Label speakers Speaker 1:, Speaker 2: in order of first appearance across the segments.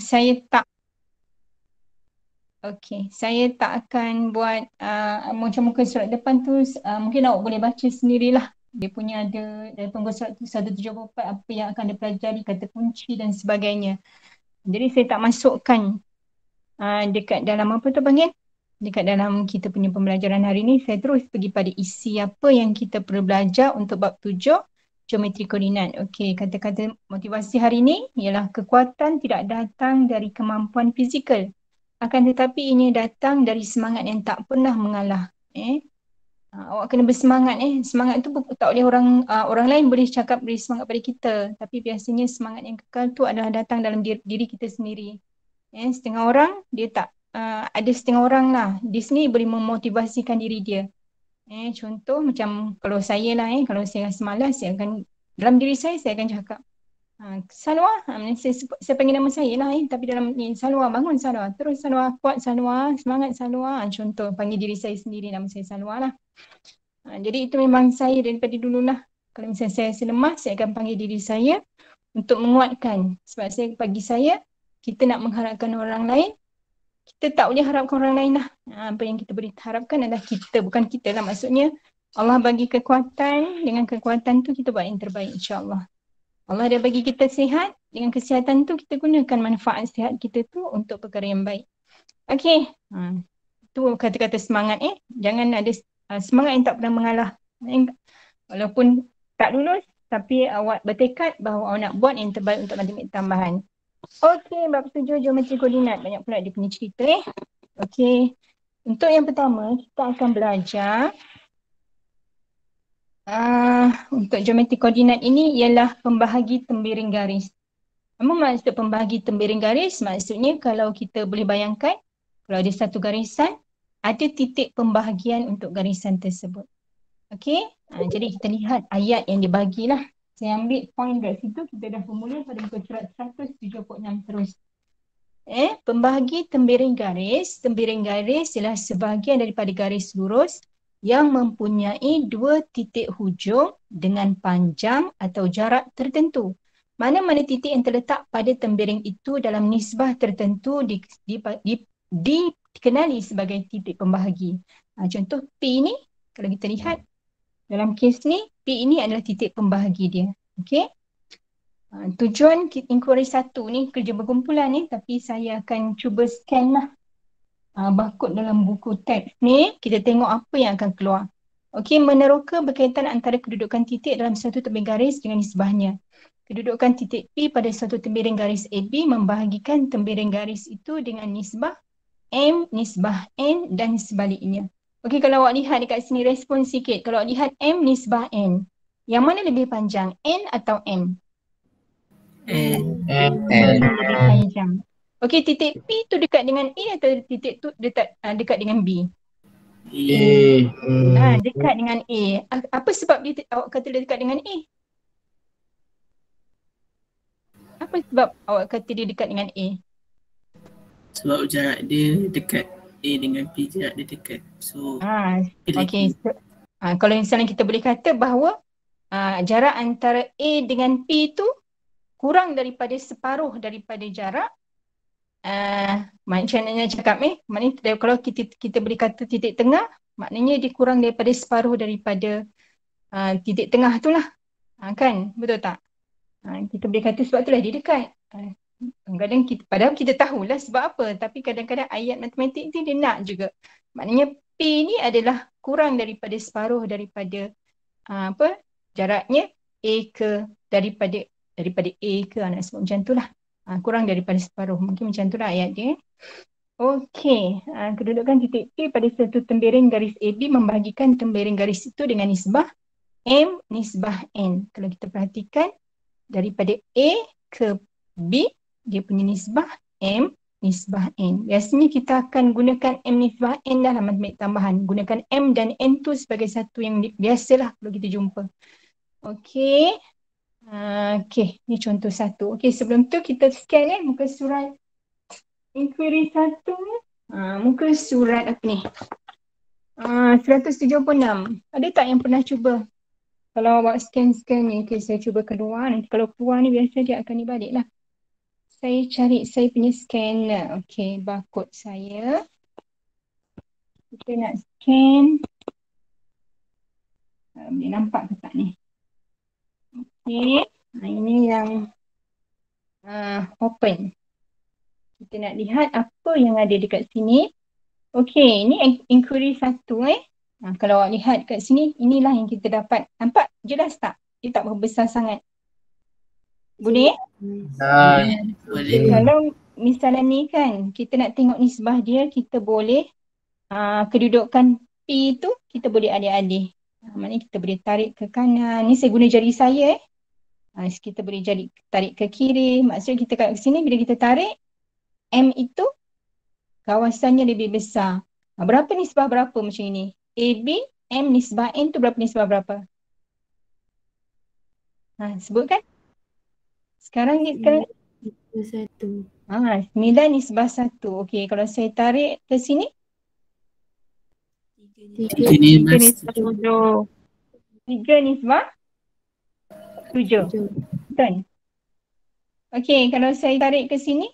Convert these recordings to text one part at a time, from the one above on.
Speaker 1: saya tak saya tak akan buat macam muka surat depan tu, mungkin awak boleh baca sendirilah. Dia punya ada dari muka surat tu 174 apa yang akan dipelajari, kata kunci dan sebagainya. Jadi saya tak masukkan dekat dalam apa tu panggil? Dekat dalam kita punya pembelajaran hari ni, saya terus pergi pada isi apa yang kita perlu belajar untuk bab 7, geometri koordinat. Okey, kata-kata motivasi hari ni ialah kekuatan tidak datang dari kemampuan fizikal. Akan tetapi ini datang dari semangat yang tak pernah mengalah. Awak kena bersemangat. Semangat tu tak boleh orang lain boleh cakap beri semangat pada kita. Tapi biasanya semangat yang kekal tu adalah datang dalam diri kita sendiri. Setengah orang dia tak ada setengah orang lah di sini boleh memotivasikan diri dia. Contoh macam kalau saya lah, kalau saya rasa malas, saya akan dalam diri saya akan cakap Salwa, saya panggil nama saya lah, tapi dalam ni Salwa, bangun Salwa, terus Salwa, kuat Salwa, semangat Salwa. Contoh panggil diri saya sendiri, nama saya Salwa lah. Jadi itu memang saya daripada dulu lah. Kalau misalnya saya rasa lemah, saya akan panggil diri saya untuk menguatkan. Sebab bagi saya, kita nak mengharapkan orang lain, kita tak boleh harapkan orang lain lah. Apa yang kita boleh harapkan adalah kita, bukan kita lah. Maksudnya Allah bagi kekuatan, dengan kekuatan tu kita buat yang terbaik, insyaAllah. Allah dah bagi kita sihat, dengan kesihatan tu kita gunakan manfaat sihat kita tu untuk perkara yang baik. Okey, tu kata-kata semangat. Jangan ada semangat yang tak pernah mengalah. Walaupun tak lulus, tapi awak bertekad bahawa awak nak buat yang terbaik untuk matematik tambahan. Okey, bab 7 geometri koordinat. Banyak pula dia punya cerita. Okey, untuk yang pertama kita akan belajar untuk geometri koordinat ini ialah pembahagi tembiring garis. Apa maksud pembahagi tembiring garis? Maksudnya kalau kita boleh bayangkan, kalau ada satu garisan, ada titik pembahagian untuk garisan tersebut. Okey, jadi kita lihat ayat yang dibagilah. Saya ambil point dari situ, kita dah bermula pada muka surat 176 terus. Pembahagi tembiring garis ialah sebahagian daripada garis lurus yang mempunyai dua titik hujung dengan panjang atau jarak tertentu. Mana-mana titik yang terletak pada tembiring itu dalam nisbah tertentu dikenali sebagai titik pembahagi. Contoh P ni, kalau kita lihat dalam kes ni, P ini adalah titik pembahagi dia. Okey. Tujuan inquiry 1 ni kerja berkumpulan ni, tapi saya akan cuba scan lah barcode dalam buku teks ni, kita tengok apa yang akan keluar. Okey, meneroka berkaitan antara kedudukan titik dalam satu tembiring garis dengan nisbahnya. Kedudukan titik P pada satu tembiring garis AB membahagikan tembiring garis itu dengan nisbah M, nisbah N dan sebaliknya. Okey, kalau awak lihat dekat sini respon sikit. Kalau awak lihat M, nisbah N. Yang mana lebih panjang? N atau M?
Speaker 2: N.
Speaker 1: Lebih panjang. Okey, titik P tu dekat dengan A atau titik tu dekat dengan B? Dekat dengan A. Apa sebab awak kata dia dekat dengan A? Apa sebab awak kata dia dekat dengan A?
Speaker 2: Sebab jarak dia dekat A dengan P, jarak dia dekat. So,
Speaker 1: okey. Kalau misalnya kita boleh kata bahawa jarak antara A dengan P tu kurang daripada separuh daripada jarak, macam mana cakap maknanya kalau kita boleh kata titik tengah, maknanya dia kurang daripada separuh daripada titik tengah tu lah. Kan? Betul tak? Kita boleh kata sebab itulah dia dekat. Kadang-kadang padahal kita tahulah sebab apa, tapi kadang-kadang ayat matematik ni dia nak juga. Maknanya P ni adalah kurang daripada separuh daripada jaraknya A ke daripada A ke, nak sebut macam tu lah. Kurang daripada separuh. Mungkin macam tu lah ayat dia. Okey, kedudukan titik P pada satu tembiring garis AB membahagikan tembiring garis itu dengan nisbah M, nisbah N. Kalau kita perhatikan, daripada A ke B, dia punya nisbah M, nisbah N. Biasanya kita akan gunakan M nisbah N dalam matematik tambahan. Gunakan M dan N tu sebagai satu yang biasalah kalau kita jumpa. Okey. Okey, ni contoh satu. Okey, sebelum tu kita scan muka surat inquiry 1. Muka surat apa ni? 176. Ada tak yang pernah cuba? Kalau awak scan ni, okay, saya cuba keluar. Nanti kalau keluar ni biasa dia akan dibalik lah. Saya cari saya punya scanner. Okey, barcode saya. Kita nak scan. Boleh nampak ke tak ni? Okey. Ini yang open. Kita nak lihat apa yang ada dekat sini. Okey, ni inquiry 1 kalau awak lihat kat sini, inilah yang kita dapat. Nampak jelas tak? Dia tak besar sangat. Boleh?
Speaker 2: Boleh.
Speaker 1: Kalau misalnya ni kan, kita nak tengok nisbah dia, kita boleh kedudukan P tu, kita boleh alih-alih. Maknanya kita boleh tarik ke kanan. Ni saya guna jari saya kita boleh tarik ke kiri. Maksudnya kita kat sini bila kita tarik, M itu kawasannya lebih besar. Berapa nisbah berapa macam ini? AB, M nisbah N tu berapa nisbah berapa? Sebutkan. Sekarang ni sekarang
Speaker 3: 1.
Speaker 1: 9 nisbah 1. Okey, kalau saya tarik ke sini
Speaker 2: 3 nisbah
Speaker 3: 7.
Speaker 1: 3 nisbah 7. Betul? Okey, kalau saya tarik ke sini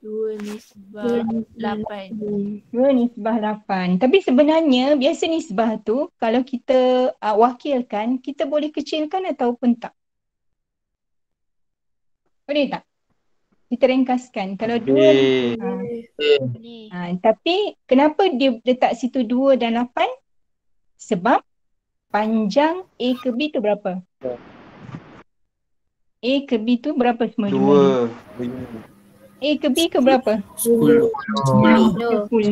Speaker 3: 2 nisbah 8.
Speaker 1: 2 nisbah 8. Tapi sebenarnya biasa nisbah tu kalau kita wakilkan, kita boleh kecilkan ataupun tak. Boleh tak? Kita ringkaskan. Kalau 2 tapi kenapa dia letak situ 2 dan 8? Sebab panjang A ke B tu berapa? A ke B tu berapa semua jumlah? 2. A ke B ke berapa?
Speaker 2: 10.
Speaker 1: 10.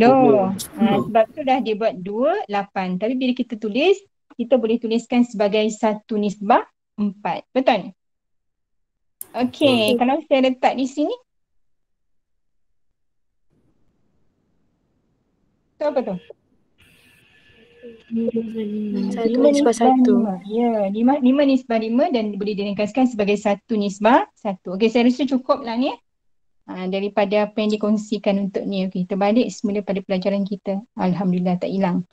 Speaker 1: Sebab tu dah dia buat 2, 8. Tapi bila kita tulis, kita boleh tuliskan sebagai 1 nisbah 4. Betul? Okey, kalau saya letak di sini. Tu apa tu?
Speaker 3: 1 nisbah 1.
Speaker 1: Ya, 5 nisbah 5 dan boleh diringkaskan sebagai 1 nisbah 1. Okey, saya rasa cukup lah ni. Daripada apa yang dikongsikan untuk ni. Okey, kita balik semula pada pelajaran kita. Alhamdulillah tak hilang.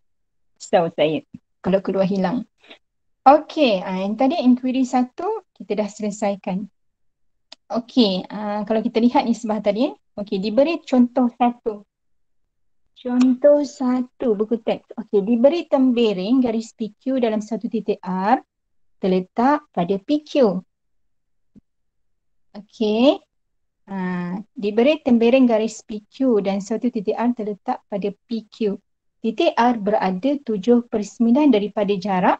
Speaker 1: Tahu saya kalau keluar hilang. Okey, yang tadi inquiry 1 kita dah selesaikan. Okey, kalau kita lihat nisbah tadi. Okey, diberi contoh 1. Contoh 1 buku teks. Okey, diberi tembereng garis PQ dalam satu titik R terletak pada PQ. Okey. Diberi tembereng garis PQ dan satu titik R terletak pada PQ. Titik R berada 7/9 daripada jarak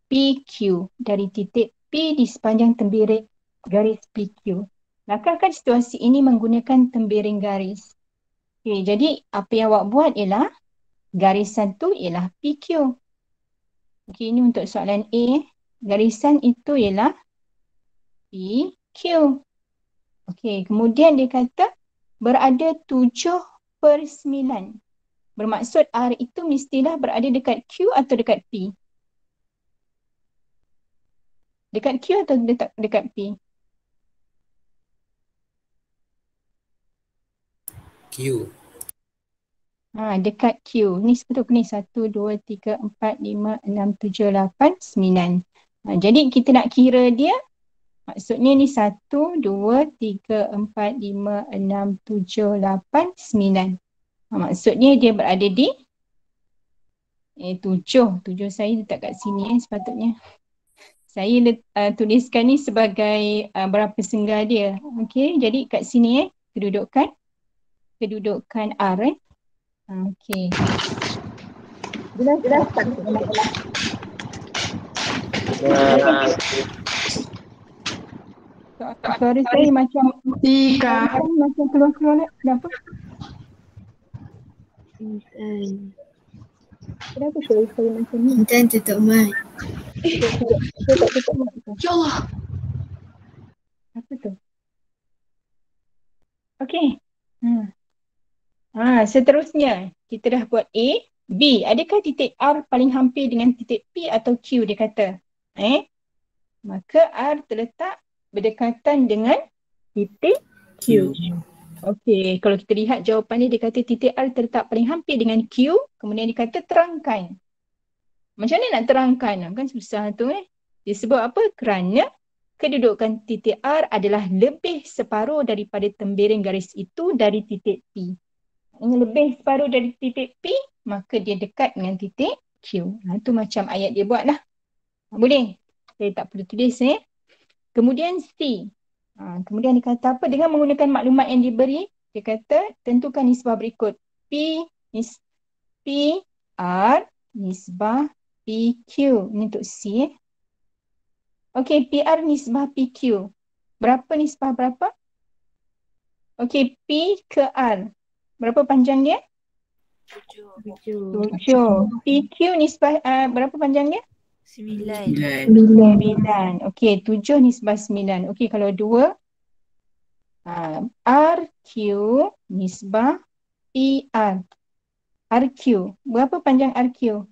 Speaker 1: PQ dari titik P di sepanjang tembereng garis PQ. Lakarkan situasi ini menggunakan tembereng garis. Okey, jadi apa yang awak buat ialah garisan tu ialah PQ. Okey, ini untuk soalan A. Garisan itu ialah PQ. Okey, kemudian dia kata berada 7/9. Bermaksud R itu mestilah berada dekat Q atau dekat P? Dekat Q atau dekat P?
Speaker 4: Q.
Speaker 1: Dekat Q. Ni betul ke ni? 1, 2, 3, 4, 5, 6, 7, 8, 9. Jadi kita nak kira dia. Maksudnya ni 1, 2, 3, 4, 5, 6, 7, 8, 9. Maksudnya dia berada di 7. 7 saya letak kat sini sepatutnya. Saya tuliskan ni sebagai berapa senggal dia. Okey, jadi kat sini kedudukan R okey. Jelas tak? Suara saya macam macam keluar-keluar. Kenapa? Kenapa suara saya macam ni?
Speaker 2: Dan tutup mic.
Speaker 1: Saya tak tutup mic tu.
Speaker 2: Ya Allah.
Speaker 1: Apa tu? Okey. Seterusnya kita dah buat A, B. Adakah titik R paling hampir dengan titik P atau Q dia kata? Maka R terletak berdekatan dengan titik Q. Okey, kalau kita lihat jawapan dia kata titik R terletak paling hampir dengan Q, kemudian dia kata terangkan. Macam mana nak terangkan? Kan susah tu Dia sebut apa? Kerana kedudukan titik R adalah lebih separuh daripada tembiring garis itu dari titik P. Ini lebih separuh dari titik P, maka dia dekat dengan titik Q. Itu macam ayat dia buat lah. Boleh? Saya tak perlu tulis Kemudian C. Kemudian dia kata apa? Dengan menggunakan maklumat yang diberi, dia kata tentukan nisbah berikut. P R nisbah PQ. Ini untuk C. Okey, PR nisbah PQ. Berapa nisbah berapa? Okey, P ke R. Berapa panjang dia?
Speaker 3: 7.
Speaker 1: 7. PQ nisbah berapa panjang dia?
Speaker 3: 9.
Speaker 1: 9. Okey, 7 nisbah 9. Okey, kalau 2 RQ nisbah PR. RQ. Berapa panjang RQ?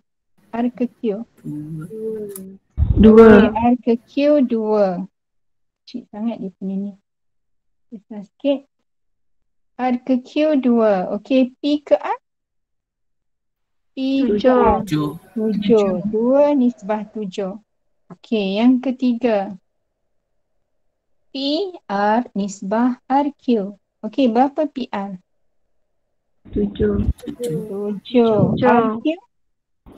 Speaker 1: R ke Q.
Speaker 3: 2.
Speaker 1: Okay, R ke Q 2. Kecil sangat dia punya ni. Besar sikit. R ke Q 2. Okey, P ke R? P ke R. 7. 2 nisbah 7. Okey, yang ketiga. P R nisbah RQ. Okey, berapa PR?
Speaker 3: 7.
Speaker 1: 7. RQ?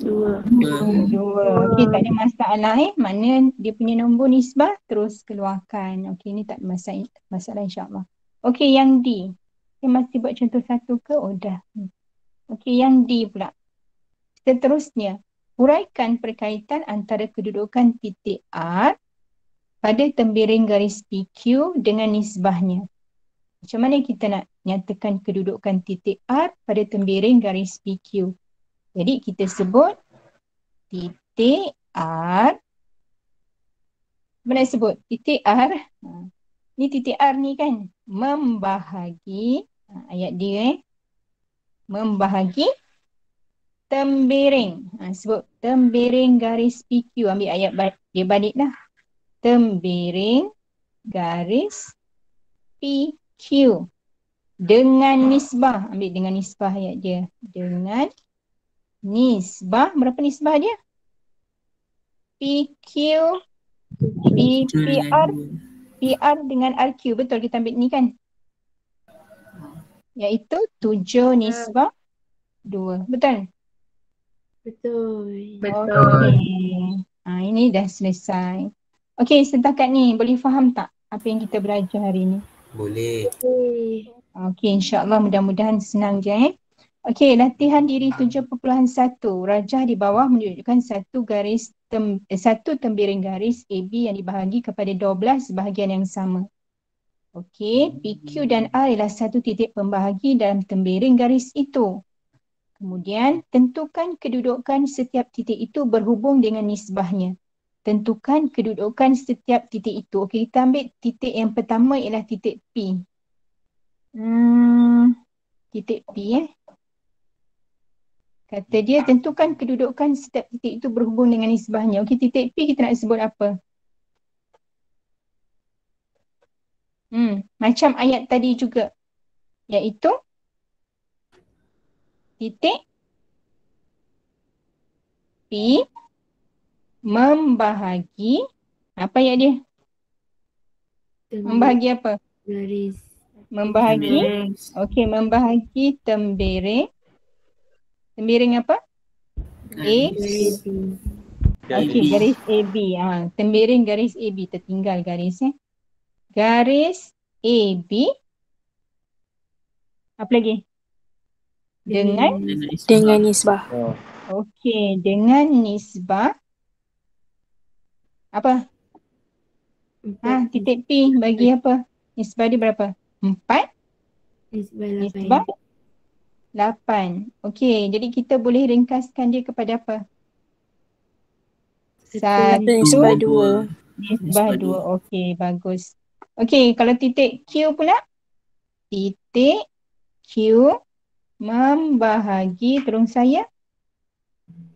Speaker 3: 2.
Speaker 1: 2. Okey, tak ada masalah Mana dia punya nombor nisbah terus keluarkan. Okey, ni tak ada masalah insyaAllah. Okey, yang D. Kita masih buat contoh satu ke? Oh dah. Okey, yang D pula. Seterusnya, huraikan perkaitan antara kedudukan titik R pada tembiring garis PQ dengan nisbahnya. Macam mana kita nak nyatakan kedudukan titik R pada tembiring garis PQ? Jadi kita sebut titik R. Mana sebut? Titik R. Ni titik R ni kan. Membahagi. Ayat dia membahagi tembiring. Sebut tembiring garis PQ. Ambil ayat dia balik lah. Tembiring garis PQ. Dengan nisbah. Ambil dengan nisbah ayat dia. Dengan nisbah. Berapa nisbah dia? PQ PR dengan RQ. Betul kita ambil ni kan? Iaitu 7 nisbah 2. Betul?
Speaker 3: Betul.
Speaker 1: Okey. Ini dah selesai. Okey, setakat ni boleh faham tak apa yang kita belajar hari ni?
Speaker 4: Boleh.
Speaker 1: Okey, insyaAllah mudah-mudahan senang je Okey, latihan diri 7.1. Rajah di bawah menunjukkan satu tembiring garis AB yang dibahagi kepada 12 bahagian yang sama. Okey, PQ dan R ialah satu titik pembahagi dalam tembiring garis itu. Kemudian, tentukan kedudukan setiap titik itu berhubung dengan nisbahnya. Tentukan kedudukan setiap titik itu. Okey, kita ambil titik yang pertama ialah titik P. Titik P Kata dia tentukan kedudukan setiap titik itu berhubung dengan nisbahnya. Okey, titik P kita nak sebut apa? Macam ayat tadi juga. Iaitu titik P membahagi apa ayat dia? Membahagi apa?
Speaker 3: Garis.
Speaker 1: Membahagi. Okey, membahagi tembiring. Tembiring apa?
Speaker 3: Garis.
Speaker 1: Okey, garis AB. Tembiring garis AB. Tertinggal garis Garis AB. Apa lagi?
Speaker 3: Dengan
Speaker 4: nisbah.
Speaker 1: Okey, dengan nisbah. Apa? Titik P bagi apa? Nisbah dia berapa? 4? Nisbah 8. Okey, jadi kita boleh ringkaskan dia kepada apa? 1
Speaker 3: nisbah 2.
Speaker 1: Nisbah 2. Okey, bagus. Okey, kalau titik Q pula? Titik Q membahagi, tolong saya,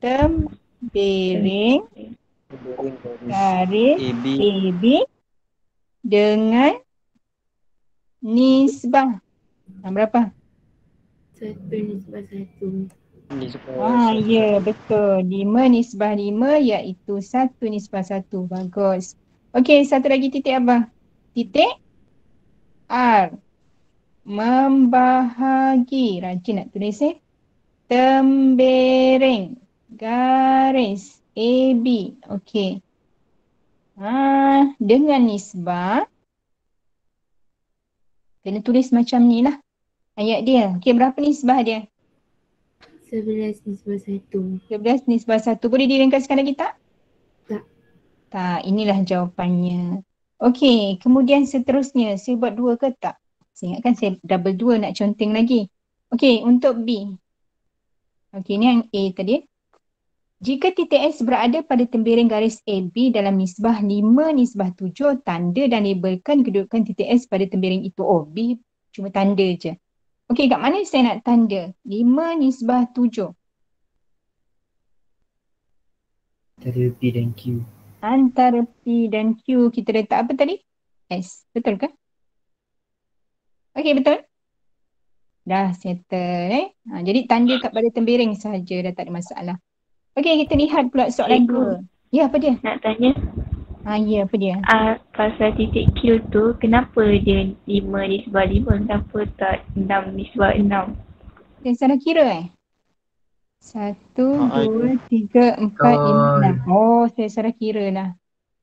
Speaker 1: tembiring garis AB dengan nisbah. Berapa?
Speaker 3: 1/1.
Speaker 1: Ya, betul. 5/5 iaitu 1/1. Bagus. Okey, satu lagi titik apa? Titik R. Membahagi. Rajin nak tulis Tembereng. Garis AB. Okey. Dengan nisbah. Kena tulis macam ni lah. Ayat dia. Okey, berapa nisbah dia?
Speaker 3: 11/1.
Speaker 1: 11 nisbah 1. Boleh diringkaskan lagi tak?
Speaker 3: Tak.
Speaker 1: Tak, inilah jawapannya. Okey, kemudian seterusnya. Saya buat 2 ke tak? Saya ingatkan saya double 2 nak conteng lagi. Okey, untuk B. Okey, ni yang A tadi. Jika titik S berada pada tembereng garis AB dalam nisbah 5 nisbah 7, tanda dan labelkan kedudukan titik S pada tembereng itu. Oh, B cuma tanda je. Okey, kat mana saya nak tanda? 5 nisbah 7.
Speaker 4: Antara P dan Q.
Speaker 1: Antara P dan Q kita letak apa tadi? S. Betul ke? Okey, betul? Dah settle jadi tanda kat pada tembereng sahaja, dah tak ada masalah. Okey, kita lihat pula soalan
Speaker 3: Cikgu.
Speaker 1: 2. Ya, apa dia?
Speaker 3: Nak tanya,
Speaker 1: Ya, apa dia?
Speaker 3: pasal titik Q tu, kenapa dia 5/5? Kenapa tak 6/6?
Speaker 1: Saya salah kira 1, 2, 3, 4, 5, 6. Oh, saya salah kira lah.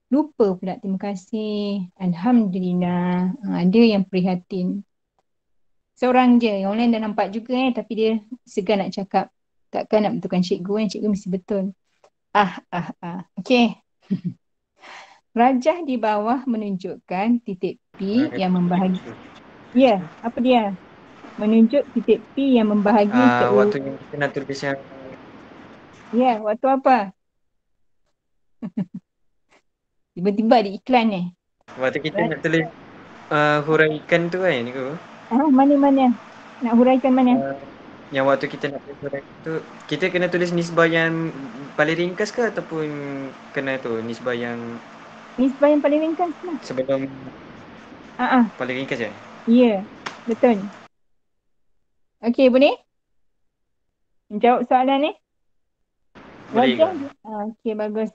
Speaker 1: Lupa pula, terima kasih. Alhamdulillah. Ada yang prihatin. Seorang je, yang lain dah nampak juga tapi dia segan nak cakap. Takkan nak betulkan cikgu cikgu mesti betul. Okey. Rajah di bawah menunjukkan titik P yang membahagi. Ya, apa dia? Menunjuk titik P yang membahagi
Speaker 5: Waktu yang kita nak tulis yang
Speaker 1: Ya, waktu apa? Tiba-tiba ada iklan ni.
Speaker 5: waktu kita nak tulis huraikan tu kan ni ke?
Speaker 1: Mana? Nak huraikan mana?
Speaker 5: Yang waktu kita nak tulis huraikan tu, kita kena tulis nisbah yang paling ringkas ke ataupun kena tu nisbah yang
Speaker 1: Nisbah yang paling ringkas lah.
Speaker 5: sebelum paling ringkas je?
Speaker 1: Ya, betul. Okey, boleh? Jawab soalan ni.
Speaker 5: Boleh ke?
Speaker 1: Okey, bagus.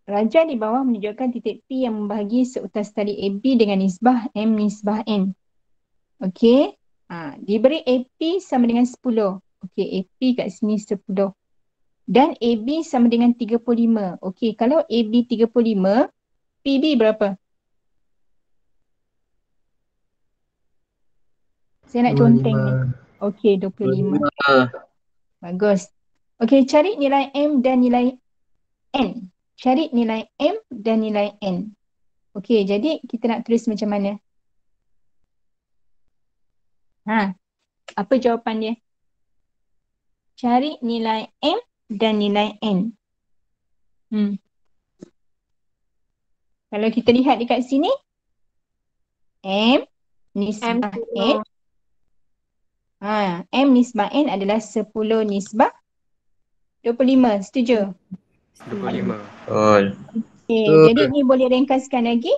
Speaker 1: Rajah di bawah menunjukkan titik P yang membahagi seutas tali AB dengan nisbah M nisbah N. Okey. Diberi AP sama dengan 10. Okey, AP kat sini 10. Dan AB sama dengan 35. Okey, kalau AB 35, PB berapa? Saya nak conteng ni. Okey, 25. Bagus. Okey, cari nilai M dan nilai N. Cari nilai M dan nilai N. Okey, jadi kita nak tulis macam mana? Apa jawapan dia? Cari nilai M dan nilai N. Kalau kita lihat dekat sini, M nisbah N. M nisbah N adalah 10 nisbah 25. Setuju?
Speaker 5: 25.
Speaker 4: Betul.
Speaker 1: Okay, jadi ni boleh ringkaskan lagi?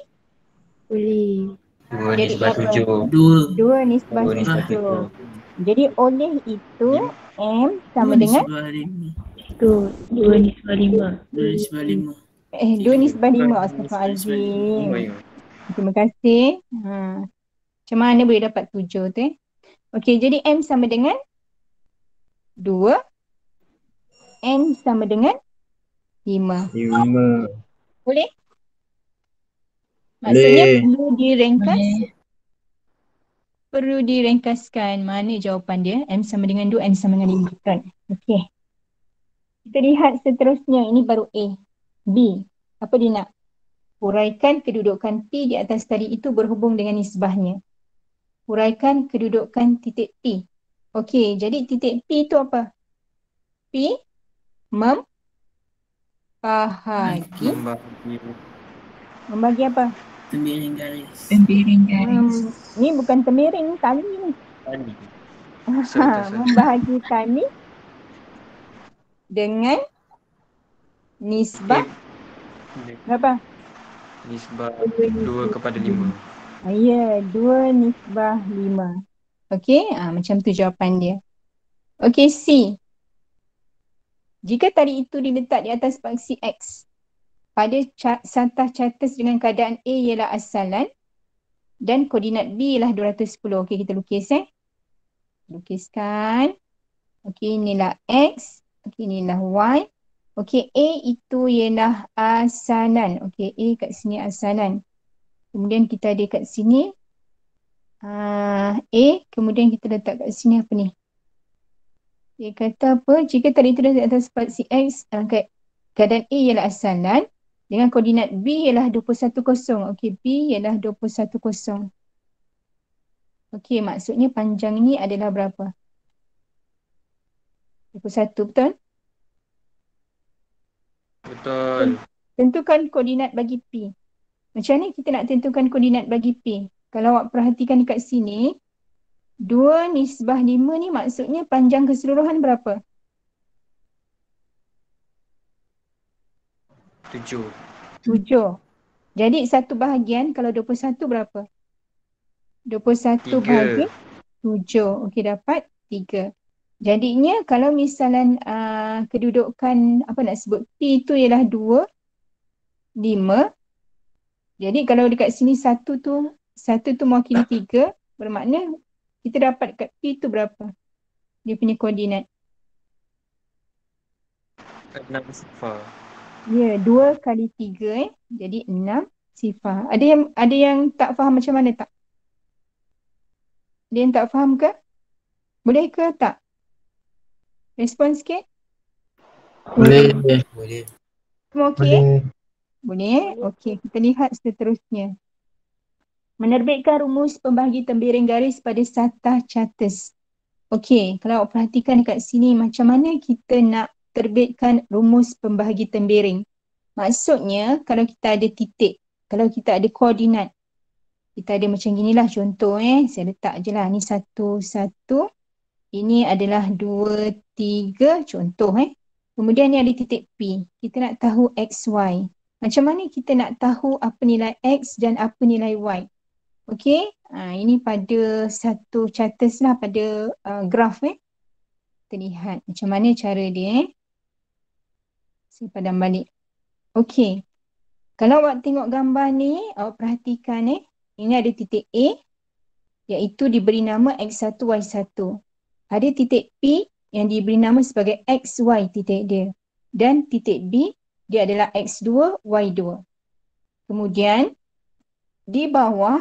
Speaker 3: Boleh.
Speaker 4: 2
Speaker 1: Jadi
Speaker 4: nisbah
Speaker 1: berapa?
Speaker 4: 7.
Speaker 1: 2 nisbah
Speaker 4: 2 nisbah
Speaker 1: 7.
Speaker 4: 7.
Speaker 1: Jadi oleh itu M sama dengan?
Speaker 3: 2/5.
Speaker 2: 2/5.
Speaker 1: 2 nisbah 5. Astagfirullahaladzim. Terima kasih. Macam mana boleh dapat 7 tu Okey, jadi M sama dengan 2. N sama dengan 5.
Speaker 4: 5.
Speaker 1: Boleh? Maksudnya
Speaker 4: Boleh.
Speaker 1: perlu diringkas? Perlu diringkaskan. Mana jawapan dia? M sama dengan 2, N sama dengan 5. Kan? Okey. Kita lihat seterusnya. Ini baru A. B. Apa dia nak? Huraikan kedudukan P di atas tali itu berhubung dengan nisbahnya. Huraikan kedudukan titik P. Okey, jadi titik P itu apa? P membahagi. Membagi apa?
Speaker 2: Tembereng garis.
Speaker 1: Ni bukan tembereng, tali ni. Membahagi tali dengan nisbah berapa?
Speaker 5: Nisbah 2/5.
Speaker 1: Ya, 2 nisbah 5. Okey, macam tu jawapan dia. Okey, C. Jika tali itu diletak di atas paksi X, pada santah chartes dengan keadaan A ialah asalan dan koordinat B ialah 210. Okey, kita lukis Lukiskan. Okey, inilah X. Okey, inilah Y. Okey, A itu ialah asalan. Okey, A kat sini asalan. Kemudian kita ada kat sini A. Kemudian kita letak kat sini apa ni? Dia kata apa? Jika tadi itu di atas spasi X, keadaan A ialah asalan dengan koordinat B ialah 210. Okey, B ialah 210. Okey, maksudnya panjang ni adalah berapa? 21, betul?
Speaker 5: Betul.
Speaker 1: Tentukan koordinat bagi P. Macam ni kita nak tentukan koordinat bagi P? Kalau awak perhatikan dekat sini, 2 nisbah 5 ni maksudnya panjang keseluruhan berapa?
Speaker 5: 7.
Speaker 1: 7. Jadi satu bahagian kalau 21 berapa? 21
Speaker 5: 3.
Speaker 1: bahagian 7. Okey, dapat 3. Jadinya kalau misalan kedudukan apa nak sebut P tu ialah 2, 5. Jadi kalau dekat sini satu tu mewakili 3, bermakna kita dapat kat P tu berapa? Dia punya koordinat.
Speaker 5: 6 sifar.
Speaker 1: Ya, 2 kali 3 jadi 6 sifar. Ada yang tak faham macam mana tak? Ada yang tak faham ke? Boleh ke tak? Respon sikit.
Speaker 4: Boleh.
Speaker 1: Semua okey? Boleh. Okey, kita lihat seterusnya. Menerbitkan rumus pembahagi tembiring garis pada santah chartes. Okey, kalau awak perhatikan dekat sini macam mana kita nak terbitkan rumus pembahagi tembiring. Maksudnya kalau kita ada titik, kalau kita ada koordinat, kita ada macam ginilah contoh saya letak je lah. Ni 1, 1. Ini adalah 2, 3 contoh Kemudian ni ada titik P. Kita nak tahu X, Y. Macam mana kita nak tahu apa nilai X dan apa nilai Y? Okey, ini pada satu chartes lah, pada graf Kita lihat macam mana cara dia Saya padam balik. Okey, kalau awak tengok gambar ni, awak perhatikan ini ada titik A iaitu diberi nama X1, Y1. Ada titik P yang diberi nama sebagai XY titik dia. Dan titik B, dia adalah X2, Y2. Kemudian, di bawah,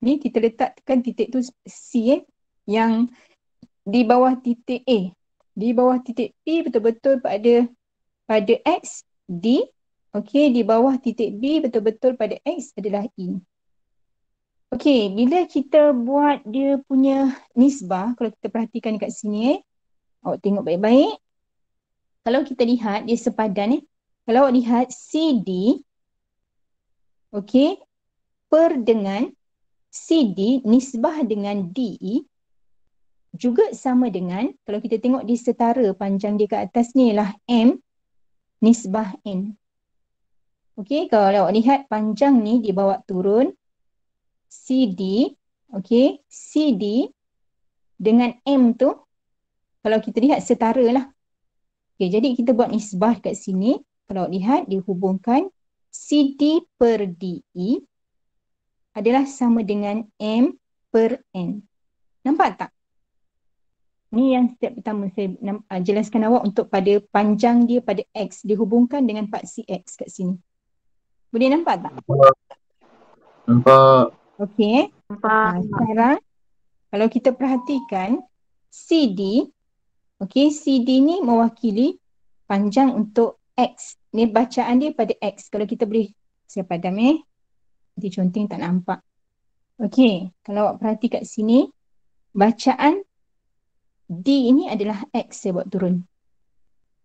Speaker 1: ni kita letakkan titik tu C yang di bawah titik A. Di bawah titik P betul-betul pada X, D. Okey, di bawah titik B betul-betul pada X adalah E. Okey, bila kita buat dia punya nisbah, kalau kita perhatikan dekat sini awak tengok baik-baik. Kalau kita lihat dia sepadan Kalau awak lihat CD, okey, per dengan CD nisbah dengan DE juga sama dengan, kalau kita tengok dia setara panjang dia kat atas ni ialah M nisbah N. Okey, kalau awak lihat panjang ni dibawa turun, CD, okey, CD dengan M tu, kalau kita lihat setara lah. Okey, jadi kita buat nisbah kat sini. Kalau lihat, dihubungkan CD per DE adalah sama dengan M per N. Nampak tak? Ni yang step pertama saya jelaskan awak untuk pada panjang dia pada X dihubungkan dengan paksi X kat sini. Boleh nampak tak?
Speaker 4: Nampak.
Speaker 1: Okey. Sekarang kalau kita perhatikan CD, okey, CD ni mewakili panjang untuk X. Ni bacaan dia pada X. Kalau kita boleh, saya padam nanti conteng tak nampak. Okey, kalau awak perhati kat sini, bacaan D ini adalah X, saya buat turun.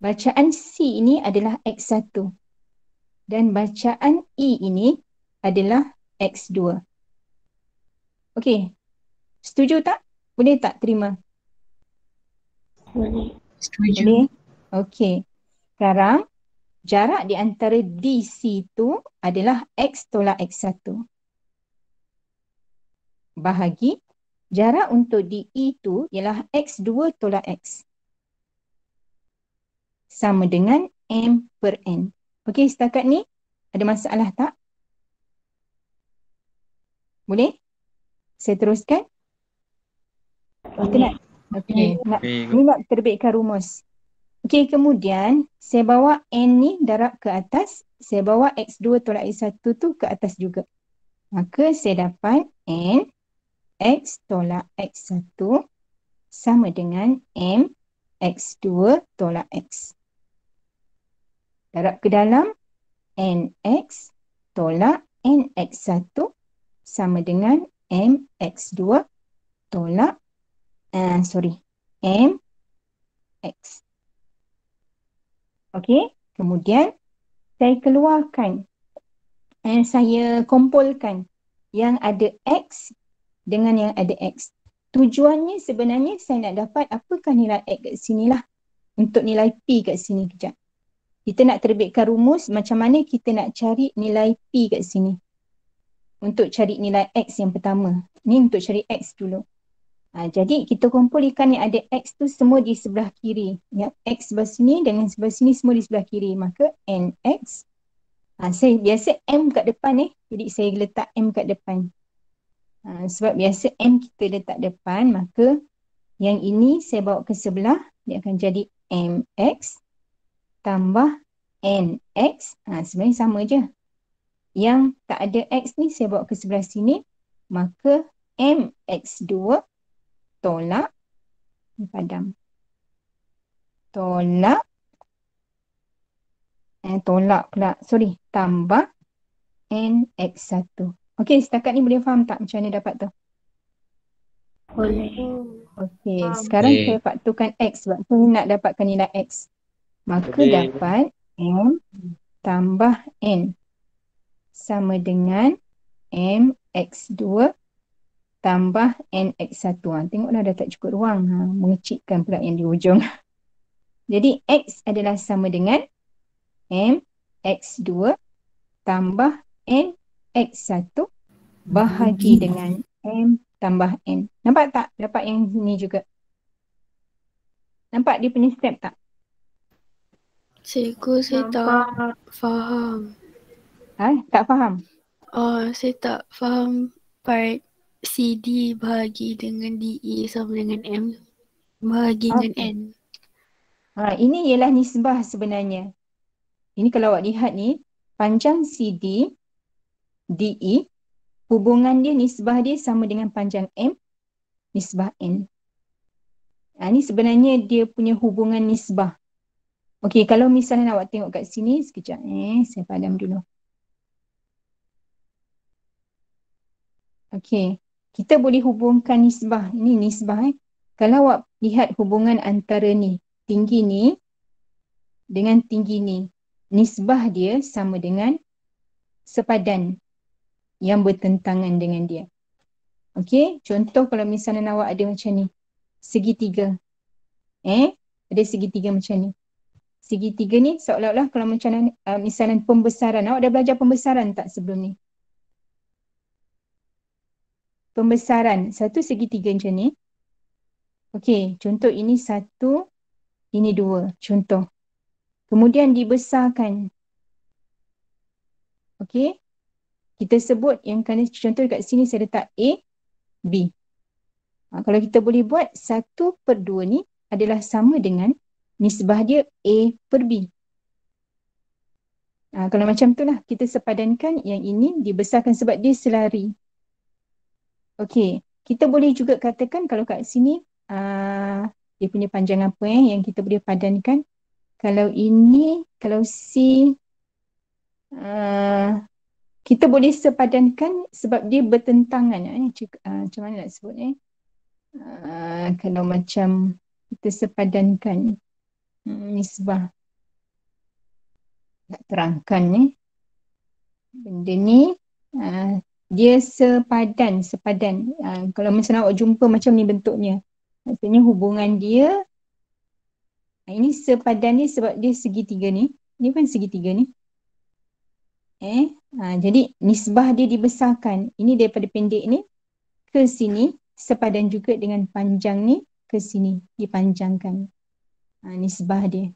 Speaker 1: Bacaan C ini adalah X1. Dan bacaan E ini adalah X2. Okey, setuju tak? Boleh tak terima?
Speaker 3: Boleh.
Speaker 4: Setuju.
Speaker 1: Boleh? Okey. Sekarang, jarak di antara DC itu adalah X tolak X1. Bahagi, jarak untuk DE itu ialah X2 tolak X. Sama dengan M per N. Okey, setakat ni Ada masalah tak? Boleh? Saya teruskan? Kita nak, okey,
Speaker 5: Very
Speaker 1: ni
Speaker 5: good.
Speaker 1: nak terbitkan rumus. Okey, kemudian saya bawa N ni darab ke atas, saya bawa X2 tolak X1 tu ke atas juga. Maka saya dapat N X tolak X1 sama dengan M X2 tolak X. Darab ke dalam, NX tolak NX1 sama dengan MX2 tolak, MX. Okey, kemudian saya keluarkan, saya kumpulkan yang ada X dengan yang ada X. Tujuannya sebenarnya saya nak dapat apakah nilai X kat sini lah. Untuk nilai P kat sini kejap. Kita nak terbitkan rumus macam mana kita nak cari nilai P kat sini. Untuk cari nilai X yang pertama. Ni untuk cari X dulu. Jadi kita kumpulkan yang ada X tu semua di sebelah kiri. Ya, X sebelah sini dengan sebelah sini semua di sebelah kiri. Maka NX. Saya biasa M kat depan jadi saya letak M kat depan. Sebab biasa M kita letak depan, maka yang ini saya bawa ke sebelah, dia akan jadi MX tambah NX. Sebenarnya sama je. Yang tak ada X ni saya bawa ke sebelah sini, maka MX2 tolak, padam, tolak tambah NX1. Okey, setakat ni boleh faham tak macam mana dapat tu?
Speaker 3: Boleh.
Speaker 1: Okey, sekarang
Speaker 5: Okey.
Speaker 1: saya fakturkan X sebab saya nak dapatkan nilai X. Maka
Speaker 5: Okey.
Speaker 1: dapat M tambah N sama dengan MX2 tambah NX1. Tengoklah dah tak cukup ruang. Mengecikkan pula yang di ujung. Jadi X adalah sama dengan MX2 tambah NX1 bahagi dengan M tambah N. Nampak tak? Dapat yang ni juga. Nampak dia punya step tak?
Speaker 6: Cikgu, saya tak faham.
Speaker 1: Tak faham?
Speaker 6: Saya tak faham part CD bahagi dengan DE sama dengan M bahagi dengan N.
Speaker 1: Ini ialah nisbah sebenarnya. Ini kalau awak lihat ni, panjang CD, DE, hubungan dia, nisbah dia sama dengan panjang M, nisbah N. Ini sebenarnya dia punya hubungan nisbah. Okey, kalau misalnya awak tengok kat sini, sekejap saya padam dulu. Okey, kita boleh hubungkan nisbah. Ini nisbah. Kalau awak lihat hubungan antara ni, tinggi ni dengan tinggi ni, nisbah dia sama dengan sepadan yang bertentangan dengan dia. Okey, contoh kalau misalnya awak ada macam ni, segitiga. Ada segitiga macam ni. Segitiga ni seolah-olah kalau macam misalnya pembesaran. Awak dah belajar pembesaran tak sebelum ni? Pembesaran satu segitiga macam ni. Okey, contoh ini satu, ini dua. Contoh. Kemudian dibesarkan. Okey. Kita sebut yang contoh dekat sini saya letak A, B. Kalau kita boleh buat 1/2 ni adalah sama dengan nisbah dia A per B. Kalau macam tu lah kita sepadankan yang ini dibesarkan sebab dia selari. Okey, kita boleh juga katakan kalau kat sini dia punya panjang apa yang kita boleh padankan. Kalau ini, kalau C, kita boleh sepadankan sebab dia bertentangan. Macam mana nak sebut kalau macam kita sepadankan nisbah. Nak terangkan benda ni dia sepadan. Kalau misalnya awak jumpa macam ni bentuknya, maksudnya hubungan dia ini sepadan ni sebab dia segitiga ni. Ni kan segitiga ni. Jadi nisbah dia dibesarkan. Ini daripada pendek ni ke sini sepadan juga dengan panjang ni ke sini dipanjangkan. Nisbah dia.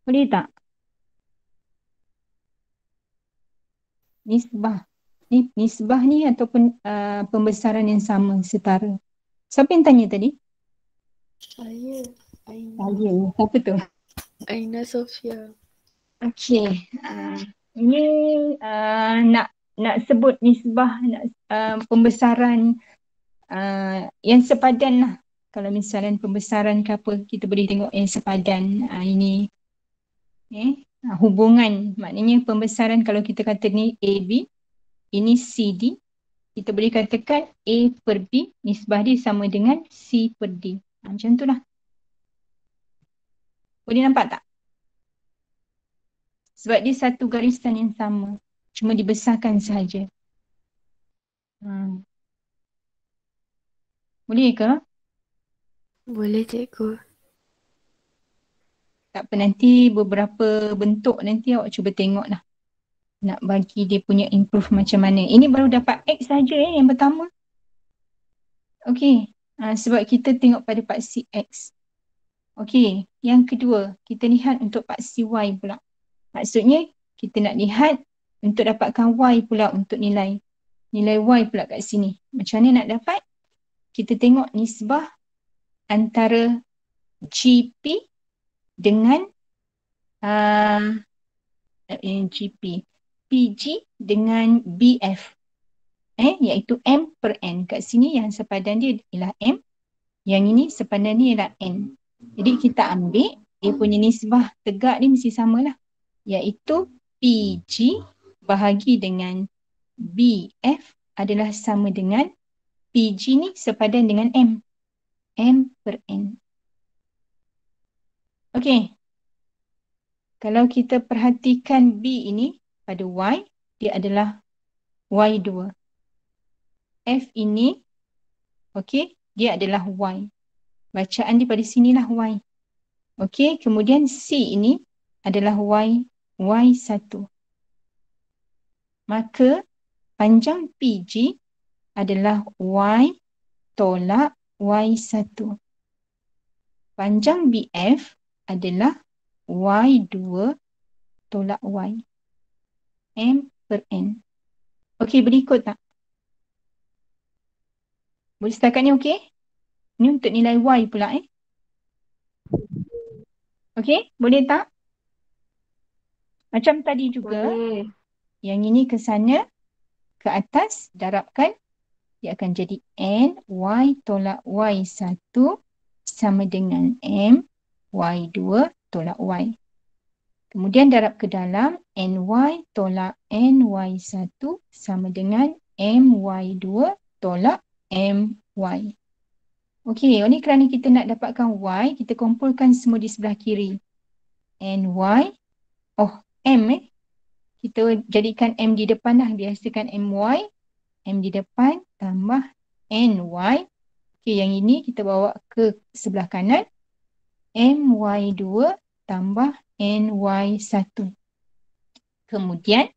Speaker 1: Boleh tak? nisbah. Nisbah ni ataupun pembesaran yang sama, setara. Siapa yang tanya tadi?
Speaker 6: Saya. Aina.
Speaker 1: Saya. Siapa tu?
Speaker 6: Aina Sofia.
Speaker 1: Okey. Ini nak sebut nisbah, pembesaran yang sepadan lah. Kalau misalnya pembesaran ke apa, kita boleh tengok yang sepadan. Ini hubungan. Maknanya pembesaran kalau kita kata ni AB, ini CD. Kita boleh katakan A per B, nisbah dia sama dengan C per D. Macam tu lah. Boleh nampak tak? Sebab dia satu garisan yang sama. Cuma dibesarkan sahaja. Boleh ke?
Speaker 6: Boleh cikgu.
Speaker 1: Tak apa, nanti beberapa bentuk nanti awak cuba tengok lah. Nak bagi dia punya improve macam mana. Ini baru dapat X saja yang pertama. Okey. Sebab kita tengok pada paksi X. Okey. Yang kedua, kita lihat untuk paksi Y pula. Maksudnya, kita nak lihat untuk dapatkan Y pula untuk nilai. Nilai Y pula kat sini. Macam mana nak dapat? Kita tengok nisbah antara GP dengan GP. PG dengan BF. Iaitu M per N. Kat sini yang sepadan dia ialah M. Yang ini sepadan dia ialah N. Jadi kita ambil dia punya nisbah tegak dia mesti samalah. Iaitu PG bahagi dengan BF adalah sama dengan PG ni sepadan dengan M. M per N. Okey. Kalau kita perhatikan B ini pada Y, dia adalah Y2. F ini, okey, dia adalah Y. Bacaan dia pada sinilah Y. Okey, kemudian C ini adalah Y1. Maka panjang PG adalah Y tolak Y1. Panjang BF adalah Y2 tolak Y. M per N. Okey, berikut tak? Boleh setakat ni okey? Ni untuk nilai Y pula Okey, boleh tak? Macam tadi juga.
Speaker 3: Boleh.
Speaker 1: Yang ini ke sana, ke atas, darabkan. Dia akan jadi N Y tolak Y1 sama dengan M Y2 tolak Y. Kemudian darab ke dalam, NY tolak NY1 sama dengan MY2 tolak MY. Okey, ini kerana kita nak dapatkan Y, kita kumpulkan semua di sebelah kiri. NY, M kita jadikan M di depan lah, biasakan MY, M di depan tambah NY. Okey, yang ini kita bawa ke sebelah kanan. MY2 tambah NY1. Kemudian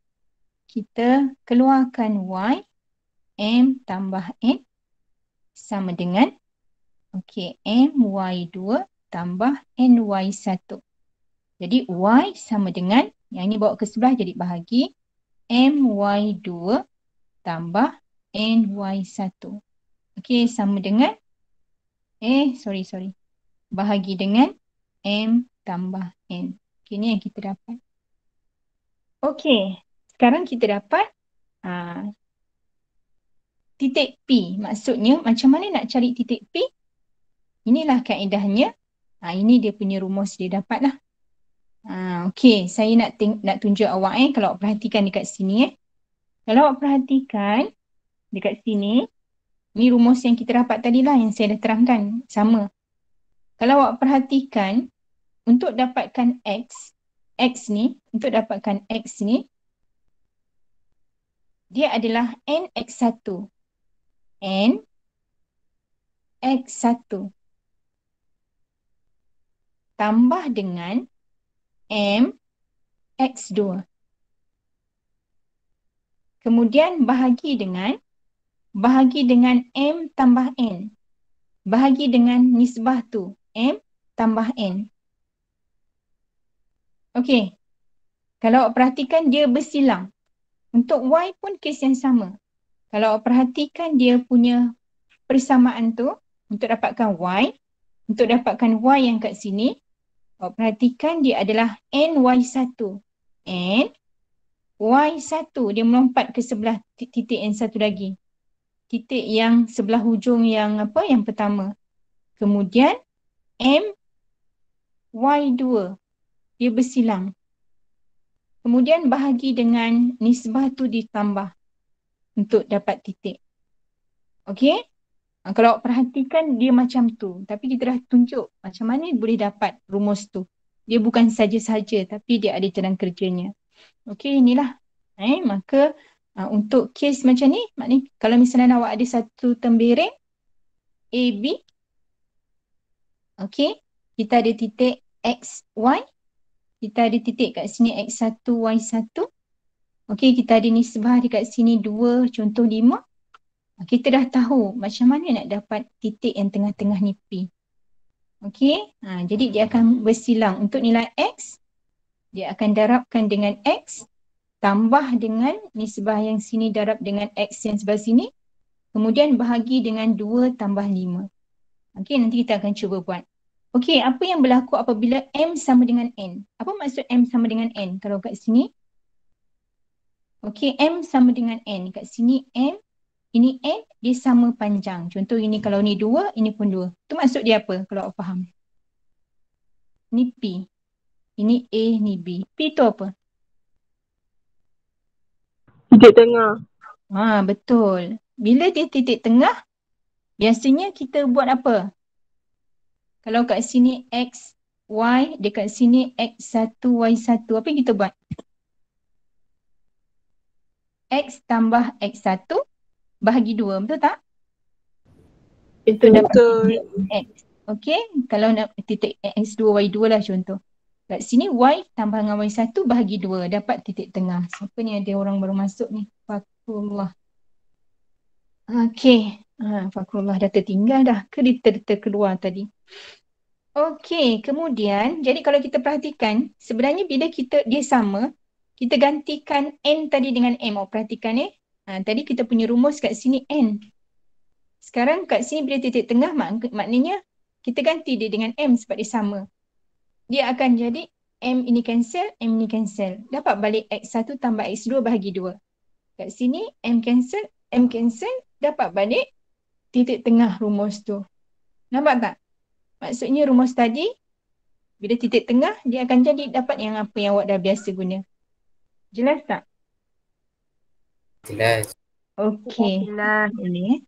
Speaker 1: kita keluarkan Y, M tambah N sama dengan MY2 tambah NY1. Jadi Y sama dengan, yang ini bawa ke sebelah jadi bahagi, MY2 tambah NY1. Okey, sama dengan, bahagi dengan M tambah N. Okey, ni yang kita dapat. Okey, sekarang kita dapat titik P. Maksudnya, macam mana nak cari titik P? Inilah kaedahnya. Ini dia punya rumus dia dapat lah. Okey, saya nak tunjuk awak kalau awak perhatikan dekat sini Kalau awak perhatikan dekat sini, ni rumus yang kita dapat tadi lah yang saya dah terangkan. Sama. Kalau awak perhatikan, untuk dapatkan untuk dapatkan X ni, dia adalah NX1. NX1 tambah dengan MX2. Kemudian bahagi dengan M tambah N. Bahagi dengan nisbah tu, M tambah N. Okey. Kalau awak perhatikan dia bersilang. Untuk Y pun kes yang sama. Kalau awak perhatikan dia punya persamaan tu, untuk dapatkan Y, untuk dapatkan Y yang kat sini, awak perhatikan dia adalah NY1. NY1, dia melompat ke sebelah titik yang satu lagi. Titik yang sebelah hujung yang apa? Yang pertama. Kemudian MY2, dia bersilang. Kemudian bahagi dengan nisbah tu ditambah untuk dapat titik. Okey? Kalau awak perhatikan dia macam tu. Tapi kita dah tunjuk macam mana boleh dapat rumus tu. Dia bukan saja-saja tapi dia ada jalan kerjanya. Okey, inilah. Maka untuk kes macam ni, maknanya kalau misalnya awak ada satu tembereng AB, okey, kita ada titik XY, kita ada titik kat sini X1, Y1. Okey, kita ada nisbah dekat sini 2, contoh 5. Kita dah tahu macam mana nak dapat titik yang tengah-tengah ni P. Okey, jadi dia akan bersilang. Untuk nilai X, dia akan darabkan dengan X, tambah dengan nisbah yang sini darab dengan X yang sebelah sini. Kemudian bahagi dengan 2 tambah 5. Okey, nanti kita akan cuba buat. Okey, apa yang berlaku apabila M sama dengan N? Apa maksud M sama dengan N? Kalau kat sini, okey, M sama dengan N. Kat sini M, ini N, dia sama panjang. Contoh ini kalau ni 2, ini pun 2. Itu maksud dia apa kalau awak faham? Ni P. Ini A, ni B. P tu apa?
Speaker 7: Titik tengah.
Speaker 1: Betul. Bila dia titik tengah, biasanya kita buat apa? Kalau kat sini X, Y, dekat sini X1, Y1. Apa yang kita buat? X tambah X1 bahagi 2. Betul tak? Untuk dapat titik X. Okey. Kalau nak titik X2, Y2 lah contoh. Kat sini Y tambah dengan Y1 bahagi 2. Dapat titik tengah. Siapa ni ada orang baru masuk ni? Fakrullah. Okey. Fakrullah dah tertinggal dah. Ke dia terkeluar tadi? Okey. Kemudian, jadi kalau kita perhatikan, sebenarnya bila dia sama, kita gantikan N tadi dengan M. Awak perhatikan tadi kita punya rumus kat sini N. Sekarang kat sini bila titik tengah, maknanya kita ganti dia dengan M sebab dia sama. Dia akan jadi M ini cancel, M ini cancel. Dapat balik X1 tambah X2 bahagi 2. Kat sini M cancel, dapat balik titik tengah rumus tu. Nampak tak? Maksudnya rumus tadi, bila titik tengah, dia akan jadi dapat yang apa yang awak dah biasa guna. Jelas tak?
Speaker 2: Jelas.
Speaker 1: Okey. Boleh.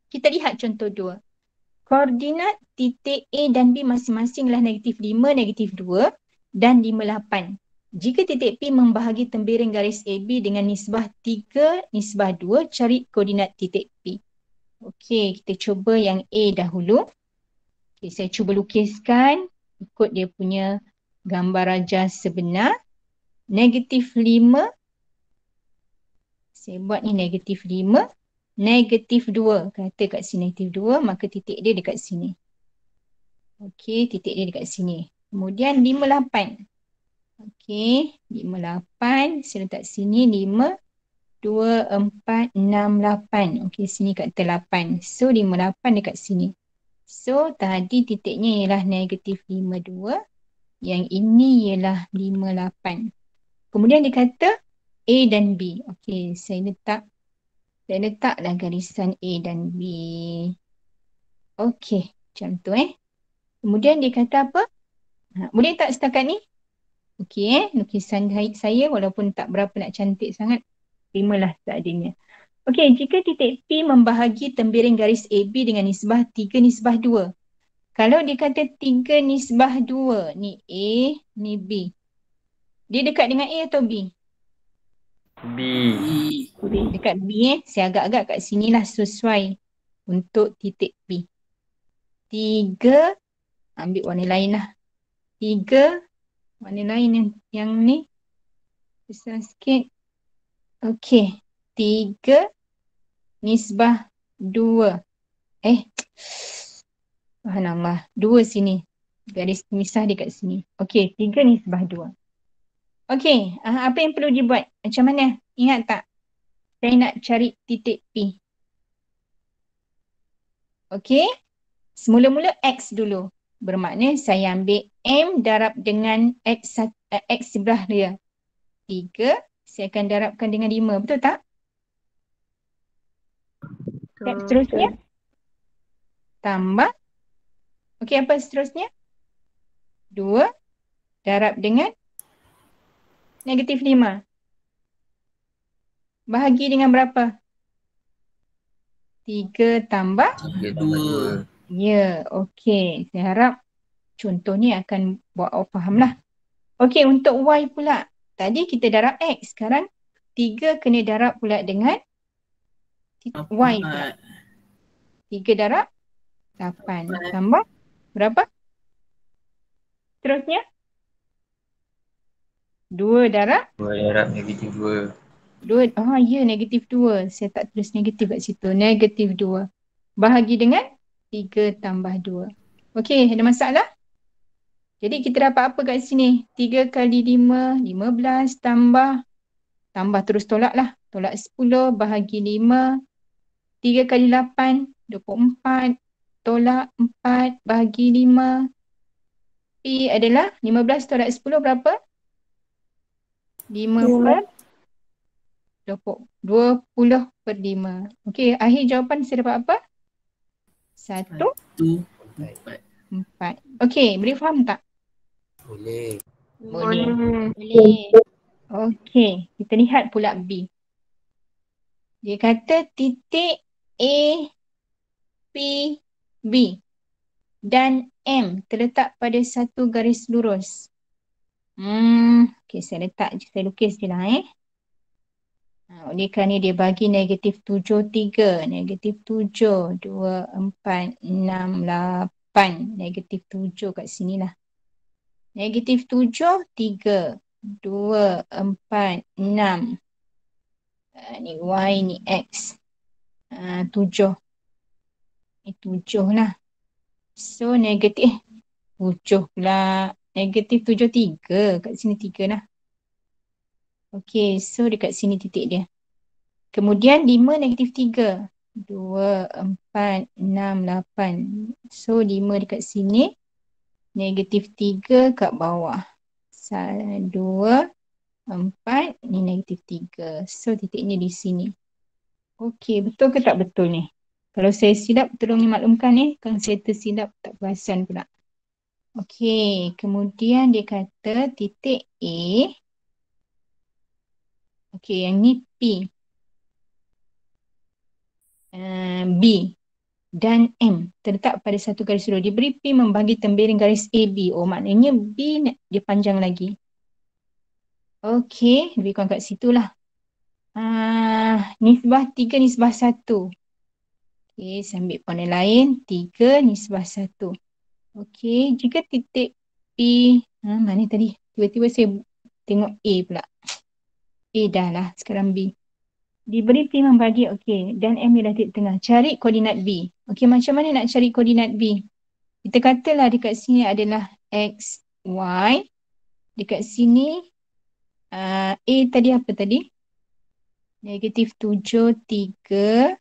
Speaker 1: Kita lihat contoh 2. Koordinat titik A dan B masing-masing adalah -5, -2 dan 58. Jika titik P membahagi tembereng garis AB dengan nisbah 3, nisbah 2, cari koordinat titik P. Okey, kita cuba yang A dahulu. Okay, saya cuba lukiskan ikut dia punya gambar rajah sebenar. -5. Saya buat ni -5. -2. Kata kat sini -2, maka titik dia dekat sini. Okey, titik dia dekat sini. Kemudian 58. Okey, 58. Saya letak sini 5, 2, 4, 6, 8. Okey, sini kata 8. So, 58 dekat sini. So, tadi titiknya ialah -52. Yang ini ialah 58. Kemudian dia kata A dan B. Okey, saya letaklah garisan A dan B. Okey, macam tu Kemudian dia kata apa? Boleh tak setakat ni? Okey lukisan saya walaupun tak berapa nak cantik sangat, terimalah seadanya. Okey, jika titik P membahagi tembereng garis AB dengan nisbah 3, nisbah 2. Kalau dia kata 3 nisbah 2, ni A, ni B. Dia dekat dengan A atau B?
Speaker 5: B.
Speaker 1: Dekat B saya agak-agak kat sinilah sesuai untuk titik P. 3, ambil warna lain lah. 3, warna lain yang ni. Besar sikit. Okey, 3 nisbah 2. Subhanallah, 2 sini. Garis pemisah dekat sini. Okey, 3 nisbah 2. Okey, apa yang perlu dibuat? Macam mana? Ingat tak? Saya nak cari titik P. Okey. Semula-mula X dulu. Bermakna saya ambil M darab dengan X sebelah dia. 3. Saya akan darabkan dengan 5. Betul tak? Step seterusnya. Tambah. Okey, apa seterusnya? 2 darab dengan negatif 5. Bahagi dengan berapa? 3 tambah?
Speaker 2: 2.
Speaker 1: Ya, okey. Saya harap contoh ni akan buat awak faham lah. Okey, untuk Y pula. Tadi kita darab X. Sekarang 3 kena darab pula dengan Y pula. 3 darab 8. Tambah berapa? Terusnya? 2 darab?
Speaker 5: 2 darab negatif 2.
Speaker 1: 2. Ya, negatif 2. Saya tak tulis negatif kat situ. Negatif 2. Bahagi dengan 3 tambah 2. Okey, ada masalah? Jadi kita dapat apa kat sini? 3 kali 5, 15 tambah terus tolak lah. Tolak 10 bahagi 5. 3 kali 8, 24. Tolak 4 bahagi 5. P adalah 15 tolak 10 berapa? 20/5. Okey, akhir jawapan saya dapat apa? 1, 4. Okey, boleh faham tak?
Speaker 4: Boleh.
Speaker 1: Boleh. Okey, kita lihat pula B. Dia kata titik A, P, B dan M terletak pada satu garis lurus. Okey, saya lukis je lah oleh kerana dia bagi negatif 7, 3. Negatif 7, 2, 4, 6, 8. Negatif 7 kat sini lah. Negatif 7, 3, 2, 4, 6. Ni Y, ni X. 7. Ni 7 lah. So negatif 7 pula. Negatif 7, 3. Kat sini 3 lah. Okey, so dekat sini titik dia. Kemudian 5 negatif 3. 2, 4, 6, 8. So 5 dekat sini. Negatif 3 kat bawah. 1, 2, 4. Ni negatif 3. So titiknya di sini. Okey, betul ke tak betul ni? Kalau saya silap, tolong dimaklumkan Kalau saya tersilap, tak perasan pula. Okey, kemudian dia kata titik A. Okey, yang ni P. B dan M terletak pada satu garis lurus. Diberi P membagi tembiring garis AB. Oh, maknanya B dia panjang lagi. Okey, lebih kurang kat situlah. Nisbah 3, nisbah 1. Okey, saya ambil warna lain. 3, nisbah 1. Okey, jika titik P, mana tadi? Tiba-tiba saya tengok A pula. A dah lah, sekarang B. Diberi P membagi, okey. Dan M ialah titik tengah. Cari koordinat B. Okey, macam mana nak cari koordinat B? Kita katalah dekat sini adalah X, Y. Dekat sini, A tadi apa tadi? Negatif 7, 3.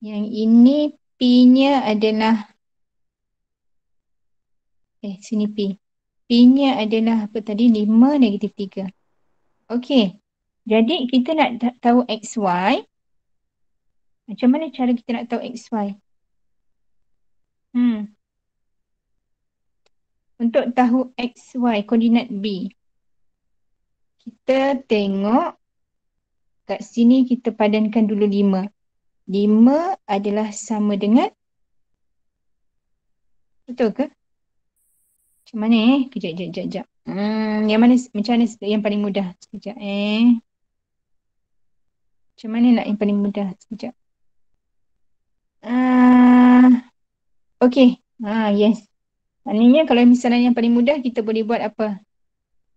Speaker 1: Yang ini P-nya adalah, sini P. P-nya adalah apa tadi? 5, negatif 3. Okey. Jadi kita nak tahu XY. Macam mana cara kita nak tahu XY? Untuk tahu XY, koordinat B. Kita tengok kat sini kita padankan dulu 5. 5 adalah sama dengan, betul ke? Macam mana Kejap. Yang mana, macam mana yang paling mudah? Sekejap Macam mana nak yang paling mudah? Sekejap. Okey. Yes. Maknanya kalau misalnya yang paling mudah kita boleh buat apa?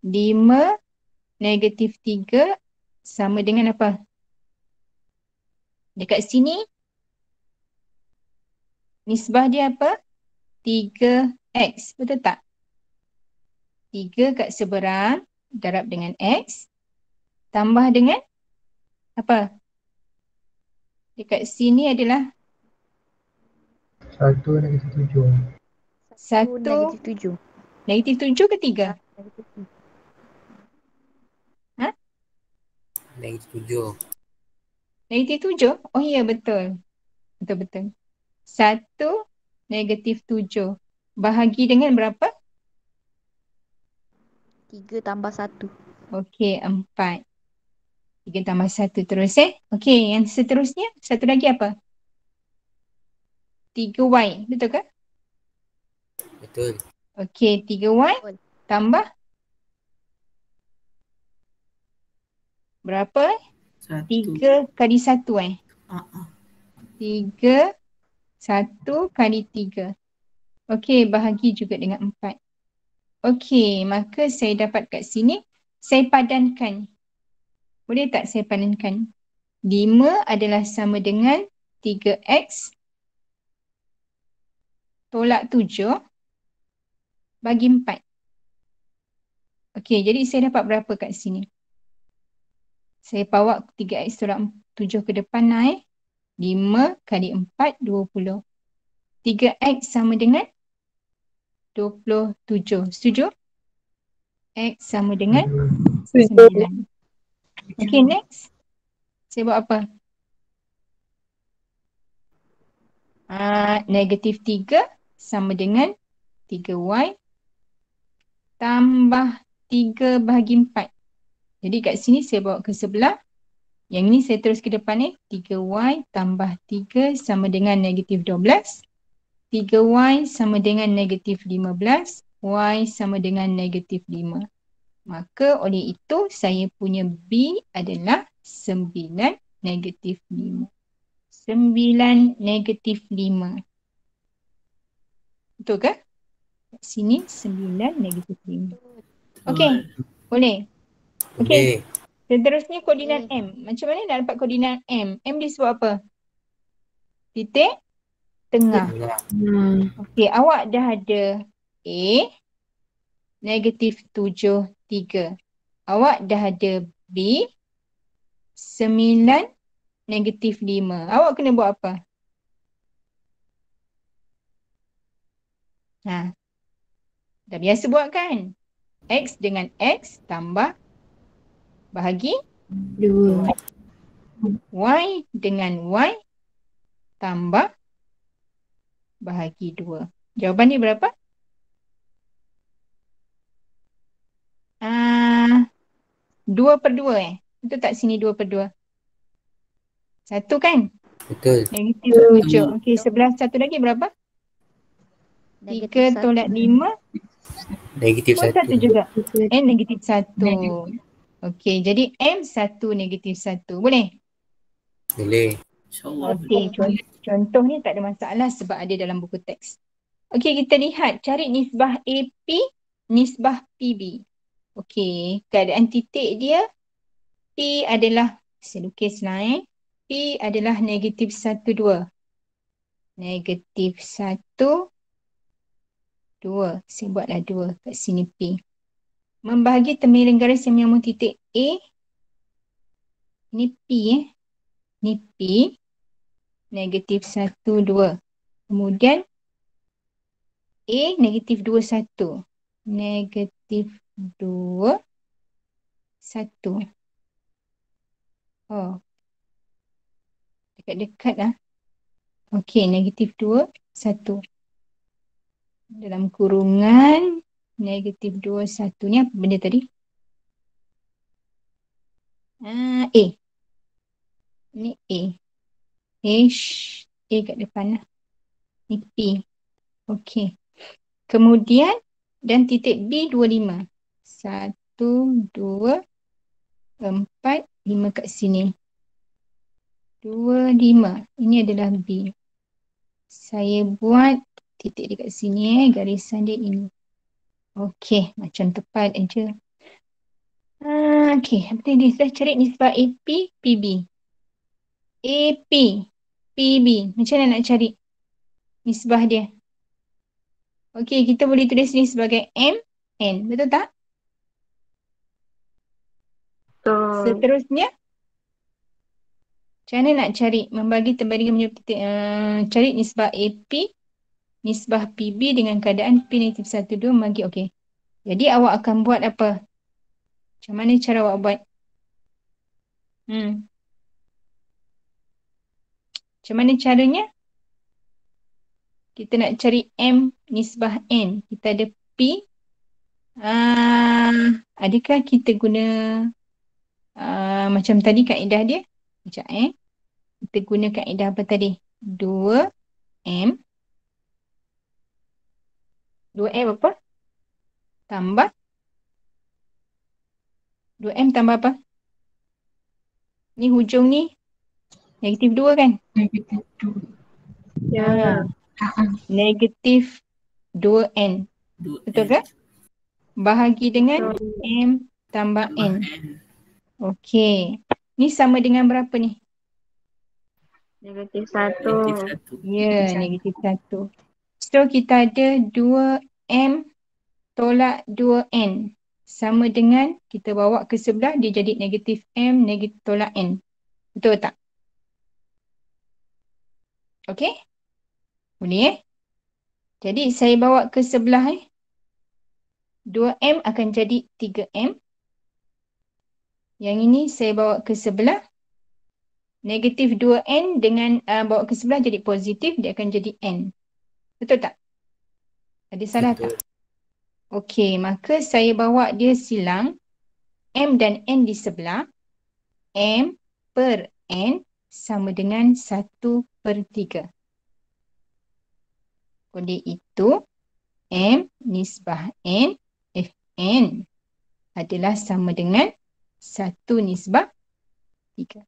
Speaker 1: 5 negatif 3 sama dengan apa? Dekat sini nisbah dia apa? 3x. Betul tak? 3 kat seberang darab dengan x tambah dengan Apa? Dekat sini adalah
Speaker 4: 1 negatif 7.
Speaker 1: 1
Speaker 7: negatif 7.
Speaker 1: negatif 7 ke 3? Ha?
Speaker 8: Negatif 7.
Speaker 1: Negatif 7? Oh ya, betul. Betul-betul. 1 negatif 7. Bahagi dengan berapa?
Speaker 7: 3 tambah 1.
Speaker 1: Okey, 4. 3 tambah 1 terus Okey, yang seterusnya, satu lagi apa? 3Y, betul ke?
Speaker 8: Betul.
Speaker 1: Okey, 3Y
Speaker 7: Betul.
Speaker 1: tambah berapa? 3 kali 1 3, 1 kali 3. Okey, bahagi juga dengan 4. Okey, maka saya dapat kat sini, saya padankan. Boleh tak saya padankan? 5 adalah sama dengan 3X tolak 7 bagi 4. Okey, jadi saya dapat berapa kat sini? Saya bawa 3X tolak 7 ke depan 5 kali 4, 20. 3X sama dengan 27. Setuju? X sama dengan 9. Okey, next. Saya buat apa? Negatif 3 sama dengan 3Y tambah 3 bahagi 4. Jadi kat sini saya bawa ke sebelah. Yang ni saya terus ke depan 3Y tambah 3 sama dengan negatif 12. 3Y sama dengan negatif 15. Y sama dengan negatif 5. Maka oleh itu saya punya B adalah 9 negatif 5. 9 negatif 5. Betul ke? Kat sini 9 negatif 5. Okey, boleh. Okey,
Speaker 8: Boleh.
Speaker 1: seterusnya koordinat M. Macam mana nak dapat koordinat M? M disebut apa? Titik tengah. Okey, awak dah ada A negatif 7, 3. Awak dah ada B 9 negatif 5. Awak kena buat apa? Dah biasa buat kan? X dengan X tambah bahagi
Speaker 6: 2.
Speaker 1: Y dengan Y tambah bahagi 2. Jawapan ni berapa? 2/2 Betul tak sini 2/2? 1 kan?
Speaker 8: Betul.
Speaker 1: Negatif 7. Okey, sebelah satu lagi berapa? 3 tolak 5
Speaker 8: Negatif
Speaker 1: pun 1
Speaker 8: 1.
Speaker 1: juga. Negatif 1. Okey, jadi M 1 negatif 1. Boleh?
Speaker 8: Boleh.
Speaker 2: InsyaAllah.
Speaker 1: Okey, contoh ni tak ada masalah sebab ada dalam buku teks. Okey, kita lihat. Cari nisbah AP, nisbah PB. Okey, keadaan titik dia, P adalah, saya lukislah P adalah negatif 1, 2. Negatif 1, 2. Saya buatlah 2 kat sini P. Membahagi temiring garis yang menyambung titik A. Ini P Ini P. Negatif 1, 2. Kemudian A negatif 2, 1. Negatif 2, 1. Oh. Dekat-dekat lah. Okey, negatif 2, 1. Dalam kurungan negatif 2, 1. Ni apa benda tadi? A. Ni A. A kat depan lah. Ni P. Okey. Kemudian dan titik B 25. 1, 2, 4, 5 kat sini. 2, 5. Ini adalah B. Saya buat titik dekat sini garisan dia ini. Okey, macam tepat aja. Okey, apa tadi? Saya cari nisbah AP, PB. AP, PB. Macam mana nak cari nisbah dia? Okey, kita boleh tulis ni sebagai M, N. Betul tak?
Speaker 3: Betul.
Speaker 1: Seterusnya, Macam mana nak cari membagi terbandingan menyebut titik, cari nisbah AP, nisbah PB dengan keadaan P negatif 1, 2 membagi. Okey. Jadi awak akan buat apa? Macam mana cara awak buat? Macam mana caranya? Kita nak cari M nisbah N. Kita ada P. Adakah kita guna macam tadi kaedah dia? Macam kita guna kaedah apa tadi? 2M. 2M apa? Tambah 2M tambah apa? Ni hujung ni negatif 2 kan?
Speaker 4: Negatif 2.
Speaker 3: Ya.
Speaker 1: Negatif 2N. Betul ke? Bahagi dengan M tambah N. Okey. Ni sama dengan berapa ni?
Speaker 3: Negatif
Speaker 2: Negatif
Speaker 3: 1.
Speaker 2: 1.
Speaker 1: Ya, negatif 1. So kita ada 2M tolak 2N. Sama dengan kita bawa ke sebelah dia jadi negatif M negatif tolak N. Betul tak? Okey? Boleh Jadi saya bawa ke sebelah 2M akan jadi 3M. Yang ini saya bawa ke sebelah. Negatif 2N dengan bawa ke sebelah jadi positif, dia akan jadi N. Betul tak? Ada salah tak? Okey, maka saya bawa dia silang. M dan N di sebelah. M per N sama dengan 1/3. Oleh itu, M nisbah N, Fn adalah sama dengan 1/3.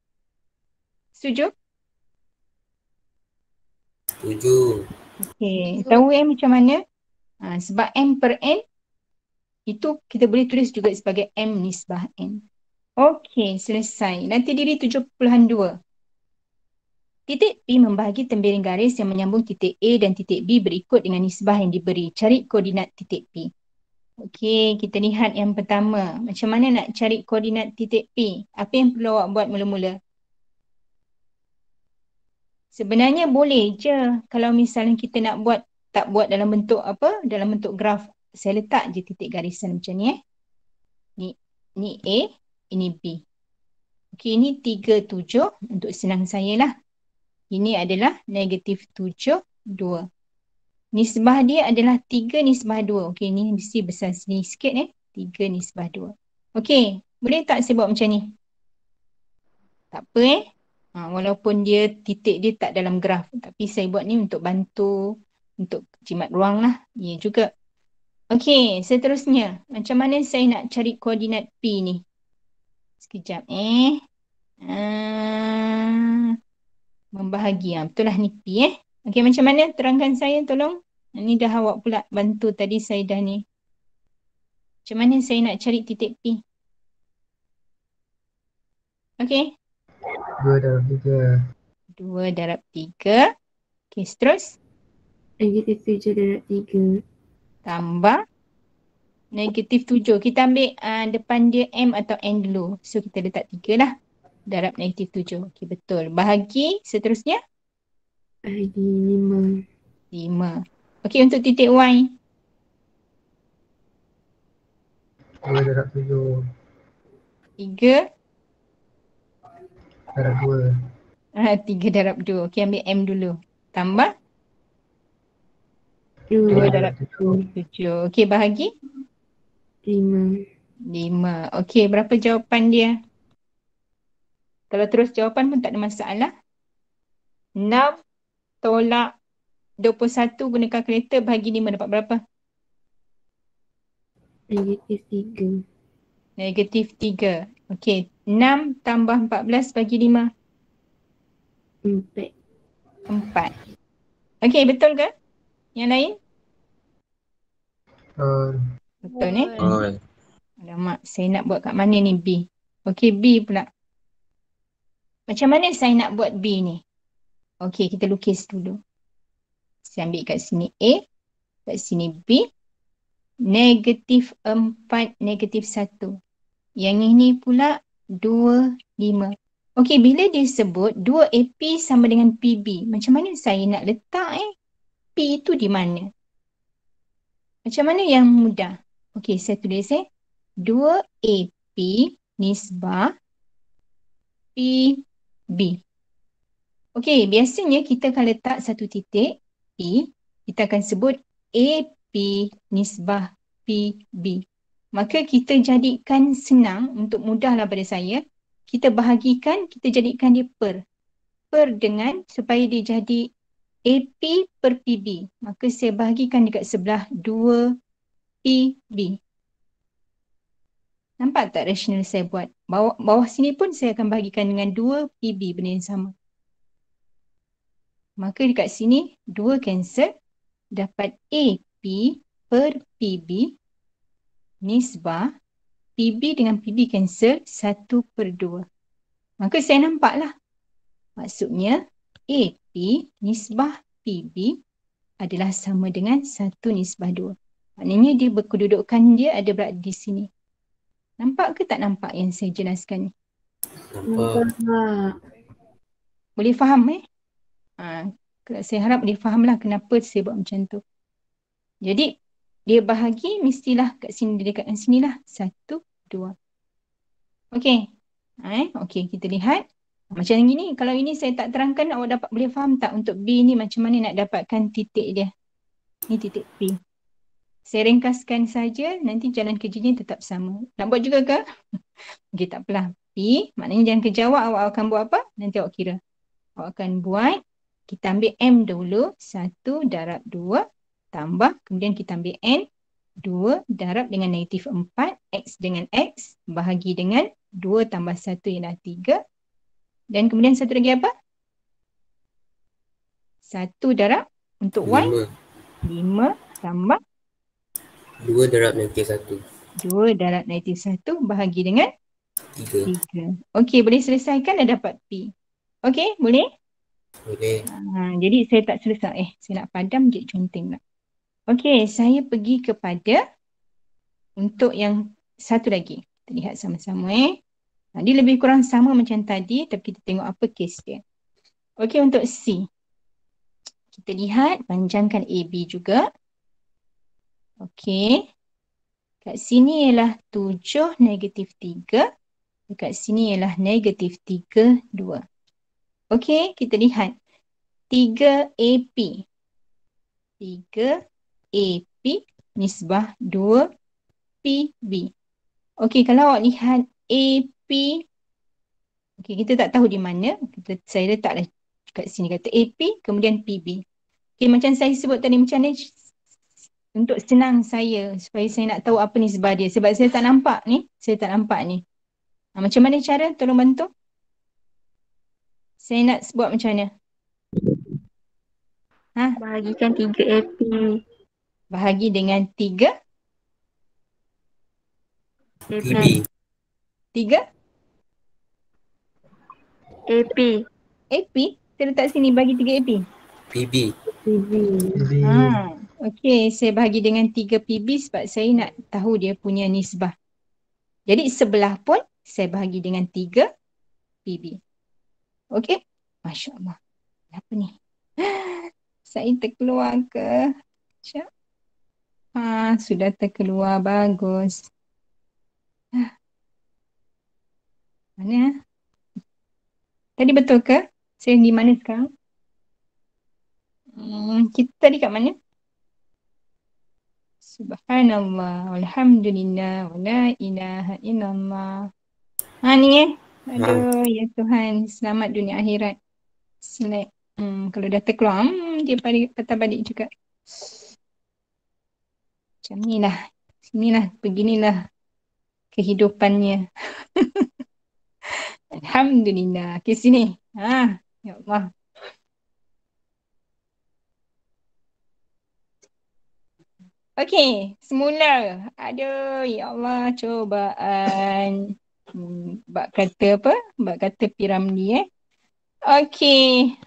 Speaker 1: Setuju?
Speaker 8: Setuju.
Speaker 1: Okey, tahu macam mana? Sebab M per N itu kita boleh tulis juga sebagai M nisbah N. Okey, selesai. Nanti diri 7.2. Titik P membahagi tembiring garis yang menyambung titik A dan titik B berikut dengan nisbah yang diberi. Cari koordinat titik P. Okey, kita lihat yang pertama. Macam mana nak cari koordinat titik P? Apa yang perlu awak buat mula-mula? Sebenarnya boleh je kalau misalnya kita nak buat, tak buat dalam bentuk apa? Dalam bentuk graf. Saya letak je titik garisan macam ni Ni A, ini B. Okey, ini 3, 7 untuk senang saya lah. Ini adalah negatif 7, 2. Nisbah dia adalah 3 nisbah 2. Okey, ni mesti besar sini sikit 3 nisbah 2. Okey, boleh tak saya buat macam ni? Tak apa walaupun dia titik dia tak dalam graf. Tapi saya buat ni untuk bantu, untuk jimat ruang lah. Ya juga. Okey, seterusnya. Macam mana saya nak cari koordinat P ni? Sekejap membahagi. Betul lah ni P Okey, macam mana? Terangkan saya tolong. Ni dah awak pula bantu tadi saya dah ni. Macam mana saya nak cari titik P? Okey.
Speaker 4: 2 darab 3.
Speaker 1: 2 darab 3. Okey, terus.
Speaker 6: Negatif 7 darab 3.
Speaker 1: Tambah. Negatif 7. Kita ambil depan dia M atau N dulu. So, kita letak 3 lah. Darab negatif 7. Okey, betul. Bahagi seterusnya.
Speaker 6: Bahagi 5.
Speaker 1: 5. Okey, untuk titik Y.
Speaker 4: 2 darab 7.
Speaker 1: 3.
Speaker 4: Darab 2.
Speaker 1: 3 darab 2. Okey, ambil M dulu. Tambah
Speaker 6: 2
Speaker 1: 2
Speaker 6: darab
Speaker 1: darab 7. Okey, bahagi
Speaker 6: 5.
Speaker 1: 5. Okey, berapa jawapan dia? Kalau terus jawapan pun tak ada masalah. 6 tolak 21 guna kalkulator bahagi 5 dapat berapa?
Speaker 6: Negatif 3.
Speaker 1: Negatif 3. Okey, 6 tambah 14 bagi 5.
Speaker 6: 4.
Speaker 1: 4. Okey, betul ke? Yang lain? Betul ni? Alamak, saya nak buat kat mana ni B? Okey, B pula. Macam mana saya nak buat B ni? Okey, kita lukis dulu. Saya ambil kat sini A, kat sini B. Negatif 4, negatif 1. Yang ini pula 2, 5. Okey, bila disebut 2AP sama dengan PB, macam mana saya nak letak P itu di mana? Macam mana yang mudah? Okey, saya tulis 2AP nisbah PB. Okey, biasanya kita akan letak satu titik P, kita akan sebut AP nisbah PB. Maka kita jadikan senang untuk mudahlah pada saya. Kita bahagikan, kita jadikan dia per. Per dengan supaya dia jadi AP per PB. Maka saya bahagikan dekat sebelah 2 PB. Nampak tak rasional saya buat? Bawah sini pun saya akan bahagikan dengan 2 PB, benda yang sama. Maka dekat sini 2 cancel. Dapat AP per PB nisbah PB dengan PB cancel 1/2. Maka saya nampaklah. Maksudnya AP nisbah PB adalah sama dengan 1/2. Maknanya dia berkedudukan dia ada berada di sini. Nampak ke tak nampak yang saya jelaskan ni?
Speaker 8: Nampak.
Speaker 1: Boleh faham saya harap boleh fahamlah kenapa saya buat macam tu. Jadi dia bahagi mestilah kat sini, dekat sini lah. 1, 2. Okey. Okey, kita lihat. Macam yang ini, kalau ini saya tak terangkan, awak boleh faham tak untuk B ni macam mana nak dapatkan titik dia. Ni titik P. Saya ringkaskan saja, nanti jalan kerjanya tetap sama. Nak buat juga ke? Okey, tak apalah. P, maknanya jangan kejawab, awak akan buat apa? Nanti awak kira. Awak akan buat, kita ambil M dulu, 1 darab 2, tambah, kemudian kita ambil N, 2 darab dengan negatif 4, X dengan X, bahagi dengan 2 tambah 1 ialah 3. Dan kemudian satu lagi apa? 1 darab untuk Y, 5 tambah
Speaker 8: 2 darab negatif 1.
Speaker 1: 2 darab negatif 1 bahagi dengan
Speaker 8: 3.
Speaker 1: 3. Okey, boleh selesaikan dah dapat P. Okey, boleh?
Speaker 8: Boleh.
Speaker 1: Jadi saya tak selesai. Saya nak padam je conteng lah. Okey, saya pergi kepada untuk yang satu lagi. Kita lihat sama-sama dia lebih kurang sama macam tadi, tapi kita tengok apa kes dia. Okey, untuk C. Kita lihat, panjangkan AB juga. Okey. Kat sini ialah 7 negatif 3. Dekat sini ialah negatif 3, 2. Okey, kita lihat. 3AP. 3AP nisbah 2PB. Okey, kalau awak lihat AP. Okey, kita tak tahu di mana. Saya letaklah kat sini kata AP, kemudian PB. Okey, macam saya sebut tadi, macam ni untuk senang saya, supaya saya nak tahu apa nisbah dia. Sebab saya tak nampak ni. Macam mana cara? Tolong bantu. Saya nak buat macam mana?
Speaker 3: Bahagikan 3AP.
Speaker 1: Bahagi dengan 3
Speaker 8: PB.
Speaker 1: 3
Speaker 3: AP.
Speaker 1: AP. Saya letak sini bagi 3 AP.
Speaker 8: PB.
Speaker 4: Jadi
Speaker 1: Okey, saya bahagi dengan 3 PB sebab saya nak tahu dia punya nisbah. Jadi sebelah pun saya bahagi dengan 3 PB. Okey? Masya Allah. Apa ni? Saya terkeluar ke? Sekejap. Sudah terkeluar. Bagus. Mana? Tadi betul ke? Saya di mana sekarang? Kita tadi kat mana? Subhanallah, alhamdulillah, wa la ilaha illallah. Ni Aduh, ya Tuhan, selamat dunia akhirat. Kalau dah terkeluar, dia patah balik juga. Macam ni lah. Sinilah, beginilah kehidupannya. Alhamdulillah. Ke sini. Ya Allah. Okey, semula. Aduh, ya Allah, cobaan. Bak kata apa? Bak kata Piramli Okey.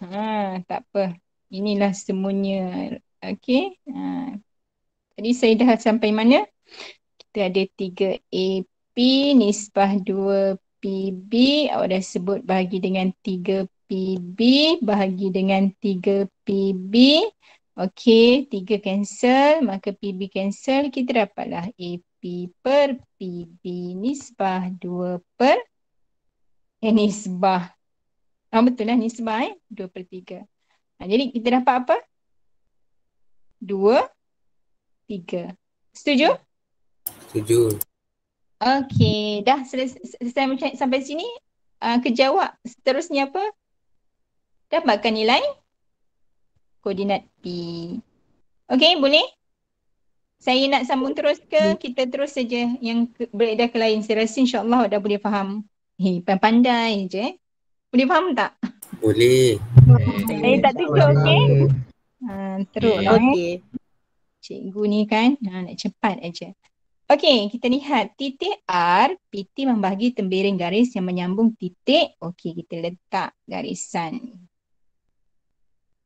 Speaker 1: Tak apa. Inilah semuanya. Okey. Tadi saya dah sampai mana? Kita ada 3AP nisbah 2 PB. Awak dah sebut bahagi dengan 3 PB bahagi dengan 3 PB. Okey, 3 cancel, maka PB cancel. Kita dapatlah AP per PB nisbah 2 per nisbah. Betul lah nisbah 2 per 3. Jadi kita dapat apa? 2, 3. Setuju?
Speaker 8: Setuju.
Speaker 1: Okey, dah selesai macam sampai sini. Kejawab seterusnya apa? Dapatkan nilai koordinat P. Okey, boleh? Saya nak sambung terus ke? Kita terus saja yang beredar ke lain. Saya rasa insyaAllah dah boleh faham. Pandai je. Boleh faham tak?
Speaker 8: Boleh.
Speaker 1: Saya tak tunjuk, okey? Teruk lah Cikgu ni kan nak cepat aja. Okey, kita lihat titik R, PT membahagi tembiring garis yang menyambung titik. Okey, kita letak garisan.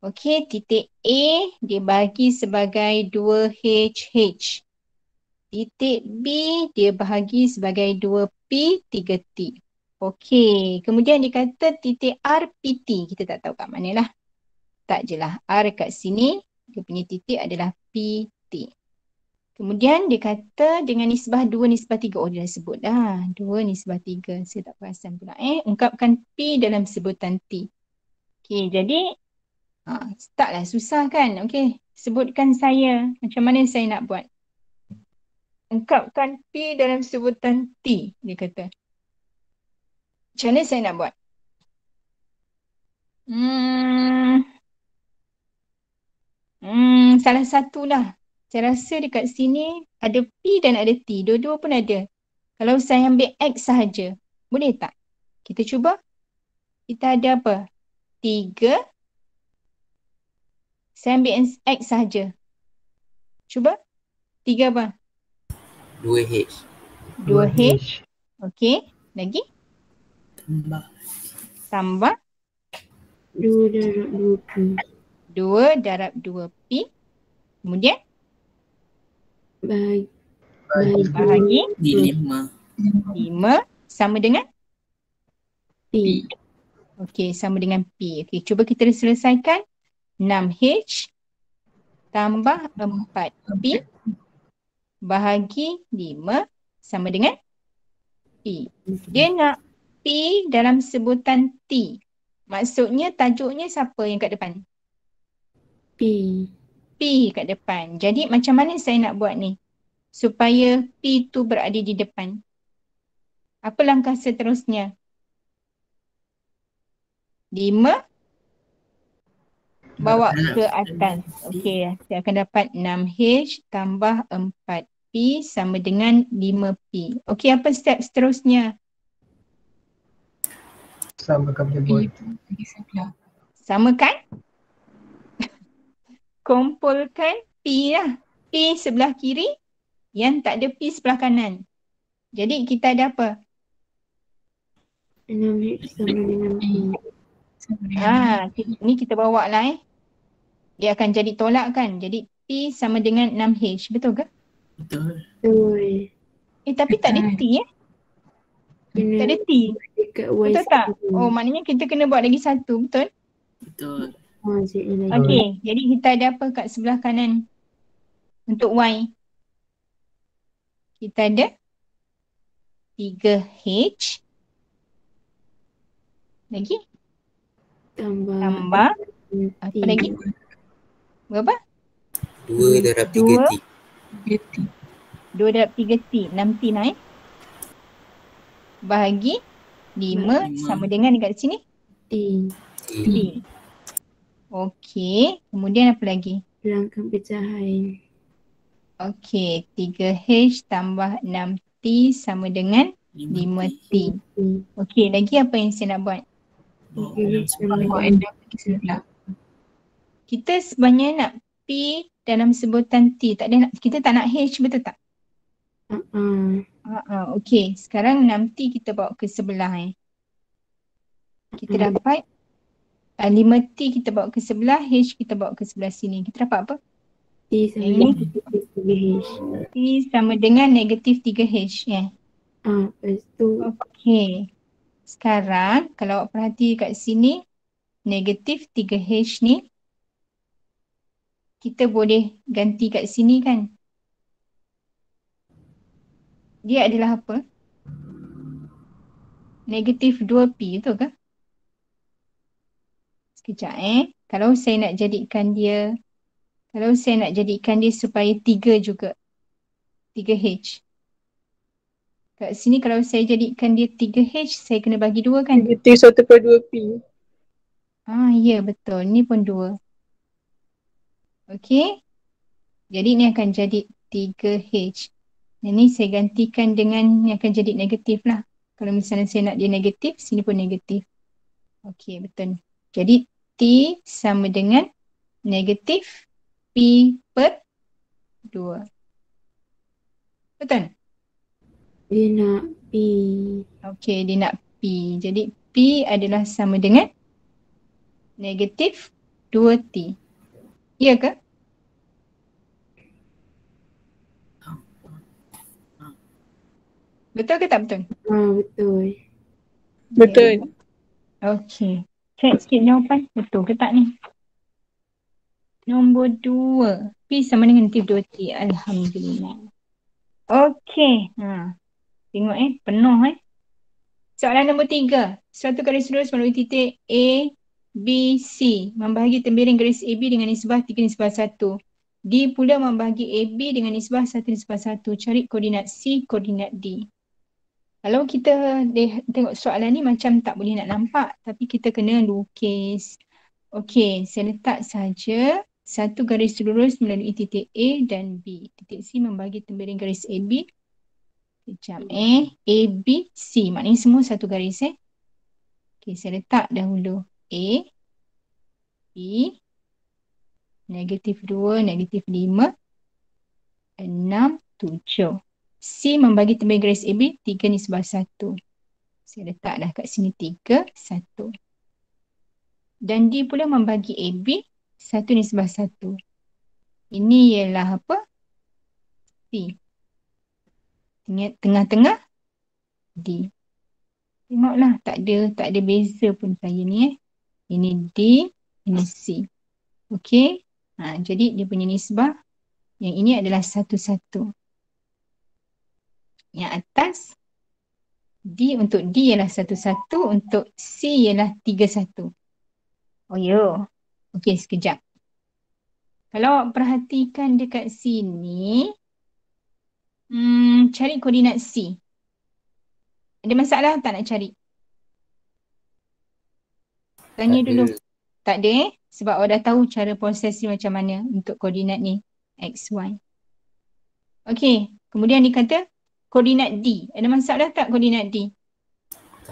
Speaker 1: Okey, titik A dibahagi sebagai 2HH. Titik B dia bahagi sebagai 2P, 3T. Okey, kemudian dikata titik R, PT. Kita tak tahu kat mana lah. Tak je lah. R kat sini, dia punya titik adalah PT. Kemudian dia kata dengan nisbah 2 nisbah 3. Oh, dia dah sebut dah. 2 nisbah 3. Saya tak perasan pula. Ungkapkan P dalam sebutan T. Okey, jadi taklah susah kan? Okey, sebutkan saya. Macam mana saya nak buat? Ungkapkan P dalam sebutan T, dia kata. Macam mana saya nak buat? Salah satulah. Saya rasa dekat sini ada P dan ada T. Dua-dua pun ada. Kalau saya ambil X sahaja, boleh tak? Kita cuba. Kita ada apa? 3. Saya ambil X sahaja. Cuba. 3 apa?
Speaker 8: 2H.
Speaker 1: 2H. Okey. Lagi? Tambah.
Speaker 4: 2 darab 2P.
Speaker 1: 2 darab 2P. Kemudian? Bahagi
Speaker 2: Di 5.
Speaker 1: 5 sama dengan
Speaker 4: P.
Speaker 1: Okey, sama dengan P. Okey, cuba kita selesaikan. 6H tambah 4P bahagi 5 sama dengan P. Dia nak P dalam sebutan T. Maksudnya tajuknya siapa yang kat depan?
Speaker 4: P.
Speaker 1: P kat depan. Jadi macam mana saya nak buat ni? Supaya P tu berada di depan. Apa langkah seterusnya? 5 bawa ke atas. Okey, saya akan dapat 6H tambah 4P sama dengan 5P. Okey, apa step seterusnya?
Speaker 7: Samakan jemput.
Speaker 1: Samakan? Kumpulkan P lah. P sebelah kiri yang tak ada P sebelah kanan. Jadi kita ada apa?
Speaker 4: 6H sama dengan P.
Speaker 1: Ni kita bawa lah Dia akan jadi tolak kan. Jadi P sama dengan 6H. Betul ke?
Speaker 2: Betul.
Speaker 4: Betul.
Speaker 1: Tapi tak ada T Tak ada T.
Speaker 4: Dekat Y
Speaker 1: Betul tak? Oh, maknanya kita kena buat lagi satu. Betul?
Speaker 2: Betul.
Speaker 1: Okey. Jadi kita ada apa kat sebelah kanan? Untuk Y. Kita ada 3H. Lagi? Tambah. Apa lagi? Berapa?
Speaker 8: 2 darab 3T.
Speaker 1: 2 darab 3T. 6T lah Bahagi 5 sama dengan dekat sini?
Speaker 4: T.
Speaker 1: T. Okey. Kemudian apa lagi?
Speaker 4: Rangkam pecahan.
Speaker 1: Okey. 3H tambah 6T sama dengan 5T. Okey. Lagi apa yang saya nak buat? Kita sebenarnya nak P dalam sebutan T. Kita tak nak H, betul tak? Okey. Sekarang 6T kita bawa ke sebelah Kita dapat 5T kita bawa ke sebelah, H kita bawa ke sebelah sini. Kita dapat apa?
Speaker 4: T sama negatif 3H.
Speaker 1: T sama dengan negatif 3H. Lepas
Speaker 4: tu.
Speaker 1: Okey. Sekarang kalau awak perhati kat sini, negatif 3H ni, kita boleh ganti kat sini kan. Dia adalah apa? Negatif 2P, betul ke? Sekejap Kalau saya nak jadikan dia supaya 3 juga. 3H. Kat sini kalau saya jadikan dia 3H, saya kena bagi 2 kan?
Speaker 7: Negatif 1/2P.
Speaker 1: Ya betul. Ni pun 2. Okey. Jadi ni akan jadi 3H. Ini saya gantikan dengan ni akan jadi negatif lah. Kalau misalnya saya nak dia negatif, sini pun negatif. Okey, betul. Jadi T sama dengan negatif P/2. Betul?
Speaker 4: Dia nak P.
Speaker 1: Okey, dia nak P. Jadi P adalah sama dengan negatif 2T. Ya ke? Betul ke tak betul?
Speaker 4: Betul.
Speaker 7: Betul.
Speaker 1: Okey. Check sikit jawapan. Betul ke tak ni? Nombor 2. P sama dengan negatif 2T. Alhamdulillah. Okey. Tengok penuh Soalan nombor 3. Suatu garis lurus melalui titik A, B, C. Membahagi tembiring garis AB dengan nisbah 3/1. D pula membahagi AB dengan nisbah 1/1. Cari koordinat C, koordinat D. Kalau kita tengok soalan ni macam tak boleh nak nampak. Tapi kita kena lukis. Okey, saya letak saja satu garis lurus melalui titik A dan B. Titik C membahagi tembiring garis AB. Sekejap A, B, C. Maknanya semua satu garis Okey, saya letak dahulu A, B, negatif 2, negatif 5, 6, 7. C membagi tembiring garis AB 3/1. Saya letak dah kat sini 3, 1. Dan D pula membagi AB 1/1. Ini ialah apa? C. Tengah-tengah D. Tengoklah tak ada beza pun saya ni Ini D, ini C. Okey. Jadi dia punya nisbah yang ini adalah 1/1. Yang atas D untuk D ialah 1/1, untuk C ialah 3/1. Oh ya. Okey, sekejap. Kalau awak perhatikan dekat sini, cari koordinat C. Ada masalah tak nak cari? Tanya dulu. Tak ada sebab awak dah tahu cara proses ni macam mana untuk koordinat ni. X, Y. Okey, kemudian dikata koordinat D. Ada masalah tak koordinat D?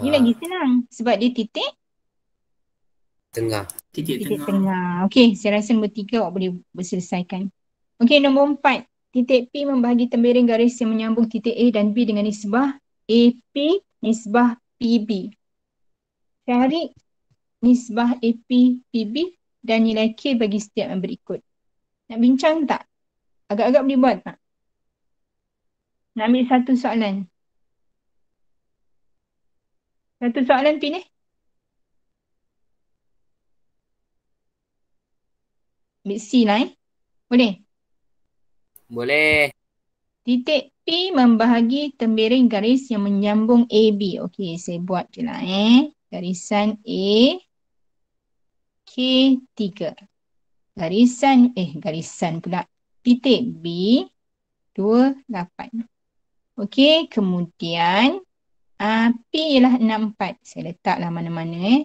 Speaker 1: Ni lagi senang sebab dia titik
Speaker 8: Tengah.
Speaker 2: Titik
Speaker 1: Titik
Speaker 2: tengah.
Speaker 1: tengah. Okey, saya rasa nombor 3 awak boleh berselesaikan. Okey, nombor 4. Titik P membahagi tembiring garis yang menyambung titik A dan B dengan nisbah AP, nisbah PB. Cari nisbah AP, PB dan nilai K bagi setiap yang berikut. Nak bincang tak? Agak-agak boleh buat tak? Nak ambil satu soalan. Satu soalan pilih. Ambil C lah Boleh?
Speaker 8: Boleh.
Speaker 1: Titik P membahagi tembiring garis yang menyambung AB. Okey, saya buat je lah Garisan A, K3. Garisan pula. Titik B, 28. Okey, kemudian P ialah 64. Saya letaklah mana-mana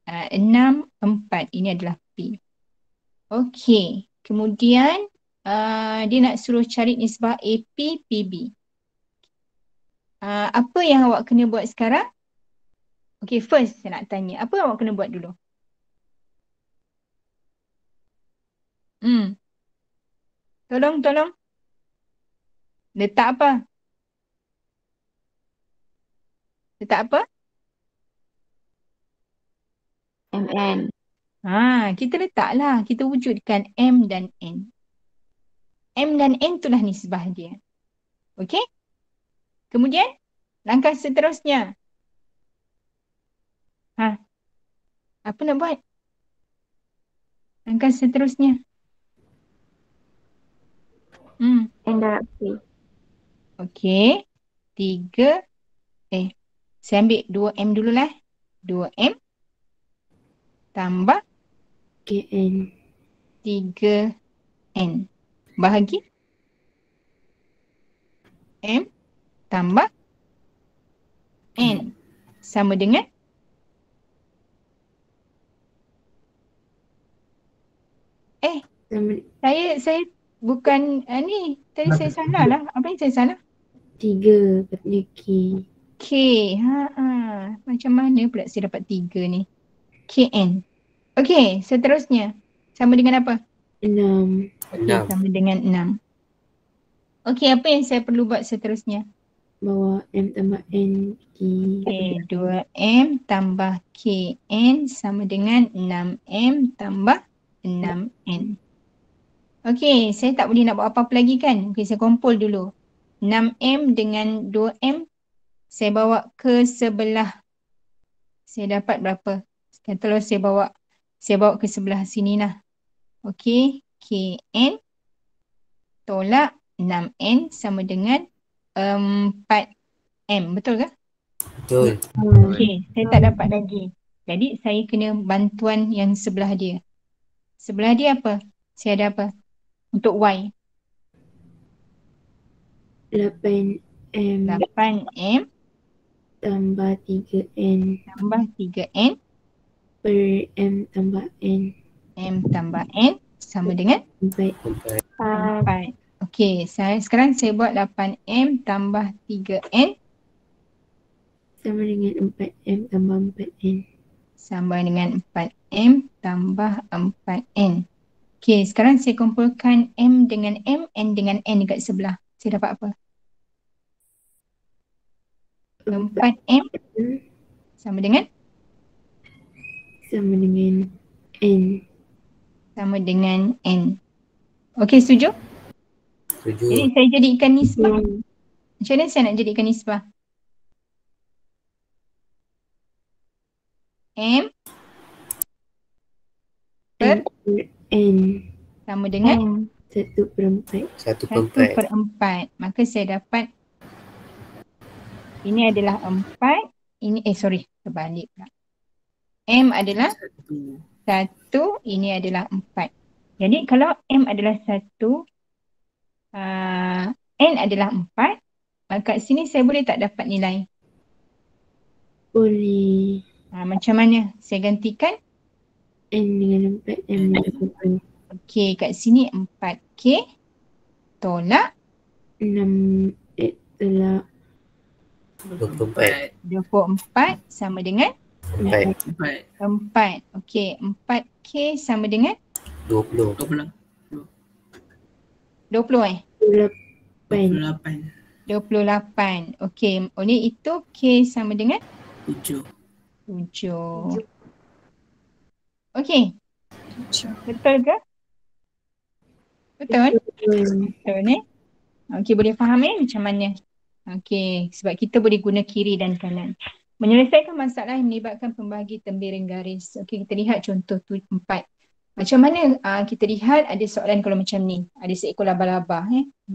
Speaker 1: 64. Ini adalah P. Okey, kemudian dia nak suruh cari nisbah AP, PB. Apa yang awak kena buat sekarang? Okey, first saya nak tanya. Apa awak kena buat dulu? Tolong. Letak apa? Letak apa?
Speaker 3: MN.
Speaker 1: Kita letaklah. Kita wujudkan M dan N. M dan N itulah nisbah dia. Okey? Kemudian, langkah seterusnya. Apa nak buat? Langkah seterusnya.
Speaker 3: N darab P.
Speaker 1: Okey. 3. Saya ambil 2M dululah. 2M tambah
Speaker 4: KN.
Speaker 1: 3N. Bahagi M tambah N. Sama dengan
Speaker 4: Sama
Speaker 1: saya bukan ni. Tadi saya salah lah. Apa yang saya salah?
Speaker 4: 3 katanya K.
Speaker 1: K. Macam mana pula saya dapat 3 ni? KN. Okey, seterusnya. Sama dengan apa?
Speaker 4: 6.
Speaker 1: Okey, sama dengan 6. Okey, apa yang saya perlu buat seterusnya?
Speaker 4: Bawah M tambah N K.
Speaker 1: Okey, 2M tambah KN sama dengan 6M tambah 6N. Okey, saya tak boleh nak buat apa-apa lagi kan? Okey, saya kumpul dulu. 6M dengan 2M saya bawa ke sebelah. Saya dapat berapa? Kalau saya bawa ke sebelah sini lah. Okey, KN tolak 6N sama dengan 4M. Betul ke?
Speaker 8: Betul.
Speaker 1: Okey, saya tak dapat lagi. Jadi saya kena bantuan yang sebelah dia. Sebelah dia apa? Saya ada apa? Untuk Y.
Speaker 4: 8M
Speaker 1: 8M
Speaker 4: tambah 3N
Speaker 1: tambah 3N
Speaker 4: per M tambah N.
Speaker 1: M tambah N sama dengan
Speaker 4: 4.
Speaker 1: 4. Okey, sekarang saya buat 8M tambah 3N
Speaker 4: Sama dengan 4M tambah 4N.
Speaker 1: sama dengan 4M tambah 4N. Okey, sekarang saya kumpulkan M dengan M, N dengan N dekat sebelah. Saya dapat apa? 4M sama dengan
Speaker 4: Sama dengan N.
Speaker 1: sama dengan N. Okey, setuju?
Speaker 8: Setuju.
Speaker 1: Jadi saya jadikan nisbah. Macam mana saya nak jadikan nisbah? M per
Speaker 4: N.
Speaker 1: sama dengan
Speaker 4: 1/4.
Speaker 1: 1/4. Maka saya dapat ini adalah 4. Ini terbalik pula. M adalah 1, ini adalah 4. Jadi kalau M adalah 1, N adalah 4, maka kat sini saya boleh tak dapat nilai?
Speaker 4: Boleh.
Speaker 1: Macam mana? Saya gantikan
Speaker 4: N dengan 4M dengan 1.
Speaker 1: Okey, kat sini 4K tolak
Speaker 4: 6 tolak
Speaker 8: 24.
Speaker 1: 24 sama dengan
Speaker 8: 4.
Speaker 1: 4. Okey, 4K sama dengan
Speaker 8: 20.
Speaker 1: 20
Speaker 4: 28.
Speaker 1: 28. Okey, oleh itu K sama dengan
Speaker 2: 7.
Speaker 1: 7. Okey. Betul ke? Betul? Betul ni. Okey, boleh faham macam mana? Okey, sebab kita boleh guna kiri dan kanan. Menyelesaikan masalah yang melibatkan pembahagi tembiring garis. Okey, kita lihat contoh 4. Macam mana kita lihat ada soalan kalau macam ni. Ada seekor laba-laba.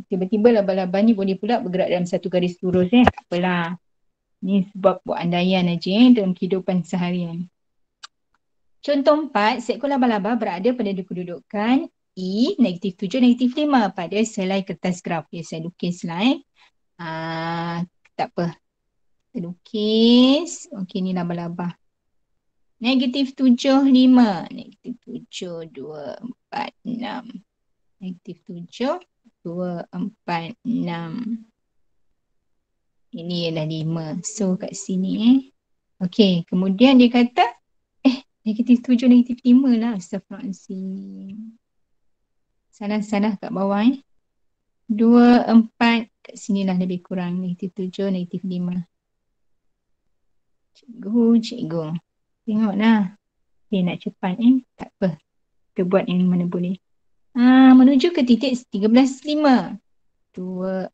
Speaker 1: Tiba-tiba laba-laba ni boleh pula bergerak dalam satu garis lurus. Tak apalah. Ni sebab buat andaian aja dalam kehidupan seharian. Contoh 4, seekor laba-laba berada pada kedudukan E, -7, -5 pada selai kertas graf. Okay, saya lukislah. Tak apa. Kita lukis. Okey, ni laba-laba. -7, 5. -7, 2, 4, 6. -7, 2, 4, 6. Ini ialah 5. So kat sini Okey, kemudian dia kata -7, -5 lah. Astaghfirullahaladzim. Salah kat bawah 2, 4. Kat sini lah lebih kurang. -7, -5. Cikgu. Tengoklah. Okay, nak cepat tak apa. Kita buat yang mana boleh. Menuju ke titik 13.5. 2,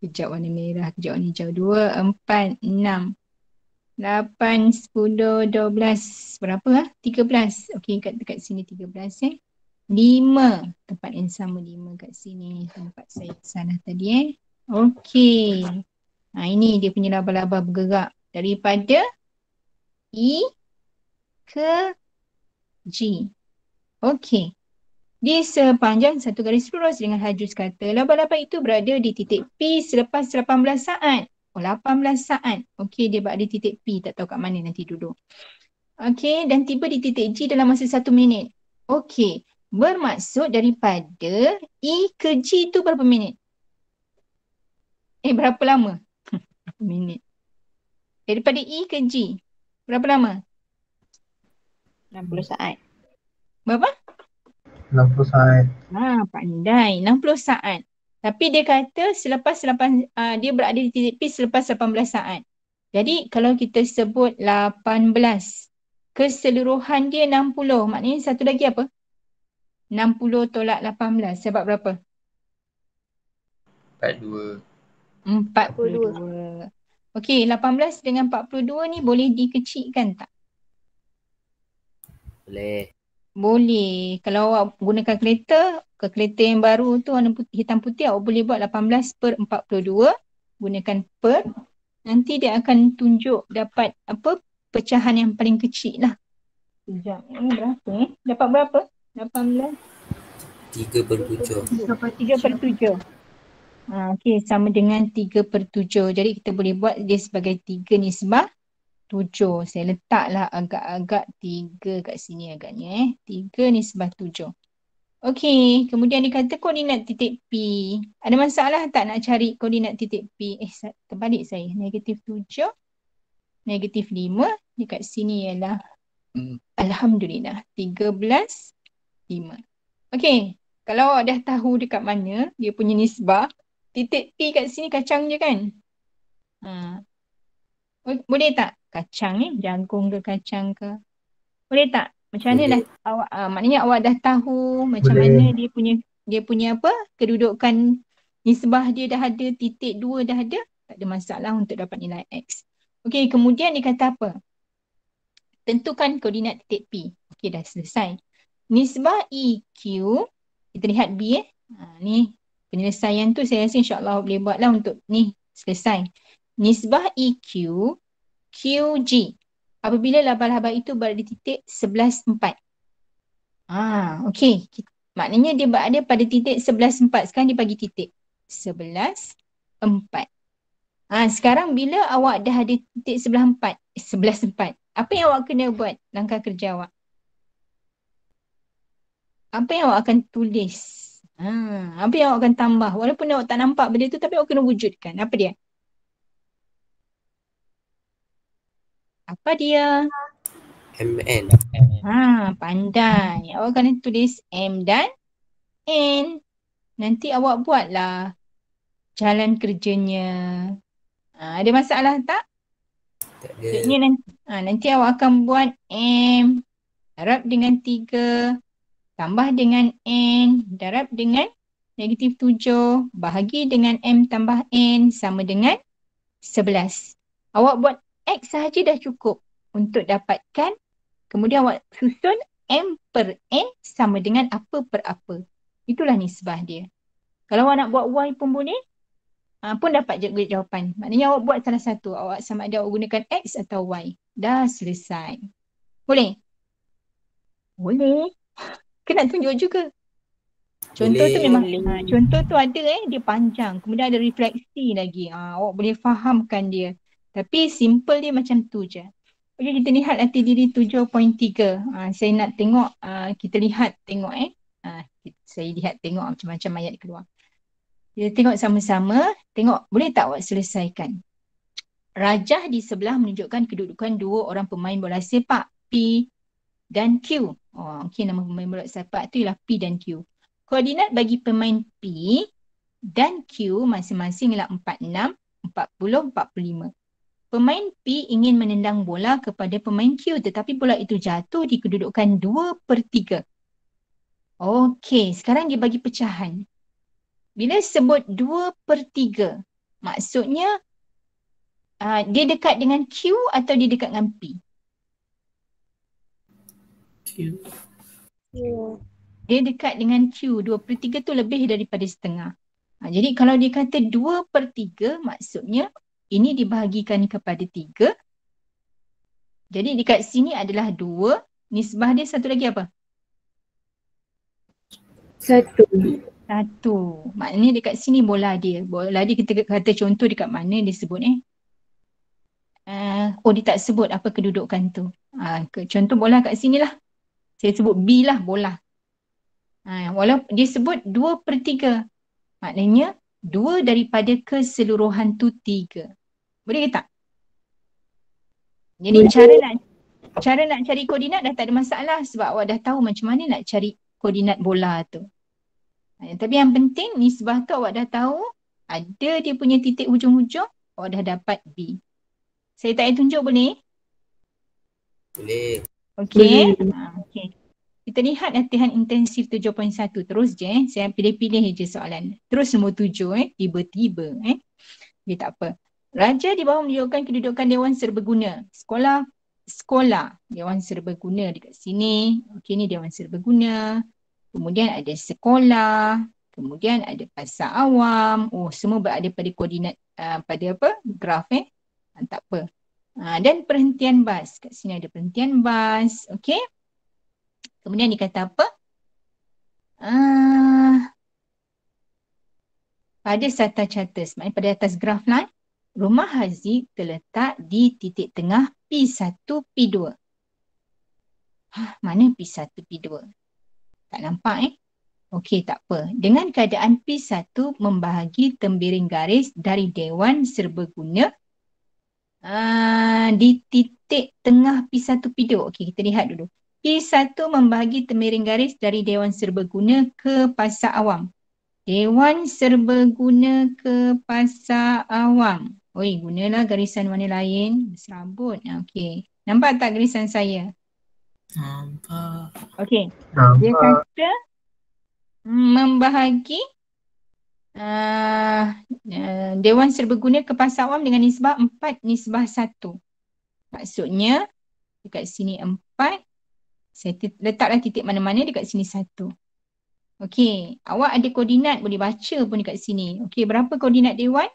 Speaker 1: kejap warna merah, kejap warna hijau. 2, 4, 6. 8, 10, 12. Berapa lah? 13. Okey, dekat sini 13 5. Tempat yang sama 5 kat sini. Tempat saya salah tadi Okey. Ini dia punya laba-laba bergerak. Daripada E ke G. Okey. Di sepanjang satu garis lurus dengan laju sekata, laba-laba itu berada di titik P selepas 18 saat. 18 saat. Okey, dia berada di titik P. Tak tahu kat mana nanti duduk. Okey, dan tiba di titik G dalam masa 1 minit. Okey, bermaksud daripada E ke G tu berapa minit? Berapa lama? Berapa minit? Daripada E ke G, berapa lama?
Speaker 3: 60 saat.
Speaker 1: Berapa?
Speaker 9: 60 saat.
Speaker 1: Pandai. 60 saat. Tapi dia kata dia berada di titik P selepas 18 saat. Jadi kalau kita sebut 18, keseluruhan dia 60. Maknanya satu lagi apa? 60 tolak 18. Sebab berapa?
Speaker 5: 42.
Speaker 1: 42. Okey, 18 dengan 42 ni boleh dikecilkan tak?
Speaker 8: Boleh.
Speaker 1: Boleh. Kalau awak gunakan kereta yang baru tu warna hitam putih, awak boleh buat 18/42. Gunakan per. Nanti dia akan tunjuk dapat pecahan yang paling kecil lah. Sekejap. Ini berapa Dapat berapa? 18.
Speaker 8: 3/7.
Speaker 1: 3/7. Okey, sama dengan 3/7. Jadi kita boleh buat dia sebagai 3 nisbah 7. Saya letaklah agak-agak 3 kat sini agaknya 3 nisbah 7. Okey, kemudian dikata koordinat titik P. Ada masalah tak nak cari koordinat titik P? Terbalik saya. -7, -5. Dekat sini ialah Alhamdulillah 13, 5. Okey, kalau awak dah tahu dekat mana dia punya nisbah, titik P kat sini kacang je kan? Boleh tak? Kacang ni, jagung ke kacang ke? Boleh tak? Macam mana dah awak, maknanya awak dah tahu macam mana dia punya kedudukan nisbah dia dah ada, titik 2 dah ada, tak ada masalah untuk dapat nilai X. Okey, kemudian dia kata apa? Tentukan koordinat titik P. Okey, dah selesai. Nisbah EQ, kita lihat B ni penyelesaian tu saya rasa insya-Allah boleh buatlah untuk ni selesai. Nisbah EQ QG apabila laba-laba itu berada di titik 11/4. Okey. Maknanya dia berada pada titik 11/4. Sekarang dia bagi titik 11/4. Sekarang bila awak dah ada titik 11/4, apa yang awak kena buat langkah kerja awak? Apa yang awak akan tulis? Apa yang awak akan tambah? Walaupun awak tak nampak benda tu tapi awak kena wujudkan. Apa dia? Apa dia?
Speaker 8: MN.
Speaker 1: Pandai. Awak kena tulis M dan N. Nanti awak buatlah jalan kerjanya. Ada masalah tak?
Speaker 8: Tak ada.
Speaker 1: Nanti awak akan buat M darab dengan 3 tambah dengan N darab dengan -7 bahagi dengan M tambah N sama dengan 11. Awak buat X sahaja dah cukup untuk dapatkan. Kemudian awak susun M per N sama dengan apa per apa. Itulah nisbah dia. Kalau awak nak buat Y pun boleh. Pun dapat jawapan. Maknanya awak buat salah satu. Awak sama ada awak gunakan X atau Y. Dah selesai. Boleh? Boleh. Kena tunjuk juga. Contoh tu memang contoh tu ada dia panjang. Kemudian ada refleksi lagi. Awak boleh fahamkan dia. Tapi simple dia macam tu je. Okey, kita lihat arti diri 7.3. Saya nak tengok, kita lihat tengok saya lihat tengok macam-macam ayat keluar. Kita tengok sama-sama. Tengok, boleh tak awak selesaikan? Rajah di sebelah menunjukkan kedudukan dua orang pemain bola sepak, P dan Q. Okey, nama pemain bola sepak tu ialah P dan Q. Koordinat bagi pemain P dan Q masing-masing ialah 46, 40, 45. Pemain P ingin menendang bola kepada pemain Q tetapi bola itu jatuh di kedudukan 2/3. Okey, sekarang dia bagi pecahan. Bila sebut 2/3, maksudnya Dia dekat dengan Q atau dia dekat dengan P?
Speaker 2: Q.
Speaker 1: Dia dekat dengan Q. 2/3 tu lebih daripada setengah. Jadi kalau dia kata 2/3, maksudnya ini dibahagikan kepada 3. Jadi dekat sini adalah 2. Nisbah dia satu lagi apa?
Speaker 4: 1.
Speaker 1: 1. Maknanya dekat sini bola dia. Bola dia kita kata contoh dekat mana dia sebut dia tak sebut apa kedudukan tu. Contoh bola kat sini lah. Saya sebut B lah bola. Walaupun dia sebut 2/3. Maknanya 2 daripada keseluruhan tu 3. Boleh ke tak? Jadi cara nak cari koordinat dah tak ada masalah sebab awak dah tahu macam mana nak cari koordinat bola tu. Tapi yang penting nisbah tu awak dah tahu ada dia punya titik hujung-hujung, awak dah dapat B. Saya tak payah tunjuk boleh?
Speaker 8: Boleh.
Speaker 1: Okey. Okey. Kita lihat latihan intensif 7.1 terus je. Saya pilih-pilih je soalan. Terus nombor 7 tiba-tiba Dia tak apa. Raja di bawah menunjukkan kedudukan Dewan Serbaguna. Sekolah Dewan Serbaguna dekat sini. Okey, ni Dewan Serbaguna. Kemudian ada sekolah. Kemudian ada pasar awam. Semua berada pada koordinat pada apa? Graf tak apa. Dan perhentian bas. Kat sini ada perhentian bas. Okey. Kemudian dikata apa? Pada Sata Charters, maknanya pada atas graf line, rumah Haziq terletak di titik tengah P1, P2. Mana P1, P2? Tak nampak Okey, tak apa. Dengan keadaan P1 membahagi tembiring garis dari Dewan Serbaguna di titik tengah P1, P2. Okey, kita lihat dulu. P1 membahagi tembiring garis dari Dewan Serbaguna ke Pasar Awam. Dewan Serbaguna ke Pasar Awam. Gunalah garisan warna lain. Serabut. Okey. Nampak tak garisan saya?
Speaker 2: Nampak.
Speaker 1: Okey. Dia kata membahagi Dewan Serbaguna ke Pasar Awam dengan nisbah 4/1. Maksudnya dekat sini 4. Saya letaklah titik mana-mana dekat sini 1. Okey, awak ada koordinat boleh baca pun dekat sini. Okey, berapa koordinat Dewan?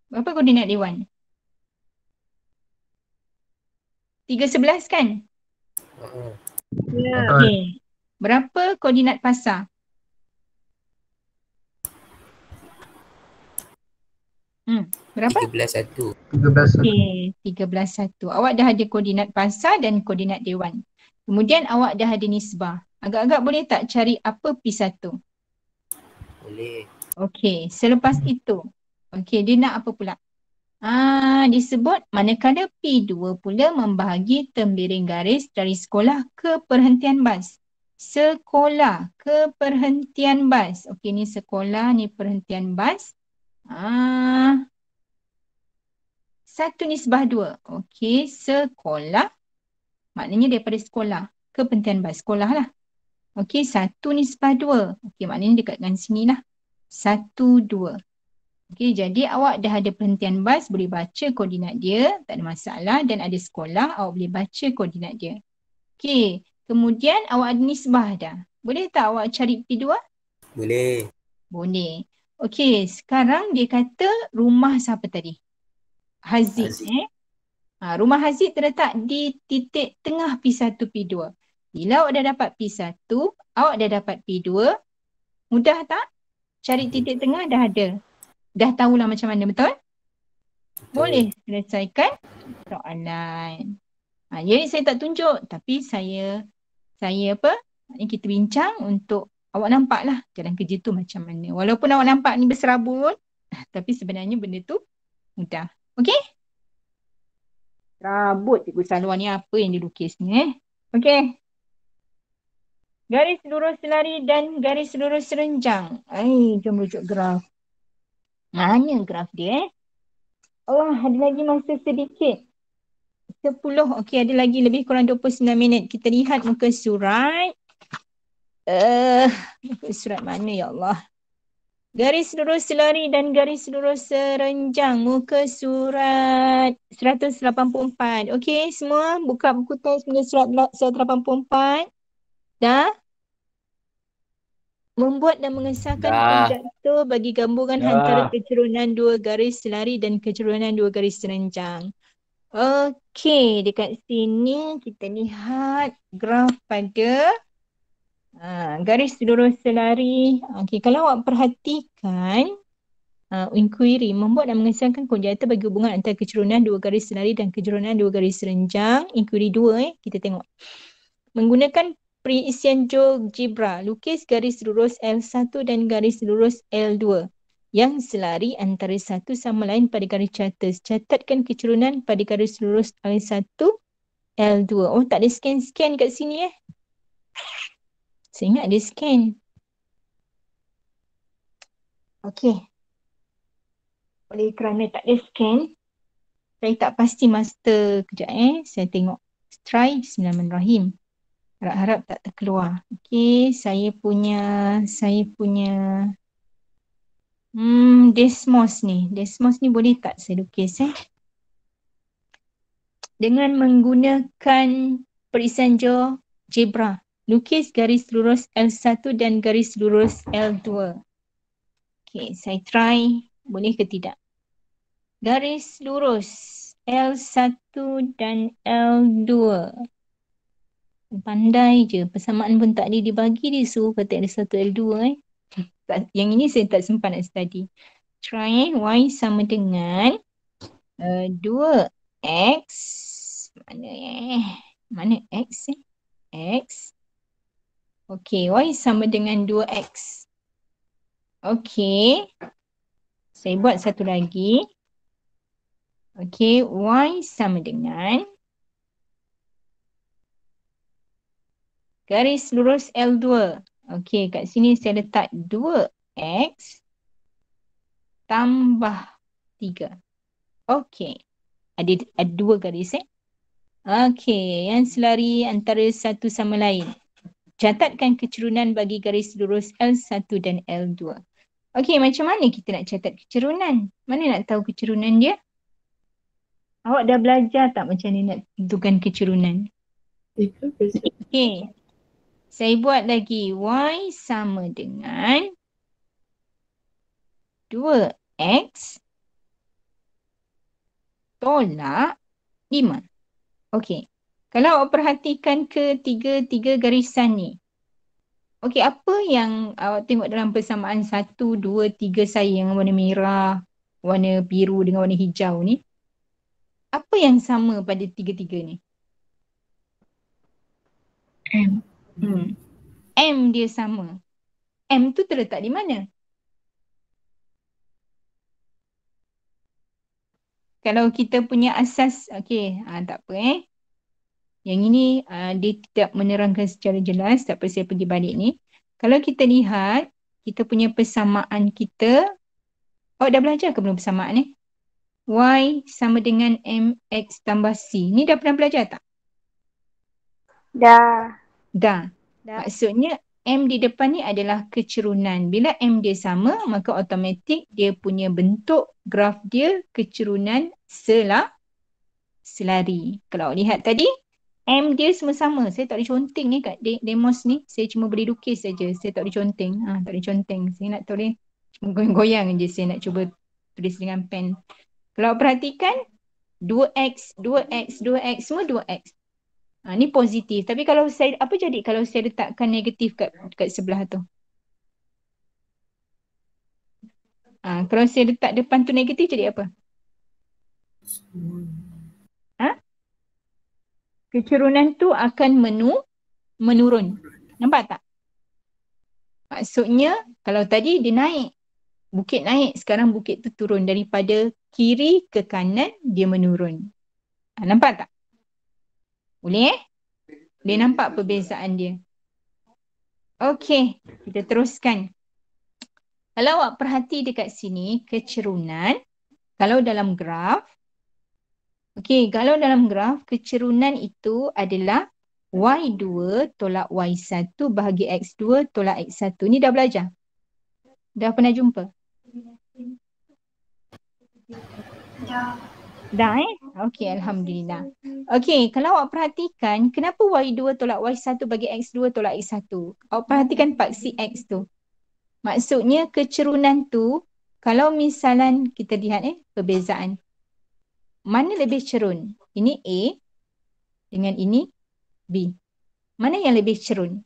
Speaker 1: Berapa koordinat Dewan? 311 kan? Okey. Berapa koordinat pasar? Berapa?
Speaker 8: 13.1.
Speaker 1: Okey, 13.1. Awak dah ada koordinat pasar dan koordinat Dewan. Kemudian awak dah ada nisbah. Agak-agak boleh tak cari apa P1?
Speaker 8: Boleh.
Speaker 1: Okey, selepas itu. Okey, dia nak apa pula? Disebut manakala P2 pula membahagi tembiring garis dari sekolah ke perhentian bas. Sekolah ke perhentian bas. Okey, ni sekolah, ni perhentian bas. 1/2. Okey, sekolah. Maknanya daripada sekolah ke perhentian bas. Sekolah lah. Okey, 1/2. Okey, maknanya dekat dengan sini lah. 1/2. Okey, jadi awak dah ada perhentian bas, boleh baca koordinat dia. Tak ada masalah. Dan ada sekolah, awak boleh baca koordinat dia. Okey, kemudian awak ada nisbah dah. Boleh tak awak cari P2?
Speaker 8: Boleh.
Speaker 1: Boleh. Okey, sekarang dia kata rumah siapa tadi? Haziq. Rumah Haziq terletak di titik tengah P1, P2. Bila awak dah dapat P1, awak dah dapat P2. Mudah tak? Cari titik tengah dah ada. Dah tahulah macam mana, betul? Boleh selesaikan soalan. Jadi saya tak tunjuk, tapi saya apa? Kita bincang untuk awak nampak lah jalan kerja tu macam mana. Walaupun awak nampak ni berserabut, tapi sebenarnya benda tu mudah. Okey? Serabut Cikgu Salwa ni apa yang dia lukis ni Okey. Garis lurus selari dan garis lurus serenjang. Jom rujuk graf. Mana graf dia Allah, ada lagi masa sedikit. 10. Okey, ada lagi lebih kurang 29 minit. Kita lihat muka surat. Muka surat mana ya Allah? Garis lurus selari dan garis lurus serenjang. Muka surat 184. Okey, semua buka buku teks muka surat 184. Dah? Membuat dan mengesahkan
Speaker 5: Dah.
Speaker 1: konjaktor bagi gabungan
Speaker 5: Dah.
Speaker 1: antara kecerunan dua garis selari dan kecerunan dua garis serenjang. Okey, dekat sini kita lihat graf pada garis lurus selari. Okey, kalau awak perhatikan inquiry membuat dan mengesahkan konjaktor bagi hubungan antara kecerunan dua garis selari dan kecerunan dua garis serenjang. Inquiry 2 kita tengok. Menggunakan perisian GeoGebra, lukis garis lurus L1 dan garis lurus L2 yang selari antara satu sama lain pada garis catas. Catatkan kecerunan pada garis lurus L1, L2. Oh, tak ada scan-scan kat sini Saya ingat ada scan. Okey. Oleh kerana tak ada scan, saya tak pasti master kejap Saya tengok. Try Bismillahirrahmanirrahim. Harap-harap tak terkeluar. Okey, saya punya Desmos ni. Desmos ni boleh tak saya lukis Dengan menggunakan perisian GeoGebra, lukis garis lurus L1 dan garis lurus L2. Okey, saya try. Boleh ke tidak? Garis lurus L1 dan L2. Pandai je. Persamaan pun tak ada dibagi, dia suruh kata ada satu L2 Yang ini saya tak sempat nak study. Try Y sama dengan 2X. Mana X X. Okey, Y sama dengan 2X. Okey. Saya buat satu lagi. Okey, Y sama dengan garis lurus L2. Okey, kat sini saya letak 2X tambah 3. Okey. Ada dua garis Okey, yang selari antara satu sama lain. Catatkan kecerunan bagi garis lurus L1 dan L2. Okey, macam mana kita nak catat kecerunan? Mana nak tahu kecerunan dia? Awak dah belajar tak macam mana nak tentukan kecerunan? Okey. Saya buat lagi. Y sama dengan 2X tolak 5. Okey. Kalau awak perhatikan ketiga garisan ni. Okey, apa yang awak tengok dalam persamaan 1, 2, 3 saya yang warna merah, warna biru dengan warna hijau ni? Apa yang sama pada tiga-tiga ni?
Speaker 3: M.
Speaker 1: M dia sama. M tu terletak di mana? Kalau kita punya asas, okey, tak apa Yang ini dia tidak menerangkan secara jelas, tak apa saya pergi balik ni. Kalau kita lihat, kita punya persamaan kita, awak dah belajar ke belum persamaan ni? Y sama dengan MX tambah C. Ni dah pernah belajar tak? Dah. Maksudnya M di depan ni adalah kecerunan. Bila M dia sama, maka automatik dia punya bentuk graf dia kecerunan selari. Kalau lihat tadi, M dia semua sama. Saya tak boleh conteng ni kat demos ni. Saya cuma boleh lukis saja. Saya tak boleh conteng. Tak boleh conteng. Saya nak boleh cuma goyang-goyang je. Saya nak cuba tulis dengan pen. Kalau perhatikan, 2X semua 2X. Ni positif. Tapi kalau saya, apa jadi kalau saya letakkan negatif kat sebelah tu? Kalau saya letak depan tu negatif jadi apa? Kecerunan tu akan menurun. Nampak tak? Maksudnya kalau tadi dia naik, bukit naik, sekarang bukit tu turun. Daripada kiri ke kanan dia menurun. Nampak tak? Boleh Boleh nampak perbezaan dia. Okey, kita teruskan. Kalau awak perhati dekat sini, kecerunan, kalau dalam graf, kalau dalam graf, kecerunan itu adalah Y2 tolak Y1 bahagi X2 tolak X1. Ni dah belajar? Dah pernah jumpa? Dah Okey, Alhamdulillah. Okey, kalau awak perhatikan, kenapa Y2 tolak Y1 bagi X2 tolak X1? Awak perhatikan paksi X tu. Maksudnya kecerunan tu, kalau misalan kita lihat perbezaan. Mana lebih cerun? Ini A dengan ini B. Mana yang lebih cerun?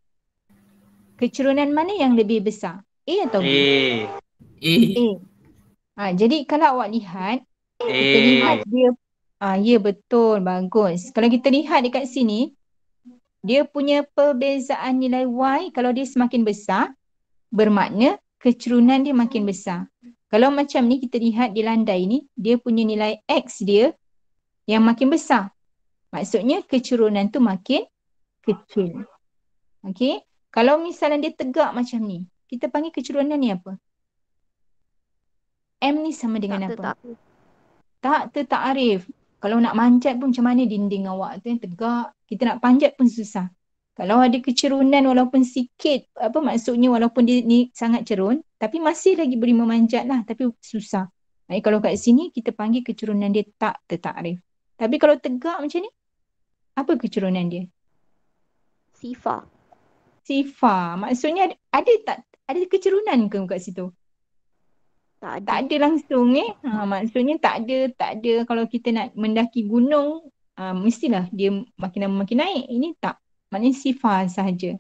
Speaker 1: Kecerunan mana yang lebih besar? A atau B? A. Jadi kalau awak lihat, kita lihat dia, ya betul, bagus. Kalau kita lihat dekat sini, dia punya perbezaan nilai Y, kalau dia semakin besar, bermakna kecerunan dia makin besar. Kalau macam ni kita lihat di landai ni, dia punya nilai X dia yang makin besar. Maksudnya kecerunan tu makin kecil. Okey. Kalau misalnya dia tegak macam ni, kita panggil kecerunan ni apa? M ni sama dengan apa? Tak tertakrif. Kalau nak manjat pun macam mana dinding awak tu yang tegak. Kita nak panjat pun susah. Kalau ada kecerunan walaupun sikit, apa maksudnya walaupun dia ni sangat cerun, tapi masih lagi boleh memanjat lah, tapi susah. Kalau kat sini kita panggil kecerunan dia tak tertakrif. Tapi kalau tegak macam ni, apa kecerunan dia?
Speaker 10: Sifar.
Speaker 1: Maksudnya ada kecerunan ke kat situ? Tak ada langsung maksudnya tak ada kalau kita nak mendaki gunung mestilah dia makin lama makin naik. Ini tak. Maknanya sifar sahaja.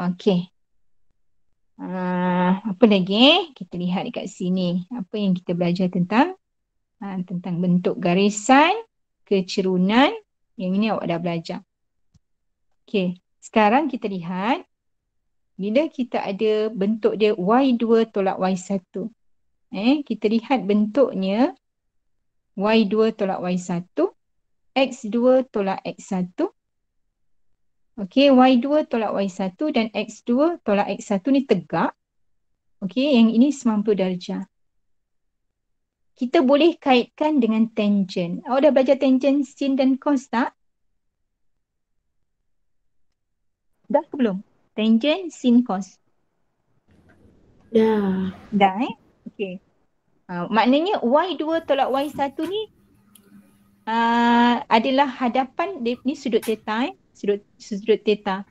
Speaker 1: Okey. Apa lagi kita lihat dekat sini. Apa yang kita belajar tentang tentang bentuk garisan, kecerunan. Yang ini awak dah belajar. Okey. Sekarang kita lihat bila kita ada bentuk dia Y2 tolak Y1. Kita lihat bentuknya Y2 tolak Y1, X2 tolak X1. Okey, Y2 tolak Y1 dan X2 tolak X1 ni tegak. Okey, yang ini 90 darjah. Kita boleh kaitkan dengan tangent. Awak dah belajar tangent sin dan cos tak? Dah ke belum? Tangent sin cos.
Speaker 4: Dah.
Speaker 1: Okey. Maknanya Y2 tolak Y1 ni adalah hadapan dia, ni sudut theta sudut theta.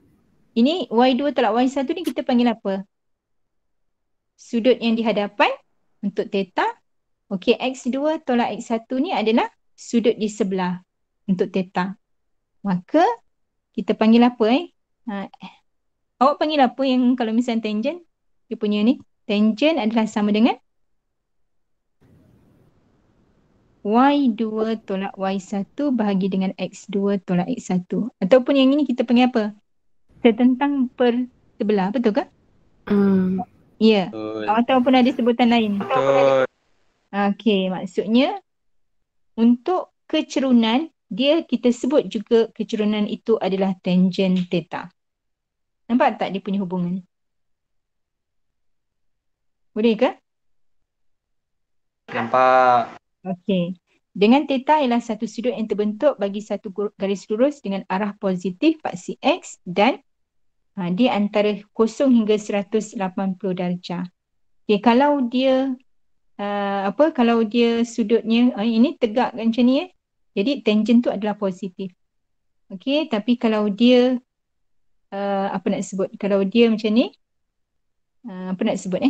Speaker 1: Ini Y2 tolak Y1 ni kita panggil apa? Sudut yang di hadapan untuk theta. Okey, X2 tolak X1 ni adalah sudut di sebelah untuk theta. Maka kita panggil apa awak panggil apa yang kalau misalnya tangent? Dia punya ni. Tangent adalah sama dengan Y2 tolak Y1 bahagi dengan X2 tolak X1. Ataupun yang ini kita panggil apa? Setentang per sebelah. Betul ke? Ya. Ataupun ada sebutan lain.
Speaker 5: Betul.
Speaker 1: Okey, maksudnya untuk kecerunan, kita sebut juga kecerunan itu adalah tangent theta. Nampak tak dia punya hubungan? Boleh ke?
Speaker 5: Nampak.
Speaker 1: Okey. Dengan theta ialah satu sudut yang terbentuk bagi satu garis lurus dengan arah positif paksi X dan dia antara 0 hingga 180 darjah. Okey, kalau dia kalau dia sudutnya ini tegak macam ni jadi tangent tu adalah positif. Okey, tapi kalau dia apa nak sebut? Kalau dia macam ni apa nak sebut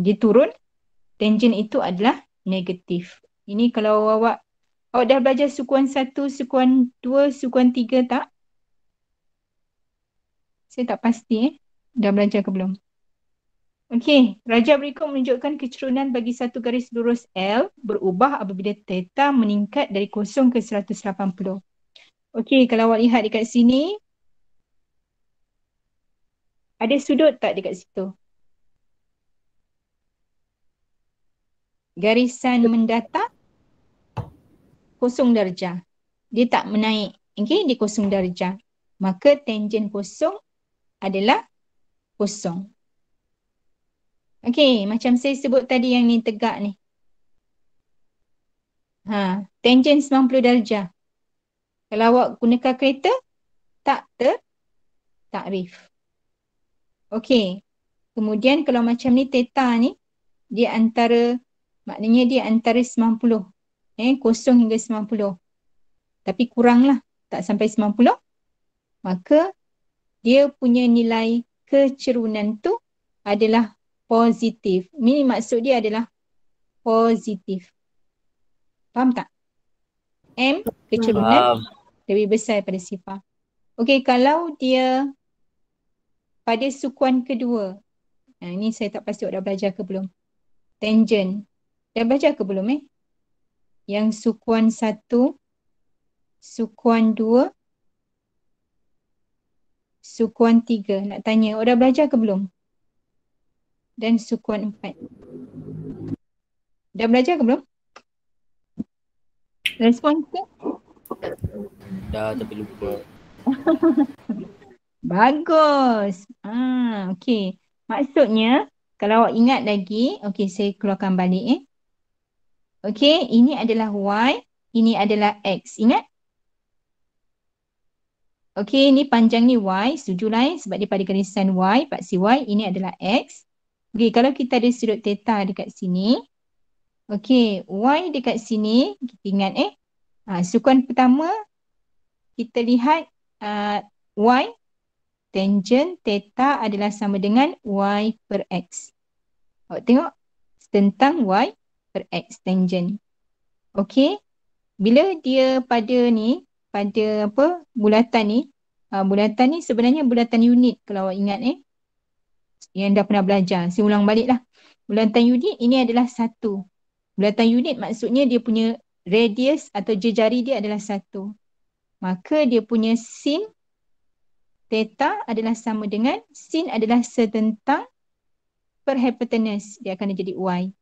Speaker 1: dia turun, tangent itu adalah negatif. Ini kalau awak dah belajar sukuan 1, sukuan 2, sukuan 3 tak? Saya tak pasti dah belajar ke belum? Okey, rajah berikut menunjukkan kecerunan bagi satu garis lurus L berubah apabila theta meningkat dari 0 ke 180. Okey, kalau awak lihat dekat sini ada sudut tak dekat situ? Garisan mendatar 0 darjah. Dia tak menaik. Okey, dia 0 darjah. Maka tangent 0 adalah 0. Okey, macam saya sebut tadi yang ni tegak ni. Tangent 90 darjah. Kalau awak gunakan kereta, tak takrif. Okey. Kemudian kalau macam ni theta ni, dia antara, maknanya dia antara 90. Kosong hingga 90. Tapi kurang lah, tak sampai 90. Maka dia punya nilai kecerunan tu adalah positif. Ini maksud dia adalah positif. Faham tak? M kecerunan lebih besar daripada sifar. Okey, kalau dia pada sukuan kedua. Ini saya tak pasti awak dah belajar ke belum. Tangent. Dah belajar ke belum Yang sukuan 1, sukuan 2, sukuan 3. Nak tanya, awak dah belajar ke belum? Dan sukuan 4. Dah belajar ke belum? Respon ke?
Speaker 8: Dah tapi lupa.
Speaker 1: Bagus. Okey. Maksudnya, kalau awak ingat lagi, okey, saya keluarkan balik Okey, ini adalah Y, ini adalah X. Ingat? Okey, ini panjang ni Y, setuju lah sebab dia pada garisan Y, paksi Y, ini adalah X. Okey, kalau kita ada sudut theta dekat sini, okey, Y dekat sini, kita ingat sukuan pertama, kita lihat Y, tangent theta adalah sama dengan Y per X. Awak tengok tentang Y per X tangent. Okey. Bila dia pada ni, pada bulatan ni, bulatan ni sebenarnya bulatan unit kalau awak ingat yang dah pernah belajar. Saya ulang balik lah. Bulatan unit ini adalah 1. Bulatan unit maksudnya dia punya radius atau jejari dia adalah 1. Maka dia punya sin theta adalah sama dengan sin adalah setentang per hypotenuse. Dia akan jadi Y.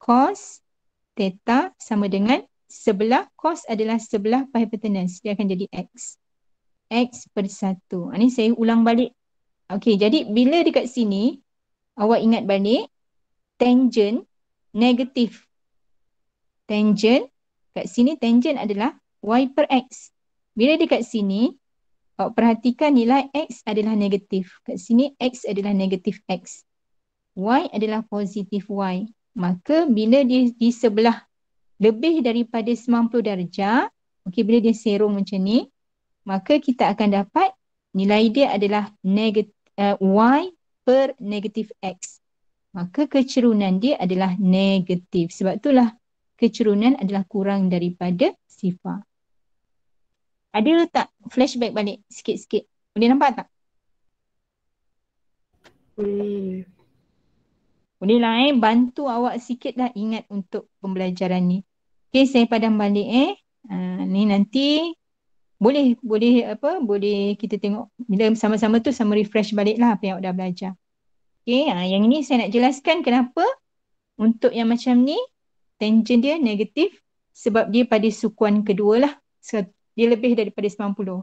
Speaker 1: Cos theta sama dengan sebelah cos adalah sebelah per hypotenuse. Dia akan jadi X. X per 1. Ini saya ulang balik. Okey, jadi bila dekat sini, awak ingat balik, tangent negatif. Tangent, kat sini tangent adalah Y per X. Bila dekat sini, awak perhatikan nilai X adalah negatif. Kat sini X adalah negatif X. Y adalah positif Y. Maka bila dia di sebelah lebih daripada 90 darjah, okey, bila dia serong macam ni, maka kita akan dapat nilai dia adalah Y per negatif X. Maka kecerunan dia adalah negatif. Sebab itulah kecerunan adalah kurang daripada sifar. Ada tak flashback balik sikit-sikit? Boleh nampak tak?
Speaker 4: Boleh.
Speaker 1: Boleh lah bantu awak sikit lah ingat untuk pembelajaran ni. Okay, saya padam balik ni nanti boleh kita tengok bila sama-sama tu sama refresh balik lah apa yang awak dah belajar. Okay, yang ini saya nak jelaskan kenapa untuk yang macam ni tangent dia negatif sebab dia pada sukuan kedua lah. Dia lebih daripada 90.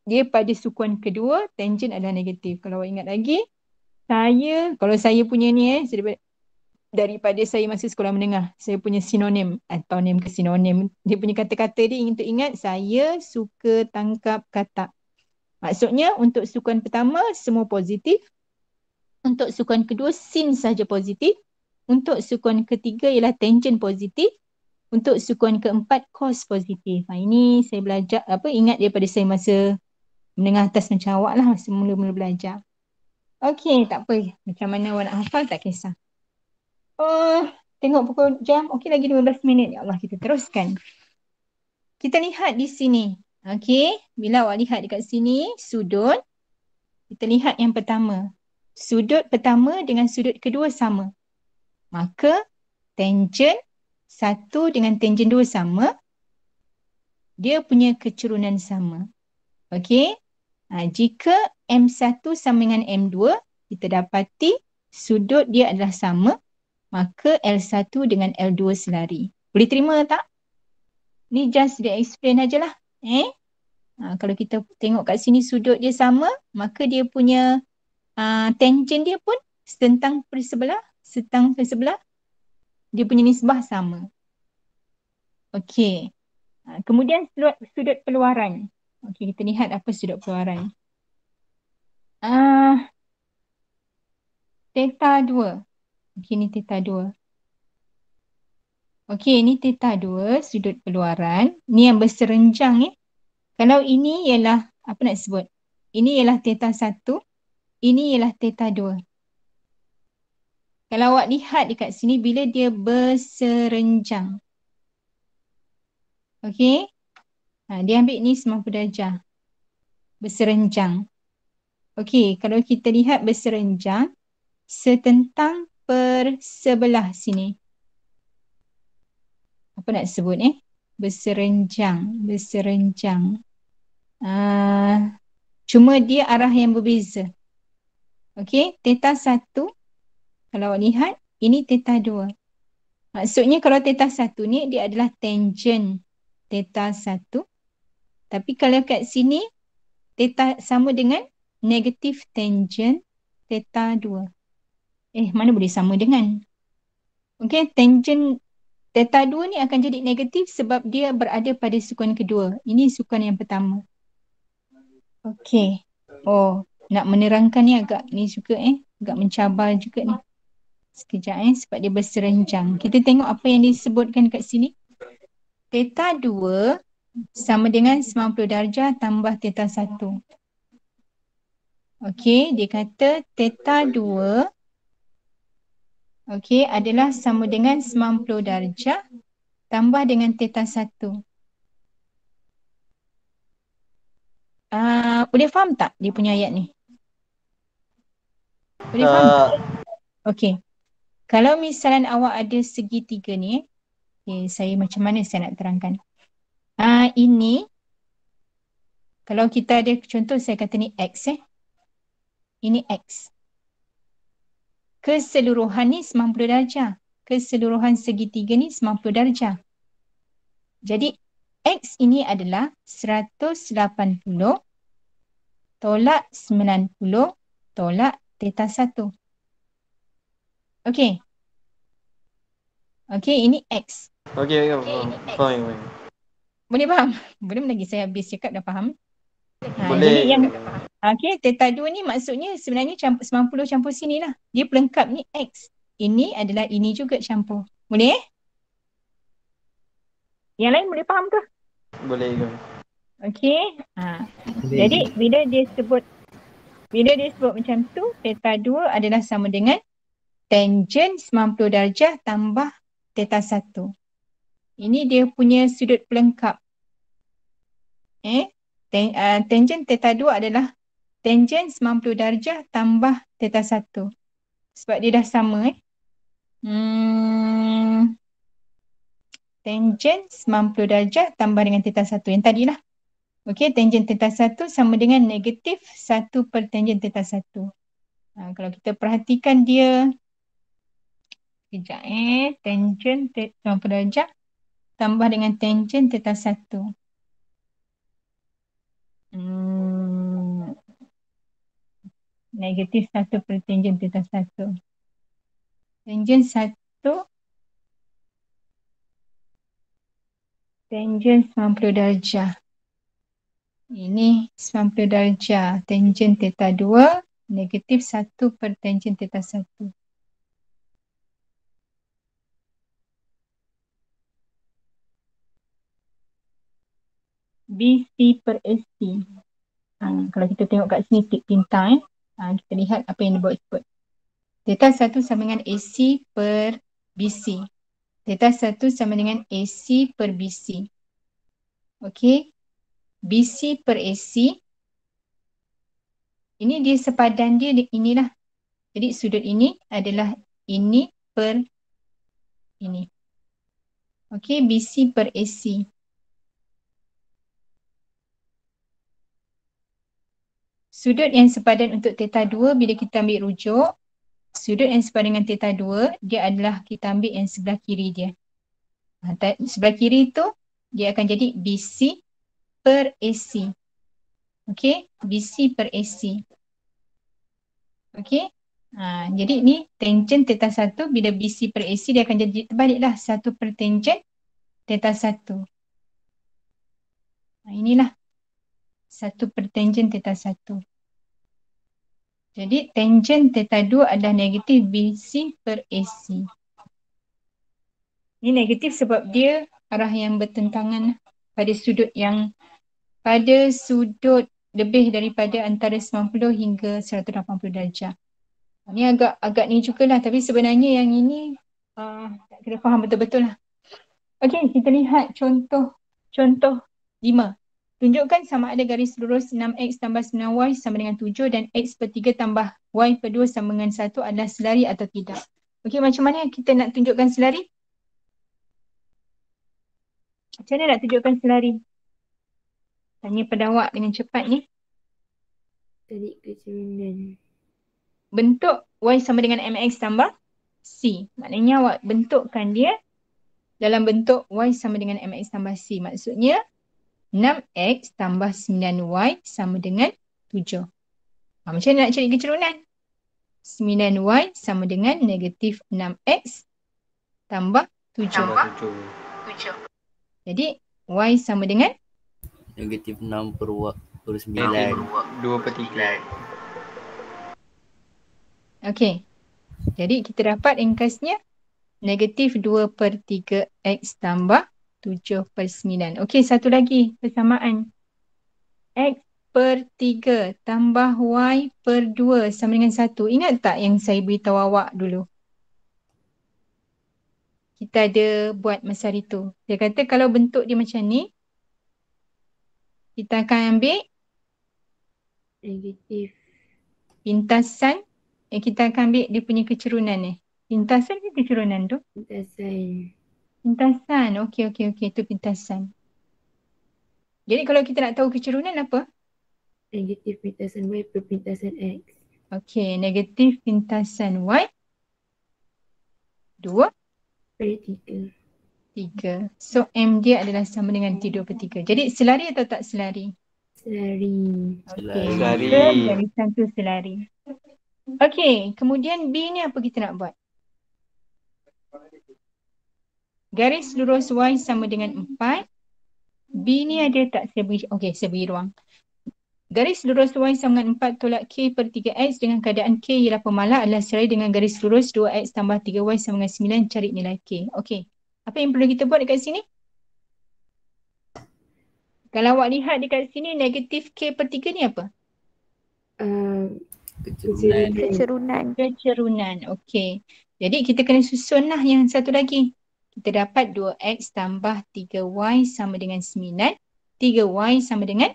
Speaker 1: Dia pada sukuan kedua, tangent adalah negatif. Kalau awak ingat lagi, kalau saya punya ni daripada saya masa sekolah menengah, saya punya sinonim atau ke sinonim. Dia punya kata-kata dia untuk ingat, saya suka tangkap katak. Maksudnya untuk sukuan pertama semua positif. Untuk sukuan kedua sin saja positif. Untuk sukuan ketiga ialah tangent positif. Untuk sukuan keempat cos positif. Ini saya belajar ingat daripada saya masa menengah atas macam awak lah, masa mula-mula belajar. Okey, tak apa. Macam mana awak nak hafal tak kisah. Tengok pukul jam. Okey, lagi 15 minit. Ya Allah, kita teruskan. Kita lihat di sini. Okey, bila awak lihat dekat sini sudut, kita lihat yang pertama. Sudut pertama dengan sudut kedua sama. Maka tangent 1 dengan tangent 2 sama, dia punya kecerunan sama. Okey. Jika M1 sama dengan M2, kita dapati sudut dia adalah sama, maka L1 dengan L2 selari. Boleh terima tak? Ni just dia explain ajalah. Kalau kita tengok kat sini sudut dia sama, maka dia punya tangent dia pun setentang per sebelah, dia punya nisbah sama. Okey. Kemudian sudut peluaran. Okey, kita lihat apa sudut peluaran. Theta 2. Okey, ni theta 2. Okey, ni theta 2, sudut keluaran. Ni yang berserenjang ni. Kalau ini ialah, apa nak sebut? Ini ialah theta 1. Ini ialah theta 2. Kalau awak lihat dekat sini, bila dia berserenjang. Okey. Dia ambil ni 90 darjah. Berserenjang. Okey, kalau kita lihat berserenjang, setentang per sebelah sini. Apa nak sebut Berserenjang. Cuma dia arah yang berbeza. Okey, theta 1. Kalau awak lihat, ini theta 2. Maksudnya kalau theta 1 ni, dia adalah tangent theta 1. Tapi kalau kat sini, theta sama dengan negatif tangent theta 2. Mana boleh sama dengan? Okey, tangent theta 2 ni akan jadi negatif sebab dia berada pada sukuan kedua. Ini sukuan yang pertama. Okey. Nak menerangkan ni agak ni juga agak mencabar juga ni. Sekejap sebab dia berserenjang. Kita tengok apa yang disebutkan kat sini. Theta 2 sama dengan 90 darjah tambah theta 1. Okey, dia kata theta 2 adalah sama dengan 90 darjah tambah dengan theta 1. Boleh faham tak dia punya ayat ni? Boleh faham tak? Okey. Kalau misalnya awak ada segitiga ni, saya macam mana saya nak terangkan? Ini, kalau kita ada contoh saya kata ni X Ini X. Keseluruhan ni 90 darjah. Keseluruhan segitiga ni 90 darjah. Jadi X ini adalah 180 tolak 90 tolak theta 1. Okey. Okey, ini X.
Speaker 5: Okey, fine.
Speaker 1: Boleh faham? Belum lagi saya habis cakap dah faham.
Speaker 5: Boleh.
Speaker 1: Jadi yang theta 2 ni maksudnya sebenarnya 90 campur sini lah. Dia pelengkap ni X. Ini adalah ini juga campur. Boleh Yang lain boleh faham ke?
Speaker 5: Boleh.
Speaker 1: Okey. Jadi bila dia sebut macam tu, theta 2 adalah sama dengan tangent 90 darjah tambah theta 1. Ini dia punya sudut pelengkap. Tangent theta 2 adalah tangent 90 darjah tambah theta 1. Sebab dia dah sama tangent 90 darjah tambah dengan theta 1 yang tadilah. Okey, tangent theta 1 sama dengan negatif 1 per tangent theta 1. Kalau kita perhatikan dia, sekejap tangent 90 darjah tambah dengan tangent theta 1. Negatif 1 per tangent theta 1. Tangent 1 tangent 90 darjah. Ini 90 darjah. Tangent theta 2 negatif 1 per tangent theta 1. BC per AC. Kalau kita tengok kat sini tik tinta kita lihat apa yang dia sebut. Theta 1 sama dengan AC per BC. Theta 1 sama dengan AC per BC. Okey. BC per AC. Ini dia sepadan dia inilah. Jadi sudut ini adalah ini per ini. Okey, BC per AC. Sudut yang sepadan untuk theta 2 bila kita ambil rujuk, sudut yang sepadan dengan theta 2, dia adalah kita ambil yang sebelah kiri dia. Sebelah kiri tu, dia akan jadi BC per AC. Okey, BC per AC. Okey, jadi ni tangent theta 1 bila BC per AC dia akan jadi terbaliklah 1 per tangent theta 1. Inilah 1 per tangent theta 1. Jadi tangent theta 2 adalah negatif BC per AC. Ini negatif sebab dia arah yang bertentangan pada sudut lebih daripada antara 90 hingga 180 darjah. Ini agak ni jugalah, tapi sebenarnya yang ini tak kena faham betul-betul lah. Okey, kita lihat contoh 5. Tunjukkan sama ada garis lurus 6x tambah 9y sama dengan 7 dan x per 3 tambah y per 2 sama dengan 1 adalah selari atau tidak. Okey, macam mana kita nak tunjukkan selari? Macam mana nak tunjukkan selari? Tanya pada awak dengan cepat ni.
Speaker 4: Tarik kecerunan.
Speaker 1: Bentuk y sama dengan mx tambah c. Maknanya awak bentukkan dia dalam bentuk y sama dengan mx tambah c. Maksudnya 6x tambah 9y sama dengan 7. Macam mana nak cari kecerunan? 9y sama dengan negatif 6x tambah 7. Jadi y sama dengan
Speaker 8: Negatif 6 per 9.
Speaker 5: 2 per 3.
Speaker 1: Okey. Jadi kita dapat ringkasnya negatif 2 per 3x tambah 7 per 9. Okey, satu lagi persamaan. X per 3 tambah y per 2 sama dengan 1. Ingat tak yang saya beritahu awak dulu? Kita ada buat masa hari tu. Dia kata kalau bentuk dia macam ni, kita akan ambil
Speaker 4: Negatif.
Speaker 1: pintasan. Kita akan ambil dia punya kecerunan ni. Pintasan ke kecerunan tu?
Speaker 4: Pintasan.
Speaker 1: Pintasan. Okey. Itu pintasan. Jadi kalau kita nak tahu kecerunan apa?
Speaker 4: Negatif pintasan y per pintasan x.
Speaker 1: Okey, negatif pintasan y 2
Speaker 4: Per 3.
Speaker 1: 3. So M dia adalah sama dengan 2 per 3. Jadi selari atau tak selari?
Speaker 4: Selari.
Speaker 1: Okey,
Speaker 5: Selari.
Speaker 1: garisan tu selari. Okey, kemudian B ni apa kita nak buat? Garis lurus Y sama dengan 4. B ni ada tak? Saya beri ruang. Garis lurus Y sama dengan 4 tolak K per 3X dengan keadaan K ialah pemalas adalah selari dengan garis lurus 2X tambah 3Y sama dengan 9, cari nilai K. Okey, apa yang perlu kita buat dekat sini? Kalau awak lihat dekat sini, negatif K per 3 ni apa? Kecerunan. Okey. Jadi kita kena susun lah yang satu lagi. Kita dapat 2X tambah 3Y sama dengan 9. 3Y sama dengan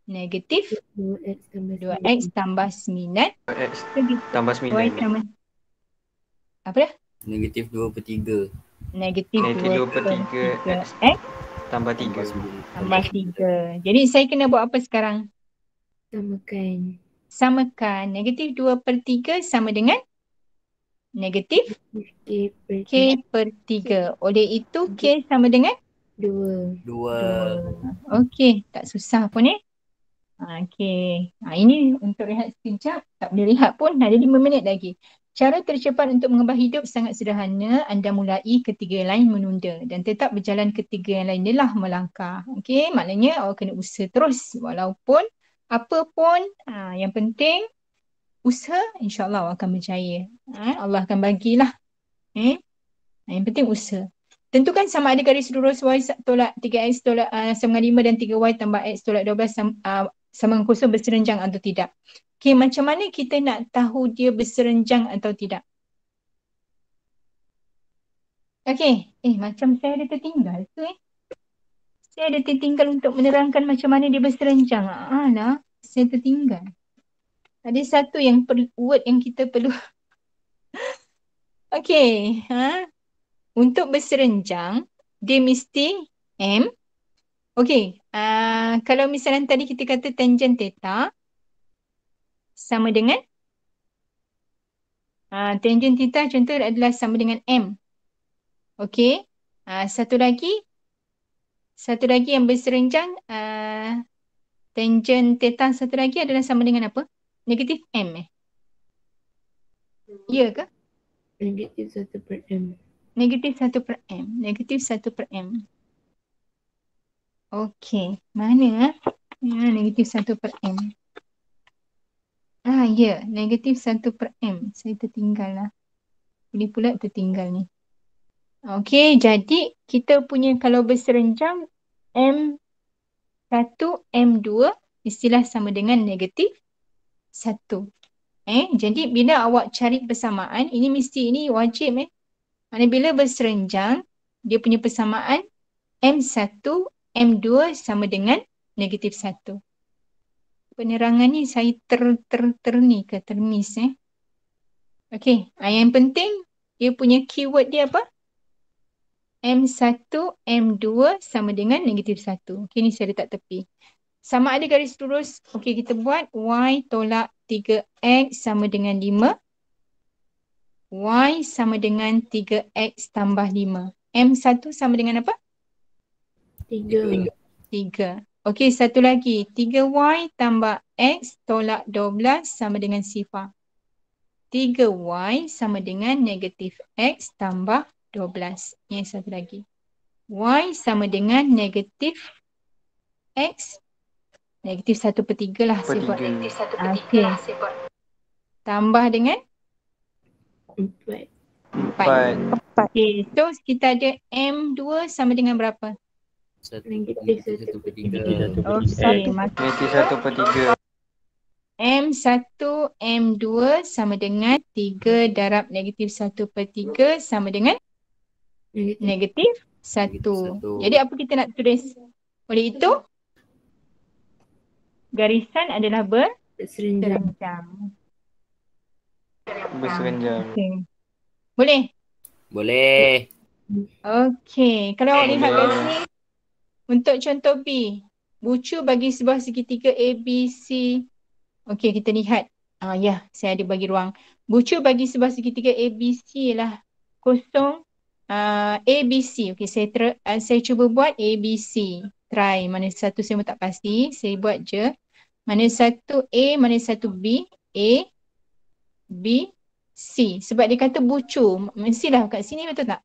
Speaker 1: negatif 2x tambah 9.
Speaker 5: 2x tambah 9.
Speaker 1: Y sama apa dah?
Speaker 8: Negatif 2 per 3.
Speaker 1: Negatif
Speaker 5: 2 per 3
Speaker 1: x
Speaker 5: tambah 3.
Speaker 1: Tambah 3. Jadi saya kena buat apa sekarang? Samakan. Negatif 2 per 3 sama dengan negatif K per 3. Oleh itu K sama dengan
Speaker 4: 2.
Speaker 1: Okey, tak susah pun Okey. Ini untuk rehat sekejap. Tak boleh rehat pun. Dah ada 5 minit lagi. Cara tercepat untuk mengubah hidup sangat sederhana. Anda mulai ketiga yang lain menunda. Dan tetap berjalan ketiga yang lain inilah melangkah. Okey. Maknanya awak kena usaha terus. Walaupun apa pun. Yang penting usaha, insyaAllah awak akan berjaya. Allah akan bagilah. Yang penting usaha. Tentukan sama ada garis lurus Y tolak 3X tolak sama dengan 5 dan 3Y tambah X tolak 12 sama dengan kosong berserenjang atau tidak. Okey, macam mana kita nak tahu dia berserenjang atau tidak? Okey, macam saya ada tertinggal tu Saya ada tertinggal untuk menerangkan macam mana dia berserenjang. Saya tertinggal. Ada satu word yang kita perlu. Okey, untuk berserenjang, dia mesti M. Okey, kalau misalnya tadi kita kata tangent theta sama dengan tangent theta contoh adalah sama dengan M. Okey, satu lagi yang berserenjang tangent theta satu lagi adalah sama dengan apa? Negatif M. Ya ke?
Speaker 4: Negatif 1 per M.
Speaker 1: Negatif 1 per M. Negatif 1 per M. Okey. Mana? Negatif 1 per M. Ya, negatif 1/m. Saya tertinggal lah. Ini pula tertinggal ni. Okey, jadi kita punya kalau berserenjam M1, M2 istilah sama dengan negatif 1. Jadi bila awak cari persamaan, ini mesti ini wajib. Maksudnya bila berserenjang, dia punya persamaan M1, M2 sama dengan negatif 1. Penerangan ni saya termiss. Okey, yang penting dia punya keyword dia apa? M1, M2 sama dengan negatif 1. Okey, ni saya letak tepi. Sama ada garis lurus. Okey, kita buat Y tolak 3X sama dengan 5. Y sama dengan 3X tambah 5. M1 sama dengan apa?
Speaker 4: 3.
Speaker 1: 3. Okey, satu lagi. 3Y tambah X tolak 12 sama dengan sifar. 3Y sama dengan negatif X tambah 12. Yang satu lagi. Y sama dengan negatif X. Negatif 1/3 lah saya buat. Negatif 1/3 lah saya buat. Tambah dengan
Speaker 4: 4.
Speaker 5: 4.
Speaker 1: Okey, so kita ada M2 sama dengan berapa?
Speaker 4: Negatif 1/3.
Speaker 1: Okey,
Speaker 5: Negatif 1/3.
Speaker 1: M1, M2 sama dengan 3 darab negatif 1/3 sama dengan negatif 1. Jadi apa kita nak tulis? Oleh itu, garisan adalah berserenjam.
Speaker 5: Berserenjam.
Speaker 1: Okay. Boleh?
Speaker 8: Boleh.
Speaker 1: Okey, kalau awak lihat kat sini, untuk contoh B, bucu bagi sebuah segitiga ABC. Okey, kita lihat. Saya ada bagi ruang. Bucu bagi sebuah segitiga ABC ialah kosong ABC. Okey, saya cuba buat ABC. Try. Mana satu saya pun tak pasti. Saya buat je. Mana satu A, mana satu B. A, B, C. Sebab dia kata bucu. Mestilah kat sini, betul tak?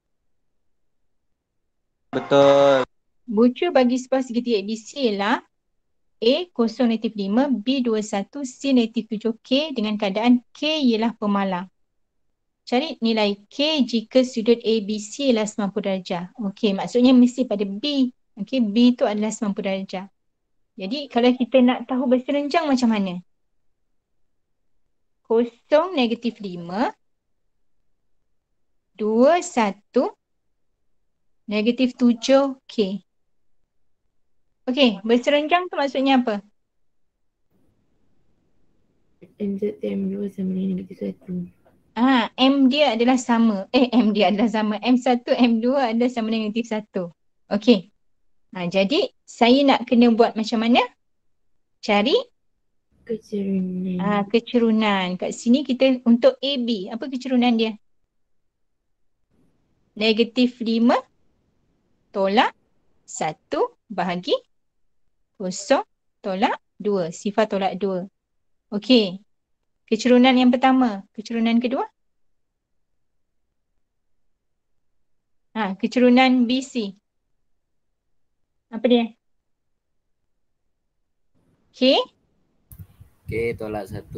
Speaker 5: Betul.
Speaker 1: Bucu bagi sebuah segitiga ABC ialah A kosong negatif 5, B 21, C negatif 7, K dengan keadaan K ialah pemalar. Cari nilai K jika sudut ABC ialah 90 darjah. Okey, maksudnya mesti pada B. Okey, B tu adalah 90 darjah. Jadi kalau kita nak tahu berserenjang macam mana? Kosong negatif 5, 2, 1, negatif 7, K. Okey, berserenjang tu maksudnya apa?
Speaker 4: M1, M2 sama dengan negatif 1.
Speaker 1: M dia adalah sama. M dia adalah sama. M1, M2 adalah sama dengan negatif 1. Okey. Jadi saya nak kena buat macam mana? Cari
Speaker 4: Kecerunan.
Speaker 1: kecerunan. Kat sini kita untuk AB. Apa kecerunan dia? Negatif 5 tolak 1 bahagi 0 tolak 2. Sifar tolak 2. Okey. Kecerunan yang pertama. Kecerunan kedua? Kecerunan BC. Apa dia? K?
Speaker 8: K tolak 1.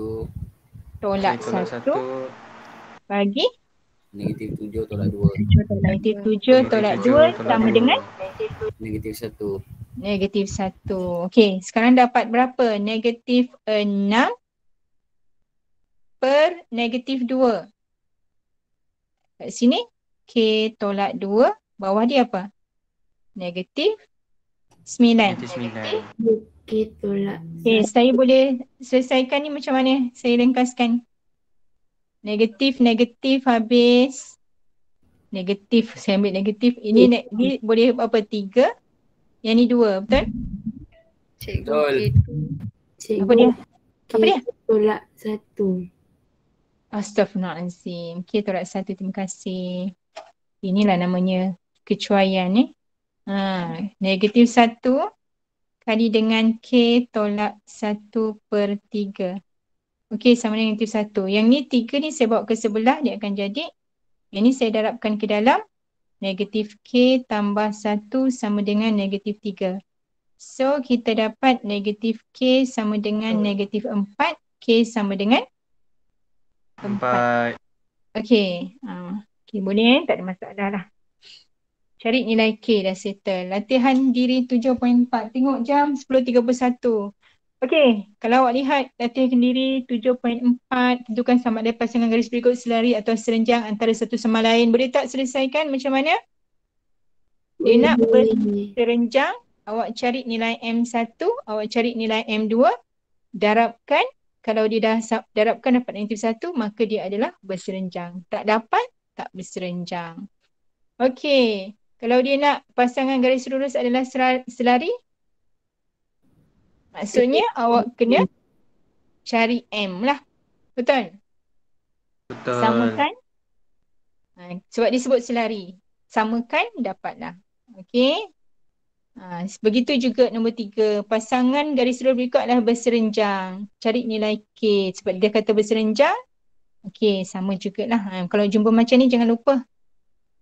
Speaker 1: Tolak 1 bagi?
Speaker 8: Negatif 7 tolak 2.
Speaker 1: Negatif 7 tolak 2 sama dengan?
Speaker 8: Negatif 1.
Speaker 1: Negatif 1. Okey, sekarang dapat berapa? Negatif 6 per negatif 2. Kat sini, K tolak 2. Bawah dia apa? Negatif 9.
Speaker 5: Negatif 9.
Speaker 4: K tolak.
Speaker 1: Okey, saya boleh selesaikan ni macam mana? Saya ringkaskan. Negatif habis. Negatif, saya ambil negatif. Ini boleh apa? 3. Yang ni 2, betul?
Speaker 8: Betul.
Speaker 1: Apa dia? Apa dia?
Speaker 4: K tolak 1.
Speaker 1: Astaghfirullahaladzim. K tolak 1, terima kasih. Inilah namanya kecuaian ni. Negatif 1 kali dengan K tolak 1/3. Okey, sama dengan negatif 1. Yang ni 3 ni saya bawa ke sebelah, dia akan jadi. Yang ni saya darabkan ke dalam. Negatif K tambah 1 sama dengan negatif 3. So, kita dapat negatif K sama dengan negatif 4 K sama dengan
Speaker 5: 4.
Speaker 1: Okey. Okey, boleh tak ada masalah lah. Cari nilai K dah settle. Latihan diri 7.4. Tengok jam 10.31. Okey, kalau awak lihat latihan diri 7.4, tentukan sama ada pasangan garis berikut selari atau serenjang antara satu sama lain. Boleh tak selesaikan macam mana? Dia nak berserenjang, awak cari nilai M1, awak cari nilai M2, darabkan. Kalau dia dah darabkan dapat -1, maka dia adalah berserenjang. Tak dapat, tak berserenjang. Okey, kalau dia nak pasangan garis lurus adalah selari, maksudnya awak kena cari M lah. Betul?
Speaker 5: Betul.
Speaker 1: Samakan. Sebab disebut selari. Samakan, dapatlah. Okey. Begitu juga nombor 3. Pasangan garis lurus berikut adalah berserenjang. Cari nilai K. Sebab dia kata berserenjang. Okey, sama jugalah. Kalau jumpa macam ni jangan lupa.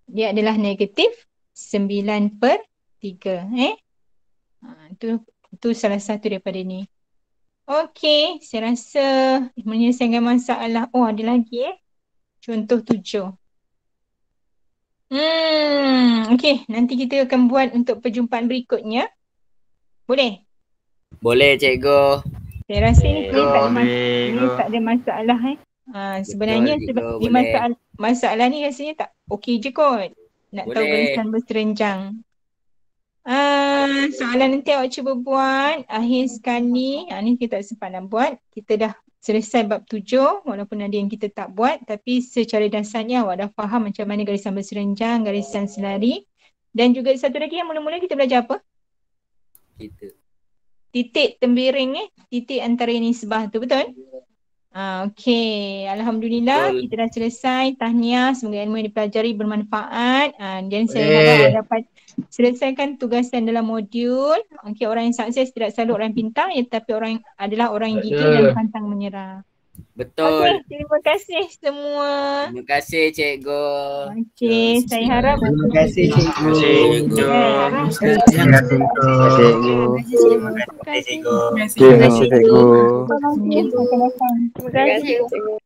Speaker 1: Dia adalah negatif 9/3. Itu salah satu daripada ni. Okey, saya rasa menyelesaikan masalah. Oh, ada lagi Contoh 7. Okey, nanti kita akan buat untuk perjumpaan berikutnya. Boleh?
Speaker 8: Boleh cikgu.
Speaker 1: Saya rasa ni tak ada masalah sebenarnya
Speaker 8: cikgu,
Speaker 1: di masalah ni rasanya tak okey je kot. Nak tahu garisan berserenjang. Soalan nanti awak cuba buat akhir sekali. Ni kita tak sempat nak buat. Kita dah selesai bab 7 walaupun ada yang kita tak buat, tapi secara dasarnya awak dah faham macam mana garisan berserenjang, garisan selari. Dan juga satu lagi yang mula-mula kita belajar apa? Titik tembiring titik antara nisbah tu, betul? Okey, alhamdulillah kita dah selesai. Tahniah, semoga ilmu yang dipelajari bermanfaat. Dan saya harap dapat selesaikan tugasan dalam modul. Okey, orang yang sukses tidak selalu orang pintar, tetapi orang adalah orang yang gigih dan pantang menyerah.
Speaker 8: Betul.
Speaker 1: Okey, terima kasih semua.
Speaker 8: Terima kasih cikgu.
Speaker 1: Okey, saya harap
Speaker 9: Terima kasih cikgu.
Speaker 2: Terima kasih cikgu.
Speaker 9: Terima kasih cikgu.
Speaker 2: Terima kasih cikgu.
Speaker 1: Terima kasih cikgu.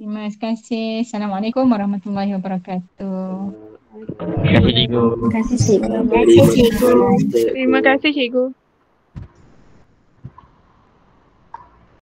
Speaker 1: Terima kasih. Assalamualaikum warahmatullahi wabarakatuh.
Speaker 2: Terima kasih cikgu.
Speaker 1: Terima kasih cikgu.
Speaker 7: Terima kasih cikgu.